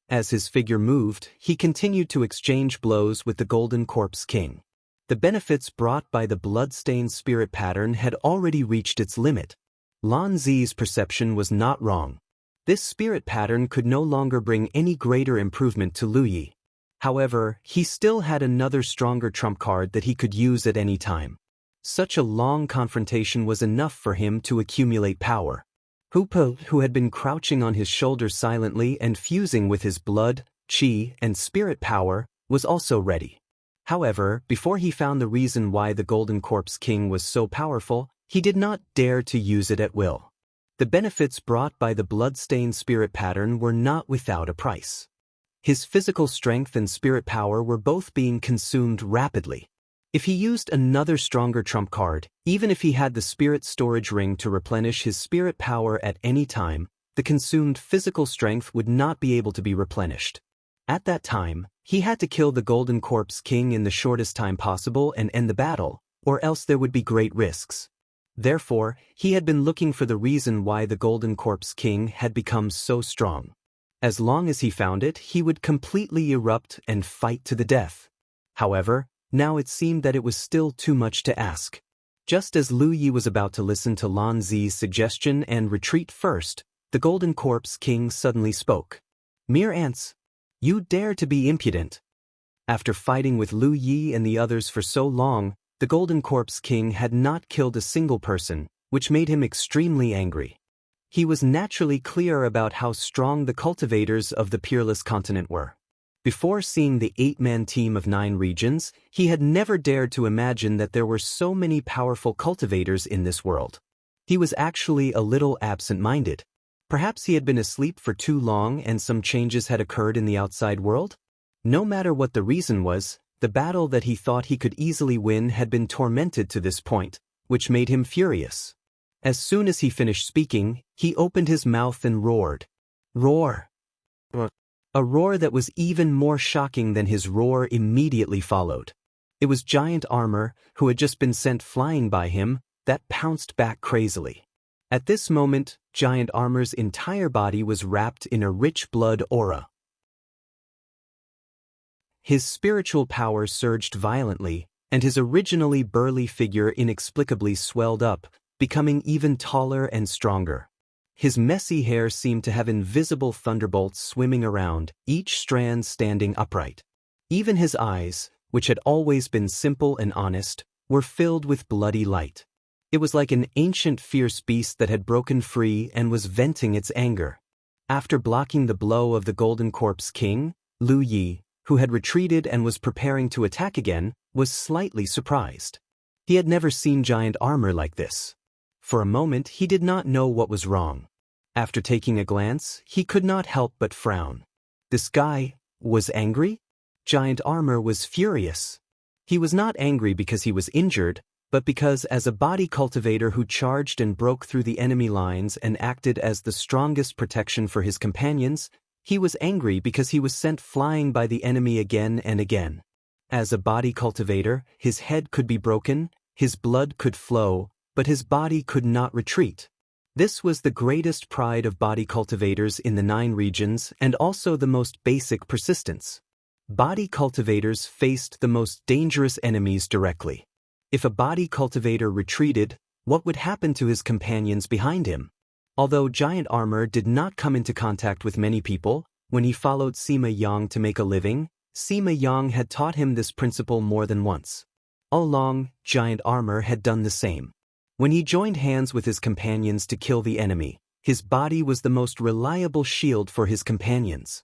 As his figure moved, he continued to exchange blows with the Golden Corpse King. The benefits brought by the blood-stained spirit pattern had already reached its limit. Lan Zi's perception was not wrong. This spirit pattern could no longer bring any greater improvement to Lu Yi. However, he still had another stronger trump card that he could use at any time. Such a long confrontation was enough for him to accumulate power. Hupo, who had been crouching on his shoulder silently and fusing with his blood, qi, and spirit power, was also ready. However, before he found the reason why the Golden Corpse King was so powerful, he did not dare to use it at will. The benefits brought by the blood-stained spirit pattern were not without a price. His physical strength and spirit power were both being consumed rapidly. If he used another stronger trump card, even if he had the spirit storage ring to replenish his spirit power at any time, the consumed physical strength would not be able to be replenished. At that time, he had to kill the Golden Corpse King in the shortest time possible and end the battle, or else there would be great risks. Therefore, he had been looking for the reason why the Golden Corpse King had become so strong. As long as he found it, he would completely erupt and fight to the death. However, now it seemed that it was still too much to ask. Just as Lu Yi was about to listen to Lan Zi's suggestion and retreat first, the Golden Corpse King suddenly spoke. "Mere ants! You dare to be impudent!" After fighting with Lu Yi and the others for so long, the Golden Corpse King had not killed a single person, which made him extremely angry. He was naturally clear about how strong the cultivators of the Peerless Continent were. Before seeing the 8-man team of 9 regions, he had never dared to imagine that there were so many powerful cultivators in this world. He was actually a little absent-minded. Perhaps he had been asleep for too long and some changes had occurred in the outside world? No matter what the reason was, the battle that he thought he could easily win had been tormented to this point, which made him furious. As soon as he finished speaking, he opened his mouth and roared. Roar! A roar that was even more shocking than his roar immediately followed. It was Giant Armor, who had just been sent flying by him, that pounced back crazily. At this moment, Giant Armor's entire body was wrapped in a rich blood aura. His spiritual power surged violently, and his originally burly figure inexplicably swelled up, becoming even taller and stronger. His messy hair seemed to have invisible thunderbolts swimming around, each strand standing upright. Even his eyes, which had always been simple and honest, were filled with bloody light. It was like an ancient fierce beast that had broken free and was venting its anger. After blocking the blow of the Golden Corpse King, Lu Yi, who had retreated and was preparing to attack again, was slightly surprised. He had never seen Giant Armor like this. For a moment he did not know what was wrong. After taking a glance, he could not help but frown. This guy was angry? Giant Armor was furious. He was not angry because he was injured, but because as a body cultivator who charged and broke through the enemy lines and acted as the strongest protection for his companions, he was angry because he was sent flying by the enemy again and again. As a body cultivator, his head could be broken, his blood could flow, but his body could not retreat. This was the greatest pride of body cultivators in the 9 regions and also the most basic persistence. Body cultivators faced the most dangerous enemies directly. If a body cultivator retreated, what would happen to his companions behind him? Although Giant Armor did not come into contact with many people, when he followed Sima Yang to make a living, Sima Yang had taught him this principle more than once. All along, Giant Armor had done the same. When he joined hands with his companions to kill the enemy, his body was the most reliable shield for his companions.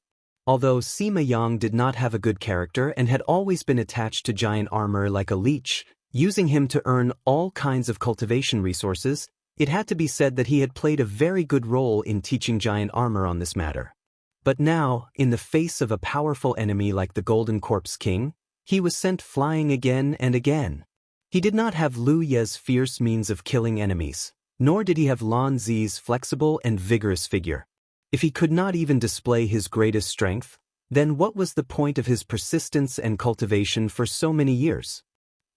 Although Sima Yang did not have a good character and had always been attached to giant armor like a leech, using him to earn all kinds of cultivation resources, it had to be said that he had played a very good role in teaching giant armor on this matter. But now, in the face of a powerful enemy like the Golden Corpse King, he was sent flying again and again. He did not have Lu Ye's fierce means of killing enemies, nor did he have Lan Zi's flexible and vigorous figure. If he could not even display his greatest strength, then what was the point of his persistence and cultivation for so many years?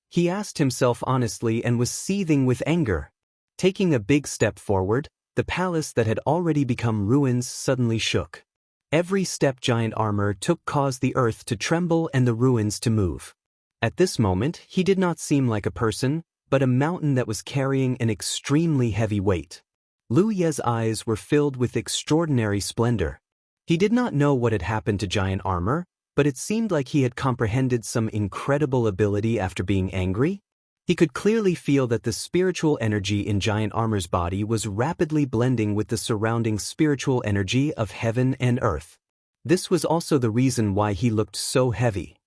He asked himself honestly and was seething with anger. Taking a big step forward, the palace that had already become ruins suddenly shook. Every step giant armor took caused the earth to tremble and the ruins to move. At this moment, he did not seem like a person, but a mountain that was carrying an extremely heavy weight. Lu Ye's eyes were filled with extraordinary splendor. He did not know what had happened to giant armor, but it seemed like he had comprehended some incredible ability after being angry. He could clearly feel that the spiritual energy in giant armor's body was rapidly blending with the surrounding spiritual energy of heaven and earth. This was also the reason why he looked so heavy.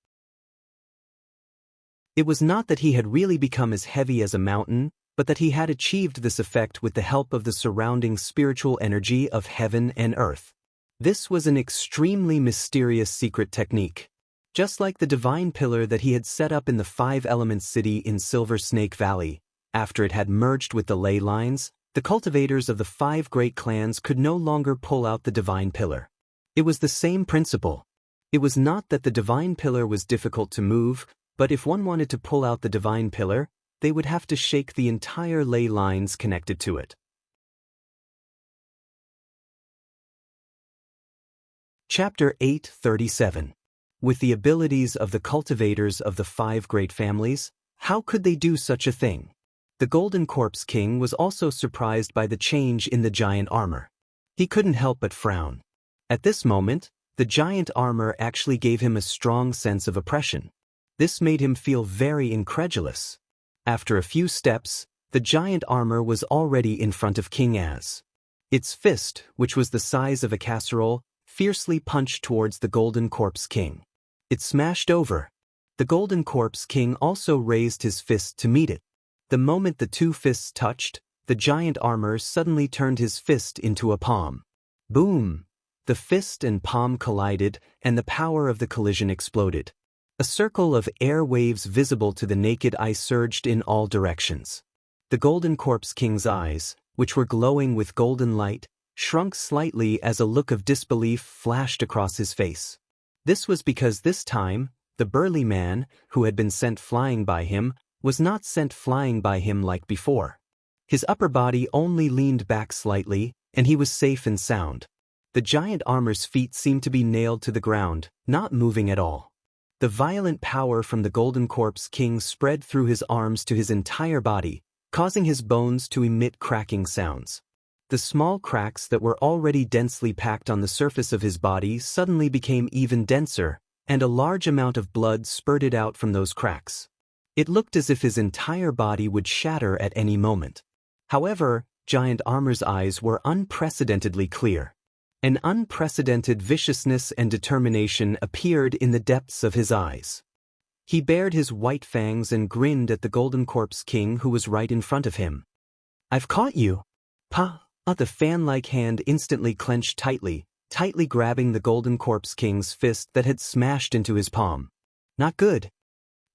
It was not that he had really become as heavy as a mountain, but that he had achieved this effect with the help of the surrounding spiritual energy of heaven and earth. This was an extremely mysterious secret technique. Just like the divine pillar that he had set up in the 5 Elements city in Silver Snake Valley, after it had merged with the ley lines, the cultivators of the 5 great clans could no longer pull out the divine pillar. It was the same principle. It was not that the divine pillar was difficult to move, but if one wanted to pull out the divine pillar, they would have to shake the entire ley lines connected to it. Chapter 8:37. With the abilities of the cultivators of the 5 great families, how could they do such a thing? The Golden Corpse King was also surprised by the change in the giant armor. He couldn't help but frown. At this moment, the giant armor actually gave him a strong sense of oppression. This made him feel very incredulous. After a few steps, the giant armor was already in front of King Az. Its fist, which was the size of a casserole, fiercely punched towards the Golden Corpse King. It smashed over. The Golden Corpse King also raised his fist to meet it. The moment the 2 fists touched, the giant armor suddenly turned his fist into a palm. Boom! The fist and palm collided, and the power of the collision exploded. A circle of air waves visible to the naked eye surged in all directions. The Golden Corpse King's eyes, which were glowing with golden light, shrunk slightly as a look of disbelief flashed across his face. This was because this time, the burly man, who had been sent flying by him, was not sent flying by him like before. His upper body only leaned back slightly, and he was safe and sound. The giant armor's feet seemed to be nailed to the ground, not moving at all. The violent power from the Golden Corpse King spread through his arms to his entire body, causing his bones to emit cracking sounds. The small cracks that were already densely packed on the surface of his body suddenly became even denser, and a large amount of blood spurted out from those cracks. It looked as if his entire body would shatter at any moment. However, giant armor's eyes were unprecedentedly clear. An unprecedented viciousness and determination appeared in the depths of his eyes. He bared his white fangs and grinned at the Golden Corpse King who was right in front of him. "I've caught you!" "Pa!" The fan-like hand instantly clenched tightly grabbing the Golden Corpse King's fist that had smashed into his palm. Not good.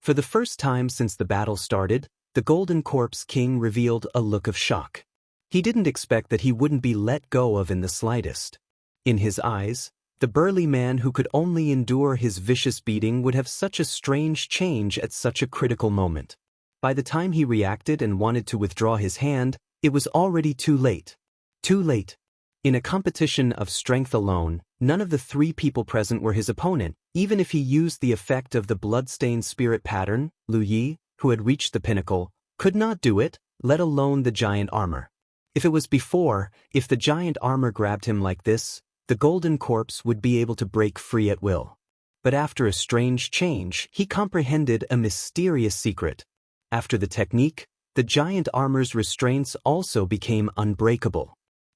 For the first time since the battle started, the Golden Corpse King revealed a look of shock. He didn't expect that he wouldn't be let go of in the slightest. In his eyes, the burly man who could only endure his vicious beating would have such a strange change at such a critical moment. By the time he reacted and wanted to withdraw his hand, it was already too late. Too late. In a competition of strength alone, none of the 3 people present were his opponent, even if he used the effect of the bloodstained spirit pattern. Lu Yi, who had reached the pinnacle, could not do it, let alone the giant armor. If the giant armor grabbed him like this, the Golden Corpse would be able to break free at will. But after a strange change, he comprehended a mysterious secret. After the technique, the giant armor's restraints also became unbreakable.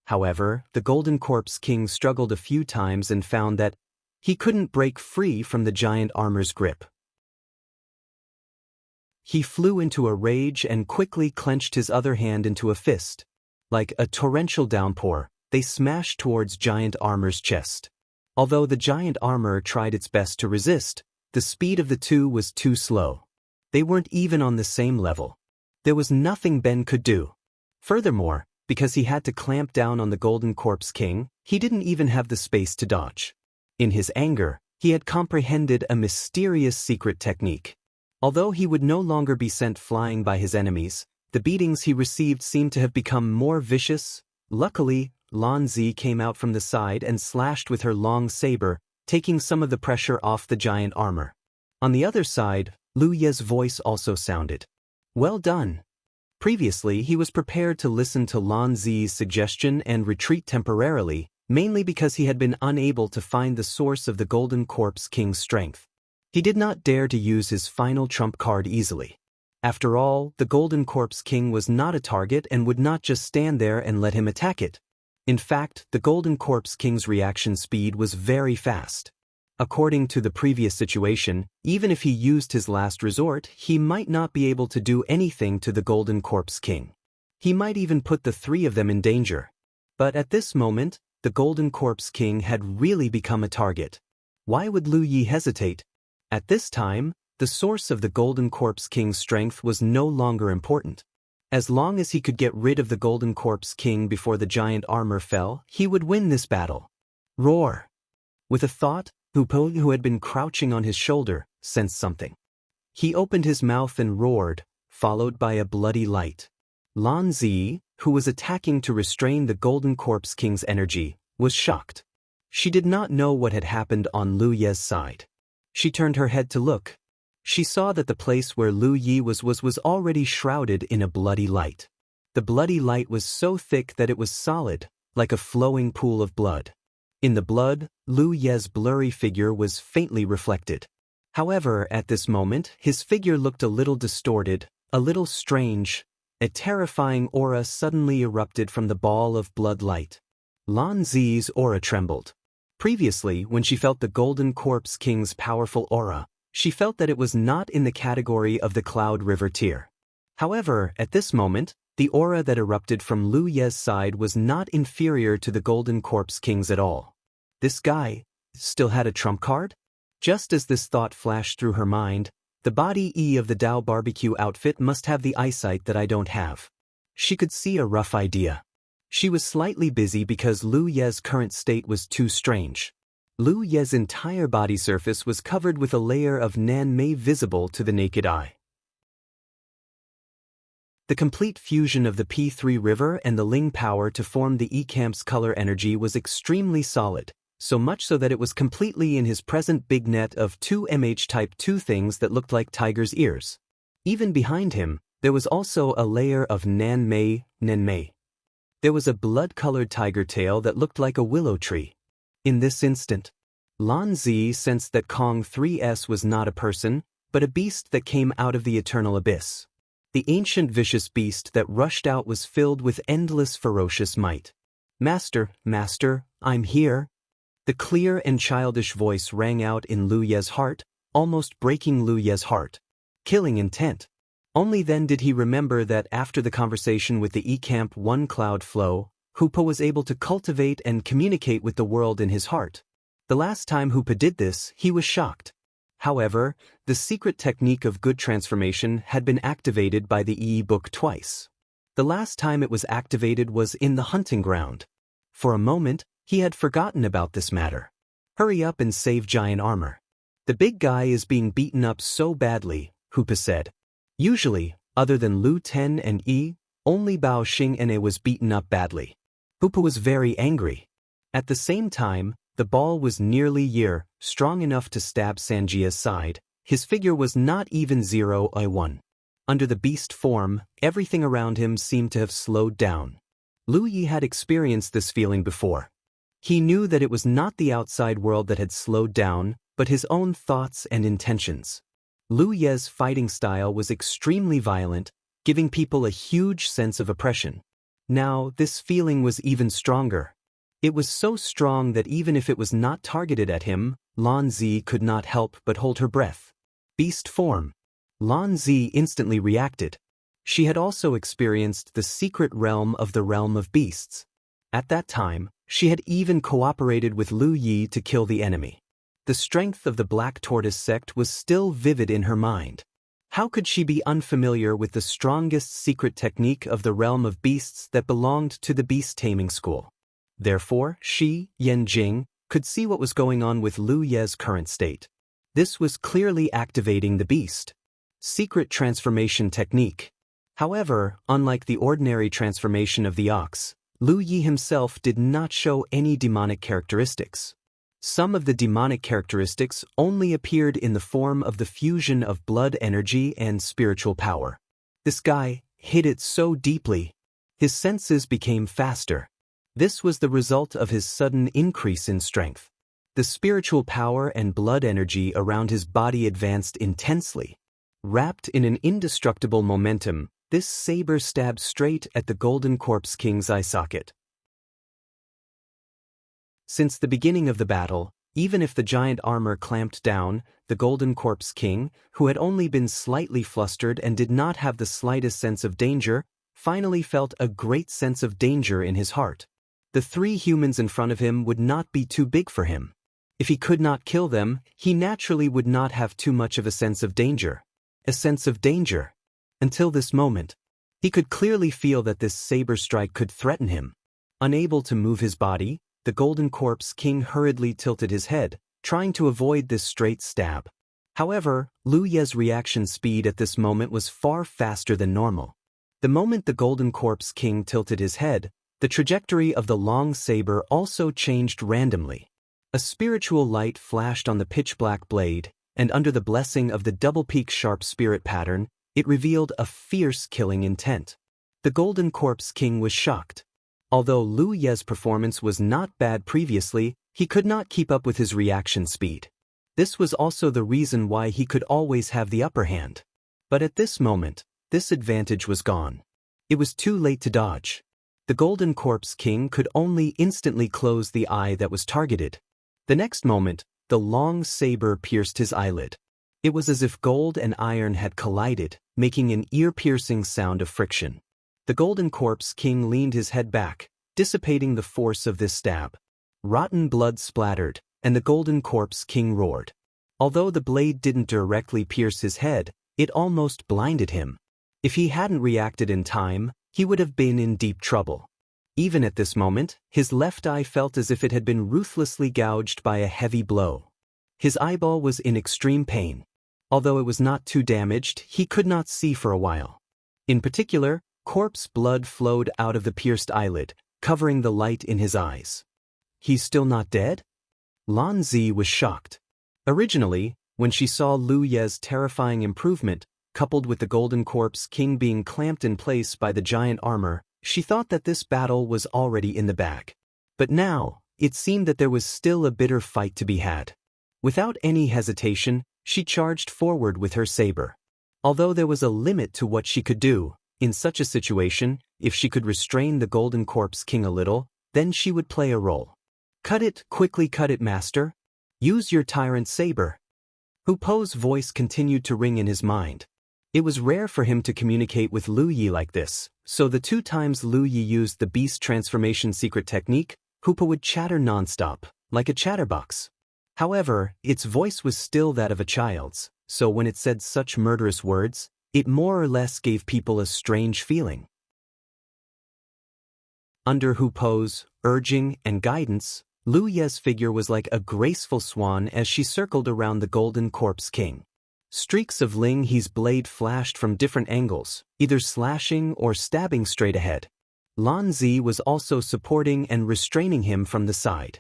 However, the Golden Corpse King struggled a few times and found that He couldn't break free from the giant armor's grip. He flew into a rage and quickly clenched his other hand into a fist. Like a torrential downpour, they smashed towards giant armor's chest. Although the giant armor tried its best to resist, the speed of the two was too slow. They weren't even on the same level. There was nothing Ben could do. Furthermore, because he had to clamp down on the Golden Corpse King, he didn't even have the space to dodge. In his anger, he had comprehended a mysterious secret technique. Although he would no longer be sent flying by his enemies, the beatings he received seemed to have become more vicious. Luckily, Lan Zi came out from the side and slashed with her long saber, taking some of the pressure off the giant armor. On the other side, Lu Ye's voice also sounded. Well done. Previously, he was prepared to listen to Lan Zi's suggestion and retreat temporarily, mainly because he had been unable to find the source of the Golden Corpse King's strength. He did not dare to use his final trump card easily. After all, the Golden Corpse King was not a target and would not just stand there and let him attack it. In fact, the Golden Corpse King's reaction speed was very fast. According to the previous situation, even if he used his last resort, he might not be able to do anything to the Golden Corpse King. He might even put the three of them in danger. But at this moment, the Golden Corpse King had really become a target. Why would Lu Yi hesitate? At this time, the source of the Golden Corpse King's strength was no longer important. As long as he could get rid of the Golden Corpse King before the giant armor fell, he would win this battle. Roar! With a thought, Hupo, who had been crouching on his shoulder, sensed something. He opened his mouth and roared, followed by a bloody light. Lan Zi, who was attacking to restrain the Golden Corpse King's energy, was shocked. She did not know what had happened on Lu Ye's side. She turned her head to look. She saw that the place where Lu Yi was already shrouded in a bloody light. The bloody light was so thick that it was solid, like a flowing pool of blood. In the blood, Lu Ye's blurry figure was faintly reflected. However, at this moment, his figure looked a little distorted, a little strange. A terrifying aura suddenly erupted from the ball of blood light. Lan Zi's aura trembled. Previously, when she felt the Golden Corpse King's powerful aura, she felt that it was not in the category of the Cloud River tier. However, at this moment, the aura that erupted from Lu Ye's side was not inferior to the Golden Corpse King's at all. This guy still had a trump card? Just as this thought flashed through her mind, the body E of the Dao barbecue outfit must have the eyesight that I don't have. She could see a rough idea. She was slightly busy because Lu Ye's current state was too strange. Lu Ye's entire body surface was covered with a layer of Nan Mei visible to the naked eye. The complete fusion of the P3 river and the Ling power to form the E-Camp's color energy was extremely solid, so much so that it was completely in his present big net of two MH-type 2 things that looked like tiger's ears. Even behind him, there was also a layer of Nan Mei. There was a blood-colored tiger tail that looked like a willow tree. In this instant, Lan Zi sensed that Kong 3S was not a person, but a beast that came out of the eternal abyss. The ancient vicious beast that rushed out was filled with endless ferocious might. Master, I'm here. The clear and childish voice rang out in Lu Ye's heart, almost breaking Lu Ye's heart. Killing intent. Only then did he remember that after the conversation with the E-Camp 1 Cloud Flow, Hupa was able to cultivate and communicate with the world in his heart. The last time Hupa did this, he was shocked. However, the secret technique of good transformation had been activated by the E-Book twice. The last time it was activated was in the hunting ground. For a moment, he had forgotten about this matter. Hurry up and save giant armor. The big guy is being beaten up so badly, Hupa said. Usually, other than Lu Ten and Yi, only Bao Xing and was beaten up badly. Hupa was very angry. At the same time, the ball was nearly strong enough to stab Sanjia's side. His figure was not even 0-1. Under the beast form, everything around him seemed to have slowed down. Lu Yi had experienced this feeling before. He knew that it was not the outside world that had slowed down, but his own thoughts and intentions. Lu Ye's fighting style was extremely violent, giving people a huge sense of oppression. Now, this feeling was even stronger. It was so strong that even if it was not targeted at him, Lan Zi could not help but hold her breath. Beast form. Lan Zi instantly reacted. She had also experienced the secret realm of the realm of beasts. At that time, she had even cooperated with Lu Yi to kill the enemy. The strength of the Black Tortoise sect was still vivid in her mind. How could she be unfamiliar with the strongest secret technique of the realm of beasts that belonged to the beast-taming school? Therefore, she, Yan Jing, could see what was going on with Lu Ye's current state. This was clearly activating the beast. Secret transformation technique. However, unlike the ordinary transformation of the ox, Lu Yi himself did not show any demonic characteristics. Some of the demonic characteristics only appeared in the form of the fusion of blood energy and spiritual power. This guy hid it so deeply. His senses became faster. This was the result of his sudden increase in strength. The spiritual power and blood energy around his body advanced intensely. Wrapped in an indestructible momentum, this saber stabbed straight at the Golden Corpse King's eye socket. Since the beginning of the battle, even if the giant armor clamped down, the Golden Corpse King, who had only been slightly flustered and did not have the slightest sense of danger, finally felt a great sense of danger in his heart. The three humans in front of him would not be too big for him. If he could not kill them, he naturally would not have too much of a sense of danger. A sense of danger. Until this moment, he could clearly feel that this saber strike could threaten him. Unable to move his body, the Golden Corpse King hurriedly tilted his head, trying to avoid this straight stab. However, Lu Ye's reaction speed at this moment was far faster than normal. The moment the Golden Corpse King tilted his head, the trajectory of the long saber also changed randomly. A spiritual light flashed on the pitch-black blade, and under the blessing of the double-peak sharp spirit pattern, it revealed a fierce killing intent. The Golden Corpse King was shocked. Although Lu Ye's performance was not bad previously, he could not keep up with his reaction speed. This was also the reason why he could always have the upper hand. But at this moment, this advantage was gone. It was too late to dodge. The Golden Corpse King could only instantly close the eye that was targeted. The next moment, the long saber pierced his eyelid. It was as if gold and iron had collided, making an ear-piercing sound of friction. The Golden Corpse King leaned his head back, dissipating the force of this stab. Rotten blood splattered, and the Golden Corpse King roared. Although the blade didn't directly pierce his head, it almost blinded him. If he hadn't reacted in time, he would have been in deep trouble. Even at this moment, his left eye felt as if it had been ruthlessly gouged by a heavy blow. His eyeball was in extreme pain. Although it was not too damaged, he could not see for a while. In particular, corpse blood flowed out of the pierced eyelid, covering the light in his eyes. He's still not dead? Lan Zi was shocked. Originally, when she saw Lu Ye's terrifying improvement, coupled with the Golden Corpse King being clamped in place by the giant armor, she thought that this battle was already in the bag. But now, it seemed that there was still a bitter fight to be had. Without any hesitation, she charged forward with her saber. Although there was a limit to what she could do, in such a situation, if she could restrain the Golden Corpse King a little, then she would play a role. Quickly cut it, master. Use your tyrant saber. Hu Po's voice continued to ring in his mind. It was rare for him to communicate with Lu Yi like this, so the 2 times Lu Yi used the beast transformation secret technique, Hu Po would chatter nonstop, like a chatterbox. However, its voice was still that of a child's, so when it said such murderous words, it more or less gave people a strange feeling. Under Hu Po's urging and guidance, Lu Ye's figure was like a graceful swan as she circled around the Golden Corpse King. Streaks of Ling He's blade flashed from different angles, either slashing or stabbing straight ahead. Lan Zi was also supporting and restraining him from the side.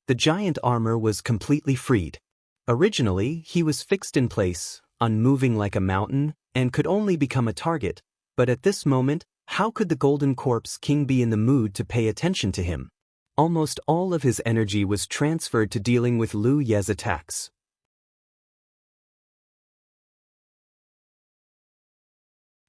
The giant armor was completely freed. Originally, he was fixed in place, unmoving like a mountain, and could only become a target, but at this moment, how could the Golden Corpse King be in the mood to pay attention to him? Almost all of his energy was transferred to dealing with Lu Ye's attacks.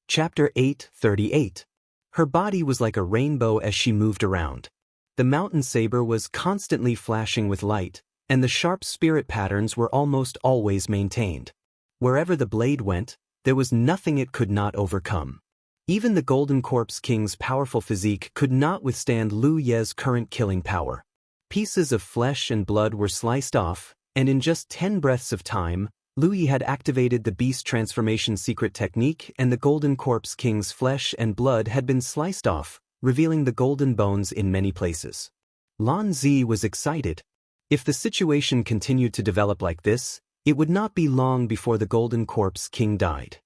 Chapter 8:38. Her body was like a rainbow as she moved around. The mountain saber was constantly flashing with light, and the sharp spirit patterns were almost always maintained. Wherever the blade went, there was nothing it could not overcome. Even the Golden Corpse King's powerful physique could not withstand Lu Ye's current killing power. Pieces of flesh and blood were sliced off, and in just 10 breaths of time, Lu Ye had activated the beast transformation secret technique, and the Golden Corpse King's flesh and blood had been sliced off, revealing the golden bones in many places. Lan Zi was excited. If the situation continued to develop like this, it would not be long before the Golden Corpse King died.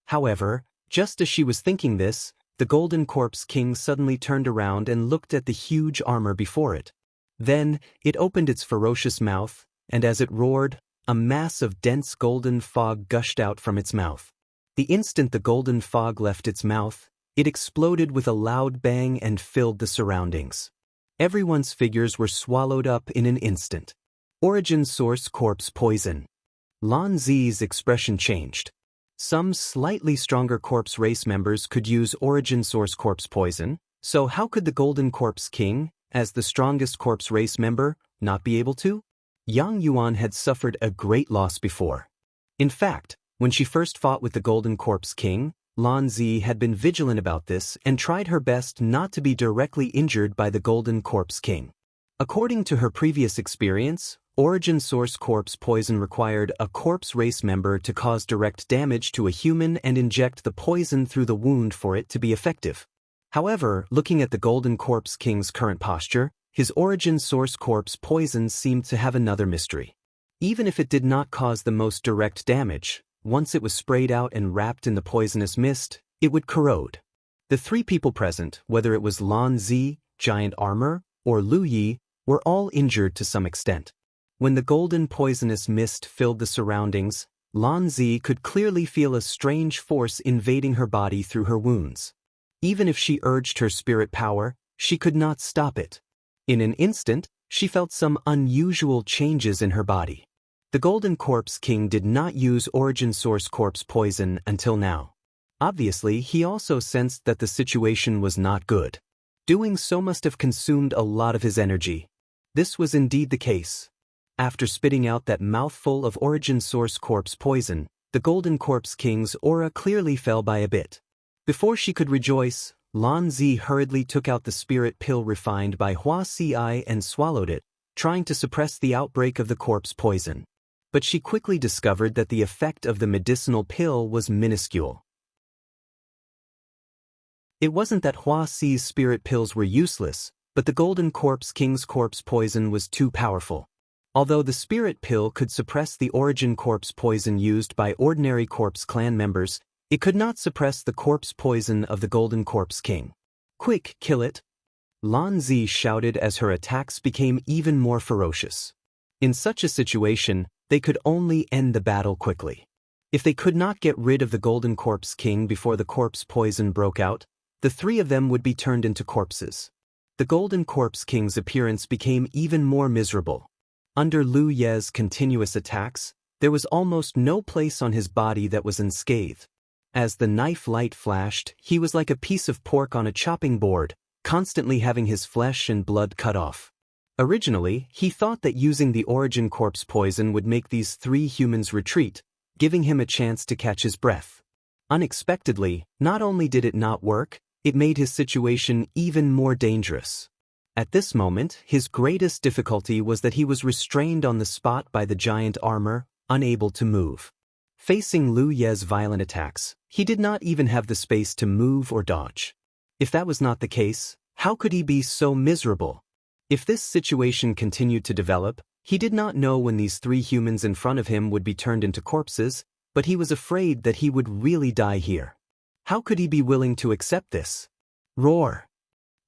However, just as she was thinking this, the Golden Corpse King suddenly turned around and looked at the huge armor before it. Then, it opened its ferocious mouth, and as it roared, a mass of dense golden fog gushed out from its mouth. The instant the golden fog left its mouth, it exploded with a loud bang and filled the surroundings. Everyone's figures were swallowed up in an instant. Origin source corpse poison. Lan Zi's expression changed. Some slightly stronger corpse race members could use origin source corpse poison, so how could the Golden Corpse King, as the strongest corpse race member, not be able to? Yang Yuan had suffered a great loss before. In fact, when she first fought with the Golden Corpse King, Lan Zi had been vigilant about this and tried her best not to be directly injured by the Golden Corpse King. According to her previous experience, origin source corpse poison required a corpse race member to cause direct damage to a human and inject the poison through the wound for it to be effective. However, looking at the Golden Corpse King's current posture, his origin source corpse poison seemed to have another mystery. Even if it did not cause the most direct damage, once it was sprayed out and wrapped in the poisonous mist, it would corrode. The 3 people present, whether it was Lan Zi, Giant Armor, or Lu Yi, were all injured to some extent. When the golden poisonous mist filled the surroundings, Lan Zi could clearly feel a strange force invading her body through her wounds. Even if she urged her spirit power, she could not stop it. In an instant, she felt some unusual changes in her body. The Golden Corpse King did not use origin source corpse poison until now. Obviously, he also sensed that the situation was not good. Doing so must have consumed a lot of his energy. This was indeed the case. After spitting out that mouthful of origin source corpse poison, the Golden Corpse King's aura clearly fell by a bit. Before she could rejoice, Lan Zi hurriedly took out the spirit pill refined by Hua Si and swallowed it, trying to suppress the outbreak of the corpse poison. But she quickly discovered that the effect of the medicinal pill was minuscule. It wasn't that Hua Si's spirit pills were useless, but the Golden Corpse King's corpse poison was too powerful. Although the spirit pill could suppress the origin corpse poison used by ordinary corpse clan members, it could not suppress the corpse poison of the Golden Corpse King. "Quick, kill it!" Lan Zi shouted as her attacks became even more ferocious. In such a situation, they could only end the battle quickly. If they could not get rid of the Golden Corpse King before the corpse poison broke out, the 3 of them would be turned into corpses. The Golden Corpse King's appearance became even more miserable. Under Lu Ye's continuous attacks, there was almost no place on his body that was unscathed. As the knife light flashed, he was like a piece of pork on a chopping board, constantly having his flesh and blood cut off. Originally, he thought that using the origin corpse poison would make these 3 humans retreat, giving him a chance to catch his breath. Unexpectedly, not only did it not work, it made his situation even more dangerous. At this moment, his greatest difficulty was that he was restrained on the spot by the giant armor, unable to move. Facing Lu Ye's violent attacks, he did not even have the space to move or dodge. If that was not the case, how could he be so miserable? If this situation continued to develop, he did not know when these 3 humans in front of him would be turned into corpses, but he was afraid that he would really die here. How could he be willing to accept this? Roar!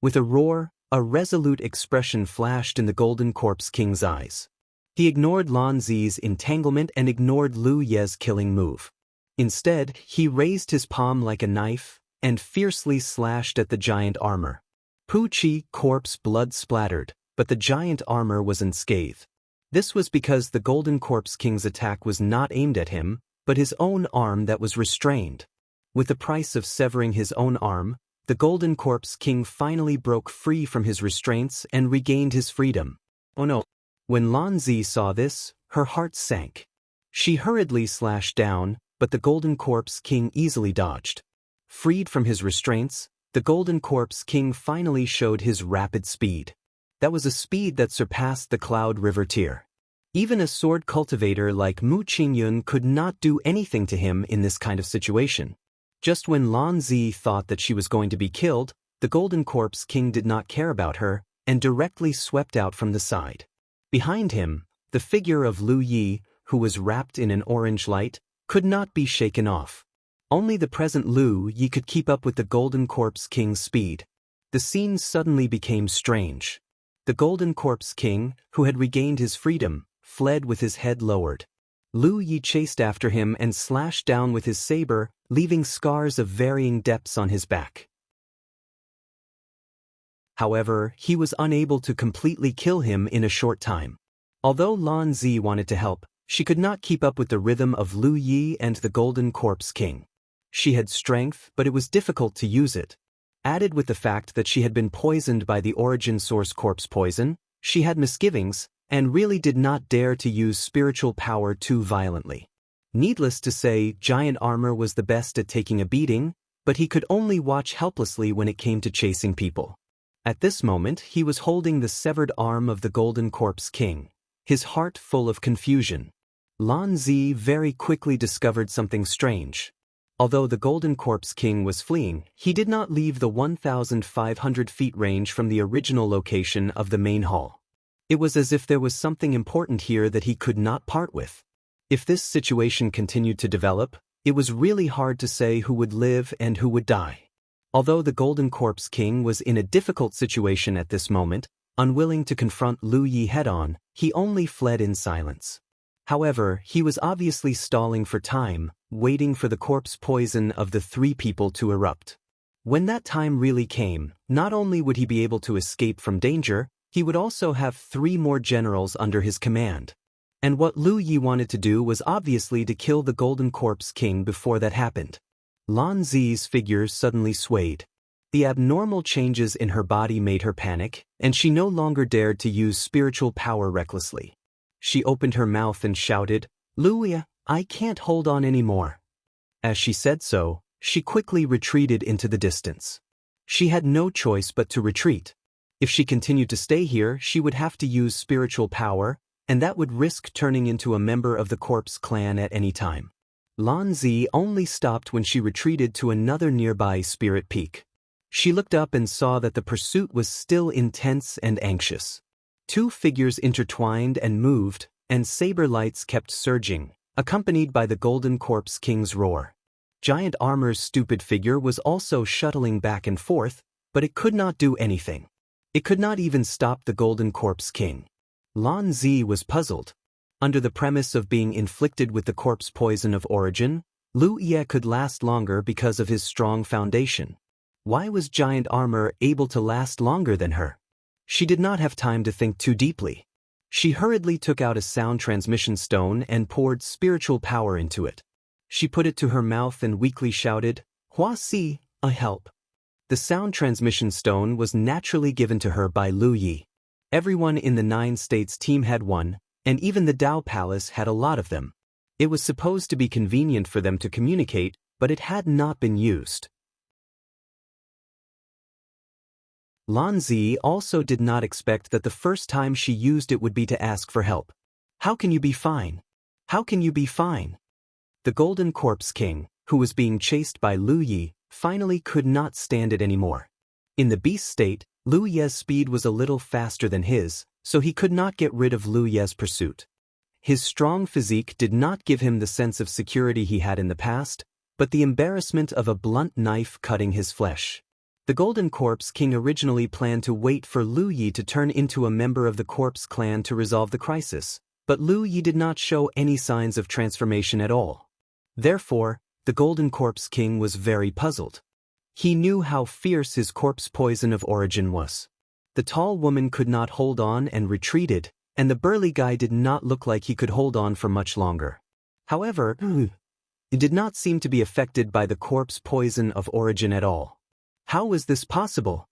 With a roar, a resolute expression flashed in the Golden Corpse King's eyes. He ignored Lan Zi's entanglement and ignored Lu Ye's killing move. Instead, he raised his palm like a knife and fiercely slashed at the giant armor. Pu Chi corpse blood splattered, but the giant armor was unscathed. This was because the Golden Corpse King's attack was not aimed at him, but his own arm that was restrained. With the price of severing his own arm, the Golden Corpse King finally broke free from his restraints and regained his freedom. Oh no! When Lan Zi saw this, her heart sank. She hurriedly slashed down, but the Golden Corpse King easily dodged. Freed from his restraints, the Golden Corpse King finally showed his rapid speed. That was a speed that surpassed the Cloud River tier. Even a sword cultivator like Mu Qingyun could not do anything to him in this kind of situation. Just when Lan Zi thought that she was going to be killed, the Golden Corpse King did not care about her, and directly swept out from the side. Behind him, the figure of Lu Yi, who was wrapped in an orange light, could not be shaken off. Only the present Lu Yi could keep up with the Golden Corpse King's speed. The scene suddenly became strange. The Golden Corpse King, who had regained his freedom, fled with his head lowered. Lu Yi chased after him and slashed down with his saber, leaving scars of varying depths on his back. However, he was unable to completely kill him in a short time. Although Lan Zi wanted to help, she could not keep up with the rhythm of Lu Yi and the Golden Corpse King. She had strength, but it was difficult to use it. Added with the fact that she had been poisoned by the origin source corpse poison, she had misgivings, and really did not dare to use spiritual power too violently. Needless to say, Giant Armor was the best at taking a beating, but he could only watch helplessly when it came to chasing people. At this moment, he was holding the severed arm of the Golden Corpse King, his heart full of confusion. Lan Zi very quickly discovered something strange. Although the Golden Corpse King was fleeing, he did not leave the 1,500 feet range from the original location of the main hall. It was as if there was something important here that he could not part with. If this situation continued to develop, it was really hard to say who would live and who would die. Although the Golden Corpse King was in a difficult situation at this moment, unwilling to confront Lu Yi head-on, he only fled in silence. However, he was obviously stalling for time, waiting for the corpse poison of the three people to erupt. When that time really came, not only would he be able to escape from danger, he would also have 3 more generals under his command. And what Lu Yi wanted to do was obviously to kill the Golden Corpse King before that happened. Lan Zi's figure suddenly swayed. The abnormal changes in her body made her panic, and she no longer dared to use spiritual power recklessly. She opened her mouth and shouted, "Lu Yi, I can't hold on anymore." As she said so, she quickly retreated into the distance. She had no choice but to retreat. If she continued to stay here, she would have to use spiritual power, and that would risk turning into a member of the Corpse clan at any time. Lan Zi only stopped when she retreated to another nearby spirit peak. She looked up and saw that the pursuit was still intense and anxious. 2 figures intertwined and moved, and saber lights kept surging, accompanied by the Golden Corpse King's roar. Giant Armor's stupid figure was also shuttling back and forth, but it could not do anything. It could not even stop the Golden Corpse King. Lan Zi was puzzled. Under the premise of being inflicted with the corpse poison of origin, Lu Yi could last longer because of his strong foundation. Why was Giant Armor able to last longer than her? She did not have time to think too deeply. She hurriedly took out a sound transmission stone and poured spiritual power into it. She put it to her mouth and weakly shouted, "Hua Si, a help." The sound transmission stone was naturally given to her by Lu Yi. Everyone in the 9 states team had one, and even the Dao Palace had a lot of them. It was supposed to be convenient for them to communicate, but it had not been used. Lan Zi also did not expect that the first time she used it would be to ask for help. "How can you be fine? How can you be fine?" The Golden Corpse King, who was being chased by Lu Yi, finally could not stand it anymore. In the beast state, Lu Yi's speed was a little faster than his, so he could not get rid of Lu Yi's pursuit. His strong physique did not give him the sense of security he had in the past, but the embarrassment of a blunt knife cutting his flesh. The Golden Corpse King originally planned to wait for Lu Yi to turn into a member of the Corpse clan to resolve the crisis, but Lu Yi did not show any signs of transformation at all. Therefore, the Golden Corpse King was very puzzled. He knew how fierce his corpse poison of origin was. The tall woman could not hold on and retreated, and the burly guy did not look like he could hold on for much longer. However, it did not seem to be affected by the corpse poison of origin at all. How was this possible?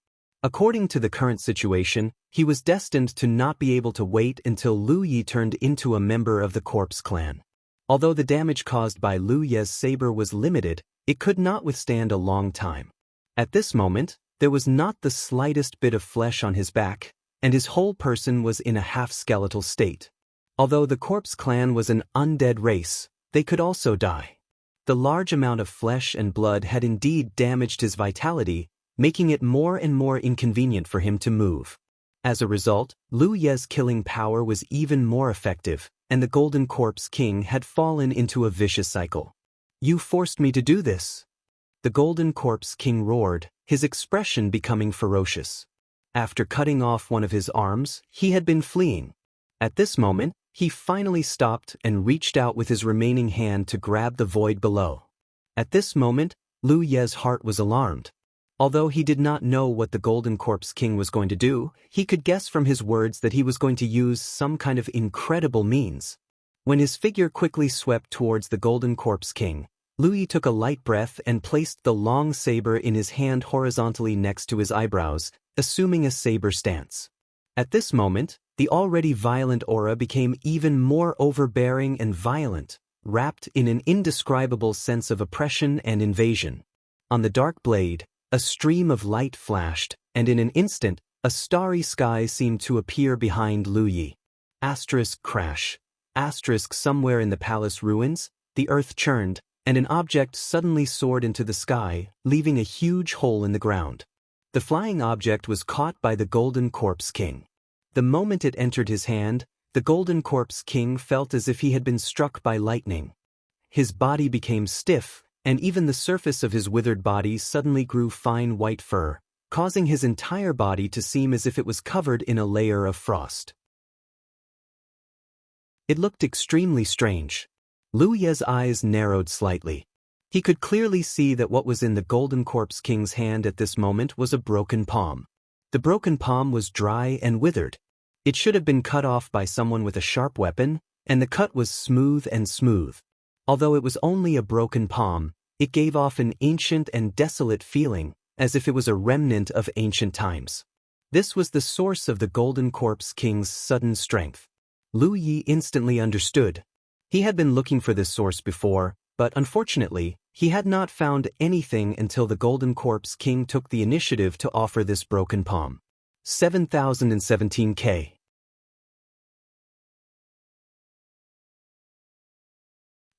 According to the current situation, he was destined to not be able to wait until Lu Yi turned into a member of the Corpse Clan. Although the damage caused by Lu Ye's saber was limited, it could not withstand a long time. At this moment, there was not the slightest bit of flesh on his back, and his whole person was in a half-skeletal state. Although the Corpse Clan was an undead race, they could also die. The large amount of flesh and blood had indeed damaged his vitality, making it more and more inconvenient for him to move. As a result, Lu Ye's killing power was even more effective, and the Golden Corpse King had fallen into a vicious cycle. "You forced me to do this," the Golden Corpse King roared, his expression becoming ferocious. After cutting off one of his arms, he had been fleeing. At this moment, he finally stopped and reached out with his remaining hand to grab the void below. At this moment, Lu Ye's heart was alarmed. Although he did not know what the Golden Corpse King was going to do, he could guess from his words that he was going to use some kind of incredible means. When his figure quickly swept towards the Golden Corpse King, Lu Yi took a light breath and placed the long saber in his hand horizontally next to his eyebrows, assuming a saber stance. At this moment, the already violent aura became even more overbearing and violent, wrapped in an indescribable sense of oppression and invasion. On the dark blade, a stream of light flashed, and in an instant, a starry sky seemed to appear behind Lu Yi. Crash. Somewhere in the palace ruins, the earth churned, and an object suddenly soared into the sky, leaving a huge hole in the ground. The flying object was caught by the Golden Corpse King. The moment it entered his hand, the Golden Corpse King felt as if he had been struck by lightning. His body became stiff, and even the surface of his withered body suddenly grew fine white fur, causing his entire body to seem as if it was covered in a layer of frost. It looked extremely strange. Lu Ye's eyes narrowed slightly. He could clearly see that what was in the Golden Corpse King's hand at this moment was a broken palm. The broken palm was dry and withered. It should have been cut off by someone with a sharp weapon, and the cut was smooth and smooth. Although it was only a broken palm, it gave off an ancient and desolate feeling, as if it was a remnant of ancient times. This was the source of the Golden Corpse King's sudden strength. Lu Yi instantly understood. He had been looking for this source before, but unfortunately, he had not found anything until the Golden Corpse King took the initiative to offer this broken palm. 7017K.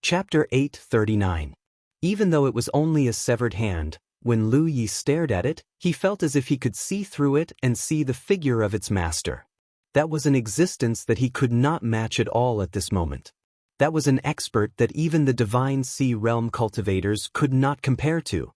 Chapter 839. Even though it was only a severed hand, when Lu Yi stared at it, he felt as if he could see through it and see the figure of its master. That was an existence that he could not match at all at this moment. That was an expert that even the Divine Sea Realm cultivators could not compare to.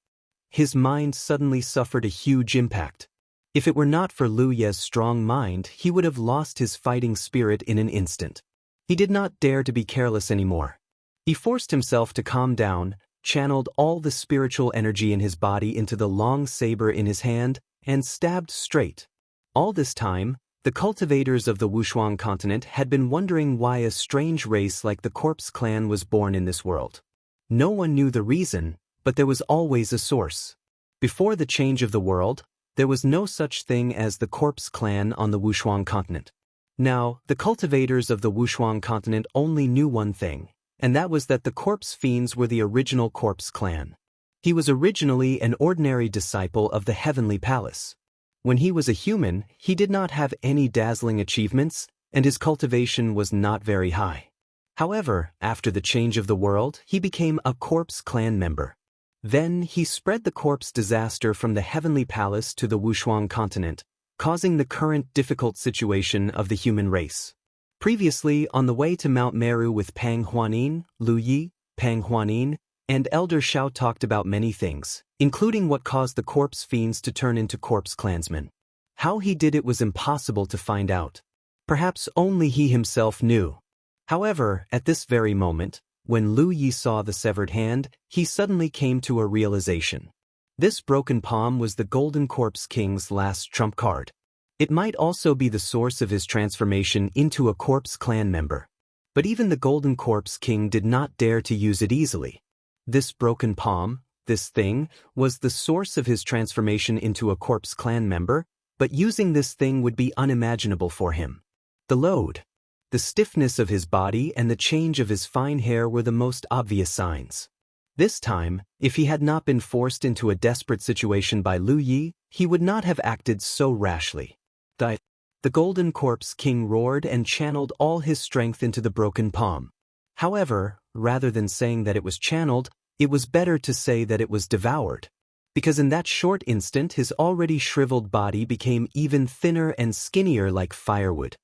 His mind suddenly suffered a huge impact. If it were not for Lu Ye's strong mind, he would have lost his fighting spirit in an instant. He did not dare to be careless anymore. He forced himself to calm down, channeled all the spiritual energy in his body into the long saber in his hand, and stabbed straight. All this time, the cultivators of the Wushuang continent had been wondering why a strange race like the Corpse Clan was born in this world. No one knew the reason, but there was always a source. Before the change of the world, there was no such thing as the Corpse Clan on the Wushuang continent. Now, the cultivators of the Wushuang continent only knew one thing, and that was that the Corpse Fiends were the original Corpse Clan. He was originally an ordinary disciple of the Heavenly Palace. When he was a human, he did not have any dazzling achievements, and his cultivation was not very high. However, after the change of the world, he became a Corpse Clan member. Then he spread the corpse disaster from the Heavenly Palace to the Wushuang continent, causing the current difficult situation of the human race. Previously, on the way to Mount Meru with Pang Huanin, Lu Yi, Pang Huanin, and Elder Shao talked about many things, including what caused the Corpse Fiends to turn into Corpse Clansmen. How he did it was impossible to find out. Perhaps only he himself knew. However, at this very moment, when Lu Yi saw the severed hand, he suddenly came to a realization. This broken palm was the Golden Corpse King's last trump card. It might also be the source of his transformation into a Corpse Clan member. But even the Golden Corpse King did not dare to use it easily. This broken palm, this thing, was the source of his transformation into a Corpse Clan member, but using this thing would be unimaginable for him. The load, the stiffness of his body and the change of his fine hair were the most obvious signs. This time, if he had not been forced into a desperate situation by Lu Yi, he would not have acted so rashly. The Golden Corpse King roared and channeled all his strength into the broken palm. However, rather than saying that it was channeled, it was better to say that it was devoured. Because in that short instant his already shriveled body became even thinner and skinnier like firewood.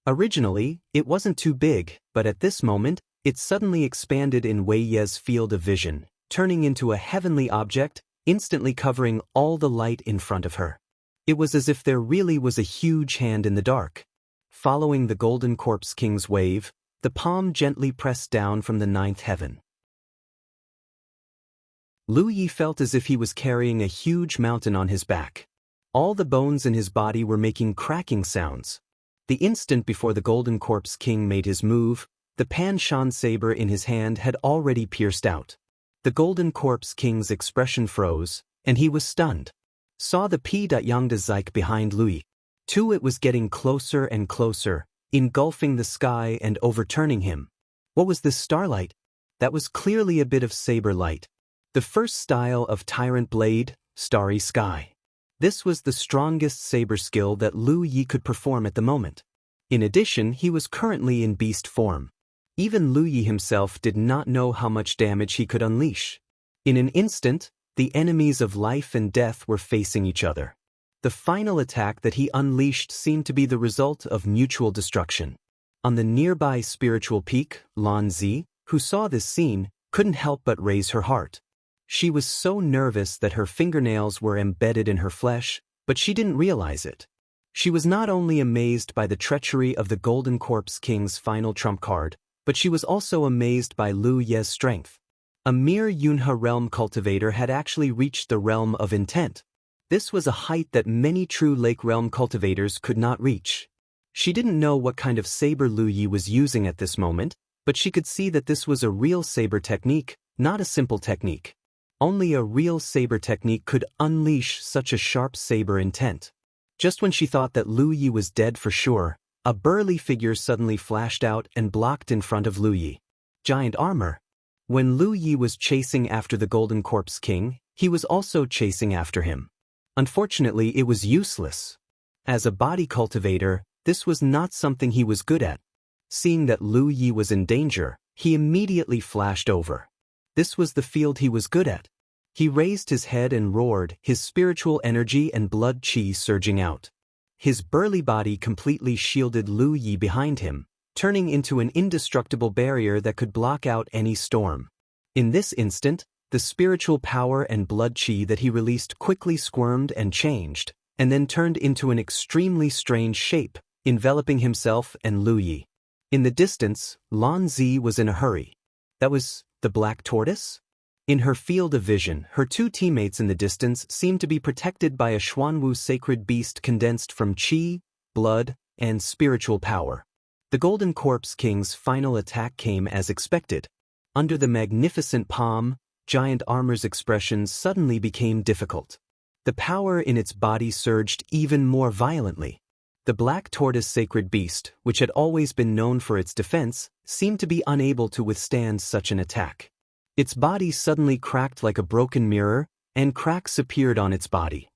Originally, it wasn't too big, but at this moment, it suddenly expanded in Wei Ye's field of vision, turning into a heavenly object, instantly covering all the light in front of her. It was as if there really was a huge hand in the dark. Following the Golden Corpse King's wave, the palm gently pressed down from the ninth heaven. Lu Yi felt as if he was carrying a huge mountain on his back. All the bones in his body were making cracking sounds. The instant before the Golden Corpse King made his move, the Pan Shan saber in his hand had already pierced out. The Golden Corpse King's expression froze, and he was stunned. Saw the P. Yang de Zik behind Lu Yi. It was getting closer and closer, engulfing the sky and overturning him. What was this starlight? That was clearly a bit of saber light. The first style of Tyrant Blade, Starry Sky. This was the strongest saber skill that Lu Yi could perform at the moment. In addition, he was currently in beast form. Even Lu Yi himself did not know how much damage he could unleash. In an instant, the enemies of life and death were facing each other. The final attack that he unleashed seemed to be the result of mutual destruction. On the nearby spiritual peak, Lan Zi, who saw this scene, couldn't help but raise her heart. She was so nervous that her fingernails were embedded in her flesh, but she didn't realize it. She was not only amazed by the treachery of the Golden Corpse King's final trump card, but she was also amazed by Lu Ye's strength. A mere Yunhe realm cultivator had actually reached the realm of intent. This was a height that many true Lake Realm cultivators could not reach. She didn't know what kind of saber Lu Yi was using at this moment, but she could see that this was a real saber technique, not a simple technique. Only a real saber technique could unleash such a sharp saber intent. Just when she thought that Lu Yi was dead for sure, a burly figure suddenly flashed out and blocked in front of Lu Yi. Giant armor. When Lu Yi was chasing after the Golden Corpse King, he was also chasing after him. Unfortunately, it was useless. As a body cultivator, this was not something he was good at. Seeing that Lu Yi was in danger, he immediately flashed over. This was the field he was good at. He raised his head and roared, his spiritual energy and blood chi surging out. His burly body completely shielded Lu Yi behind him, turning into an indestructible barrier that could block out any storm. In this instant, the spiritual power and blood chi that he released quickly squirmed and changed, and then turned into an extremely strange shape, enveloping himself and Lu Yi. In the distance, Lan Zi was in a hurry. That was the Black Tortoise? In her field of vision, her two teammates in the distance seemed to be protected by a Xuanwu sacred beast condensed from qi, blood, and spiritual power. The Golden Corpse King's final attack came as expected. Under the magnificent palm, Giant Armor's expression suddenly became difficult. The power in its body surged even more violently. The Black Tortoise sacred beast, which had always been known for its defense, seemed to be unable to withstand such an attack. Its body suddenly cracked like a broken mirror, and cracks appeared on its body.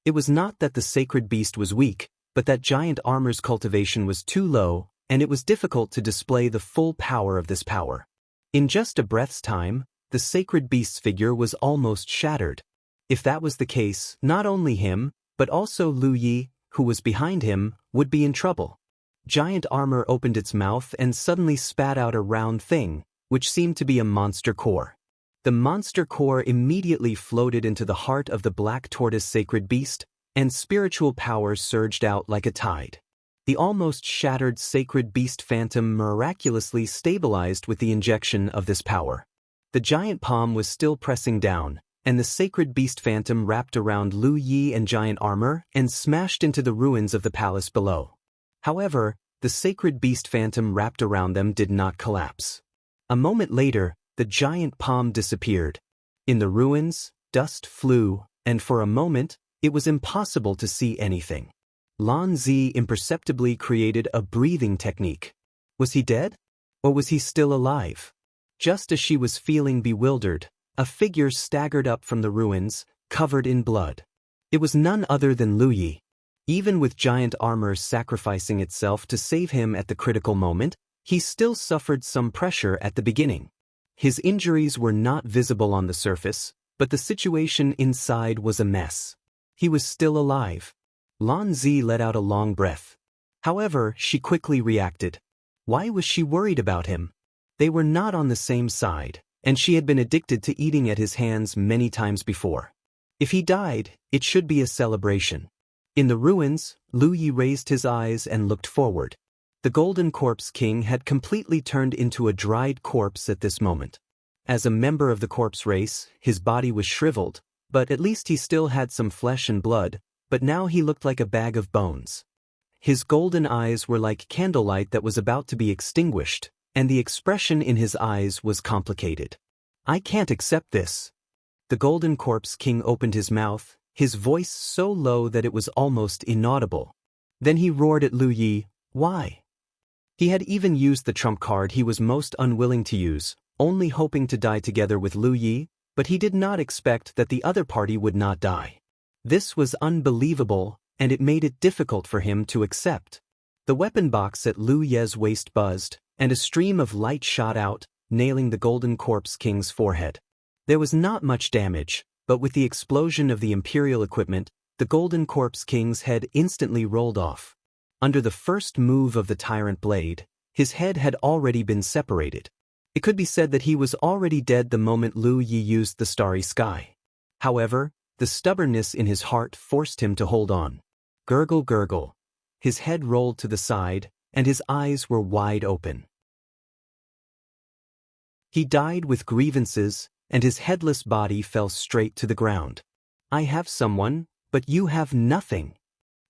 It was not that the sacred beast was weak, but that Giant Armor's cultivation was too low, and it was difficult to display the full power of this power. In just a breath's time, the sacred beast's figure was almost shattered. If that was the case, not only him, but also Lu Yi, who was behind him, would be in trouble. Giant Armor opened its mouth and suddenly spat out a round thing, which seemed to be a monster core. The monster core immediately floated into the heart of the Black Tortoise sacred beast, and spiritual power surged out like a tide. The almost shattered sacred beast phantom miraculously stabilized with the injection of this power. The giant palm was still pressing down, and the sacred beast phantom wrapped around Lu Yi and Giant Armor and smashed into the ruins of the palace below. However, the sacred beast phantom wrapped around them did not collapse. A moment later, the giant palm disappeared. In the ruins, dust flew, and for a moment, It was impossible to see anything. Lan Zi imperceptibly created a breathing technique. Was he dead? Or was he still alive? Just as she was feeling bewildered, a figure staggered up from the ruins, covered in blood. It was none other than Lu Yi. Even with giant armor sacrificing itself to save him at the critical moment, he still suffered some pressure at the beginning. His injuries were not visible on the surface, but the situation inside was a mess. He was still alive. Lan Zi let out a long breath. However, she quickly reacted. Why was she worried about him? They were not on the same side, and she had been addicted to eating at his hands many times before. If he died, it should be a celebration. In the ruins, Lu Yi raised his eyes and looked forward. The Golden Corpse King had completely turned into a dried corpse at this moment. As a member of the corpse race, his body was shriveled, but at least he still had some flesh and blood, but now he looked like a bag of bones. His golden eyes were like candlelight that was about to be extinguished, and the expression in his eyes was complicated. I can't accept this. The Golden Corpse King opened his mouth, his voice so low that it was almost inaudible. Then he roared at Lu Yi, why? He had even used the trump card he was most unwilling to use, only hoping to die together with Lu Yi, but he did not expect that the other party would not die. This was unbelievable, and it made it difficult for him to accept. The weapon box at Lu Ye's waist buzzed, and a stream of light shot out, nailing the Golden Corpse King's forehead. There was not much damage, but with the explosion of the Imperial equipment, the Golden Corpse King's head instantly rolled off. Under the first move of the Tyrant Blade, his head had already been separated. It could be said that he was already dead the moment Lu Yi used the Starry Sky. However, the stubbornness in his heart forced him to hold on. Gurgle gurgle. His head rolled to the side, and his eyes were wide open. He died with grievances, and his headless body fell straight to the ground. I have someone, but you have nothing.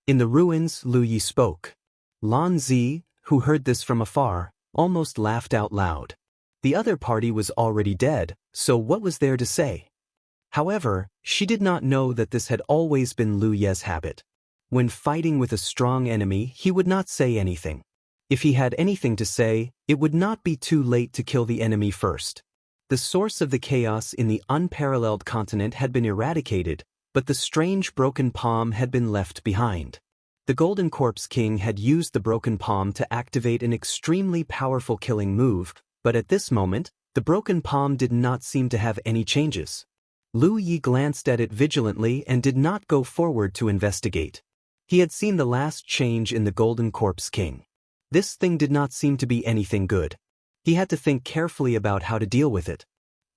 In the ruins, Lu Yi spoke. Lan Zi, who heard this from afar, almost laughed out loud. The other party was already dead, so what was there to say? However, she did not know that this had always been Lu Ye's habit. When fighting with a strong enemy, he would not say anything. If he had anything to say, it would not be too late to kill the enemy first. The source of the chaos in the unparalleled continent had been eradicated, but the strange broken palm had been left behind. The Golden Corpse King had used the broken palm to activate an extremely powerful killing move, but at this moment, the broken palm did not seem to have any changes. Lu Yi glanced at it vigilantly and did not go forward to investigate. He had seen the last change in the Golden Corpse King. This thing did not seem to be anything good. He had to think carefully about how to deal with it.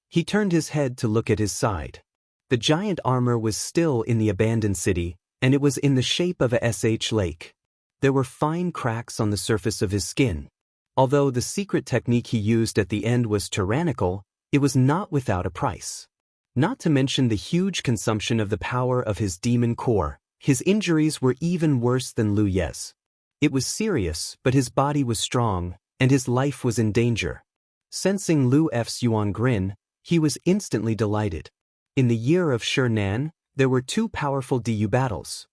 He turned his head to look at his side. The giant armor was still in the abandoned city, and it was in the shape of a lake. There were fine cracks on the surface of his skin. Although the secret technique he used at the end was tyrannical, it was not without a price. Not to mention the huge consumption of the power of his demon core, his injuries were even worse than Lu Ye's. It was serious, but his body was strong, and his life was in danger. Sensing Lu F's Yuan grin, he was instantly delighted. In the year of Shi-Nan, there were two powerful DU battles.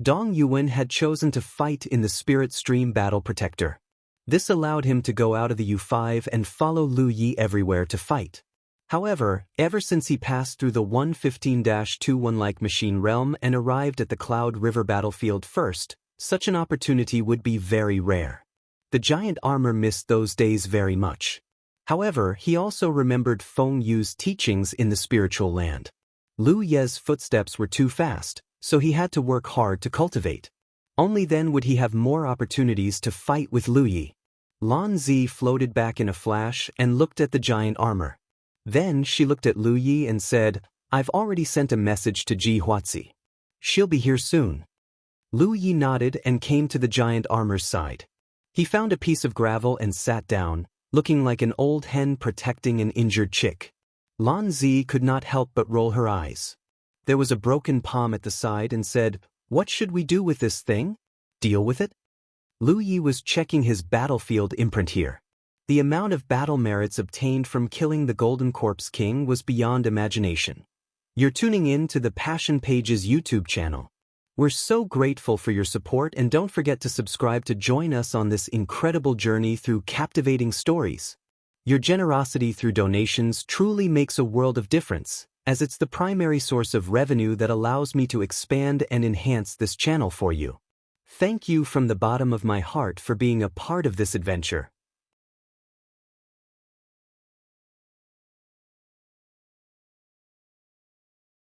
Dong Yuan had chosen to fight in the Spirit Stream Battle Protector. This allowed him to go out of the U5 and follow Lu Yi everywhere to fight. However, ever since he passed through the 115-21 machine realm and arrived at the Cloud River battlefield first, such an opportunity would be very rare. The giant armor missed those days very much. However, he also remembered Feng Yu's teachings in the spiritual land. Lu Ye's footsteps were too fast, so he had to work hard to cultivate. Only then would he have more opportunities to fight with Lu Yi. Lan Zi floated back in a flash and looked at the giant armor. Then she looked at Lu Yi and said, I've already sent a message to Ji Huazi. She'll be here soon. Lu Yi nodded and came to the giant armor's side. He found a piece of gravel and sat down, looking like an old hen protecting an injured chick. Lan Zi could not help but roll her eyes. There was a broken palm at the side and said, What should we do with this thing? Deal with it? Lu Yi was checking his battlefield imprint here. The amount of battle merits obtained from killing the Golden Corpse King was beyond imagination. You're tuning in to the Passion Pages YouTube channel. We're so grateful for your support, and don't forget to subscribe to join us on this incredible journey through captivating stories. Your generosity through donations truly makes a world of difference, as it's the primary source of revenue that allows me to expand and enhance this channel for you. Thank you from the bottom of my heart for being a part of this adventure.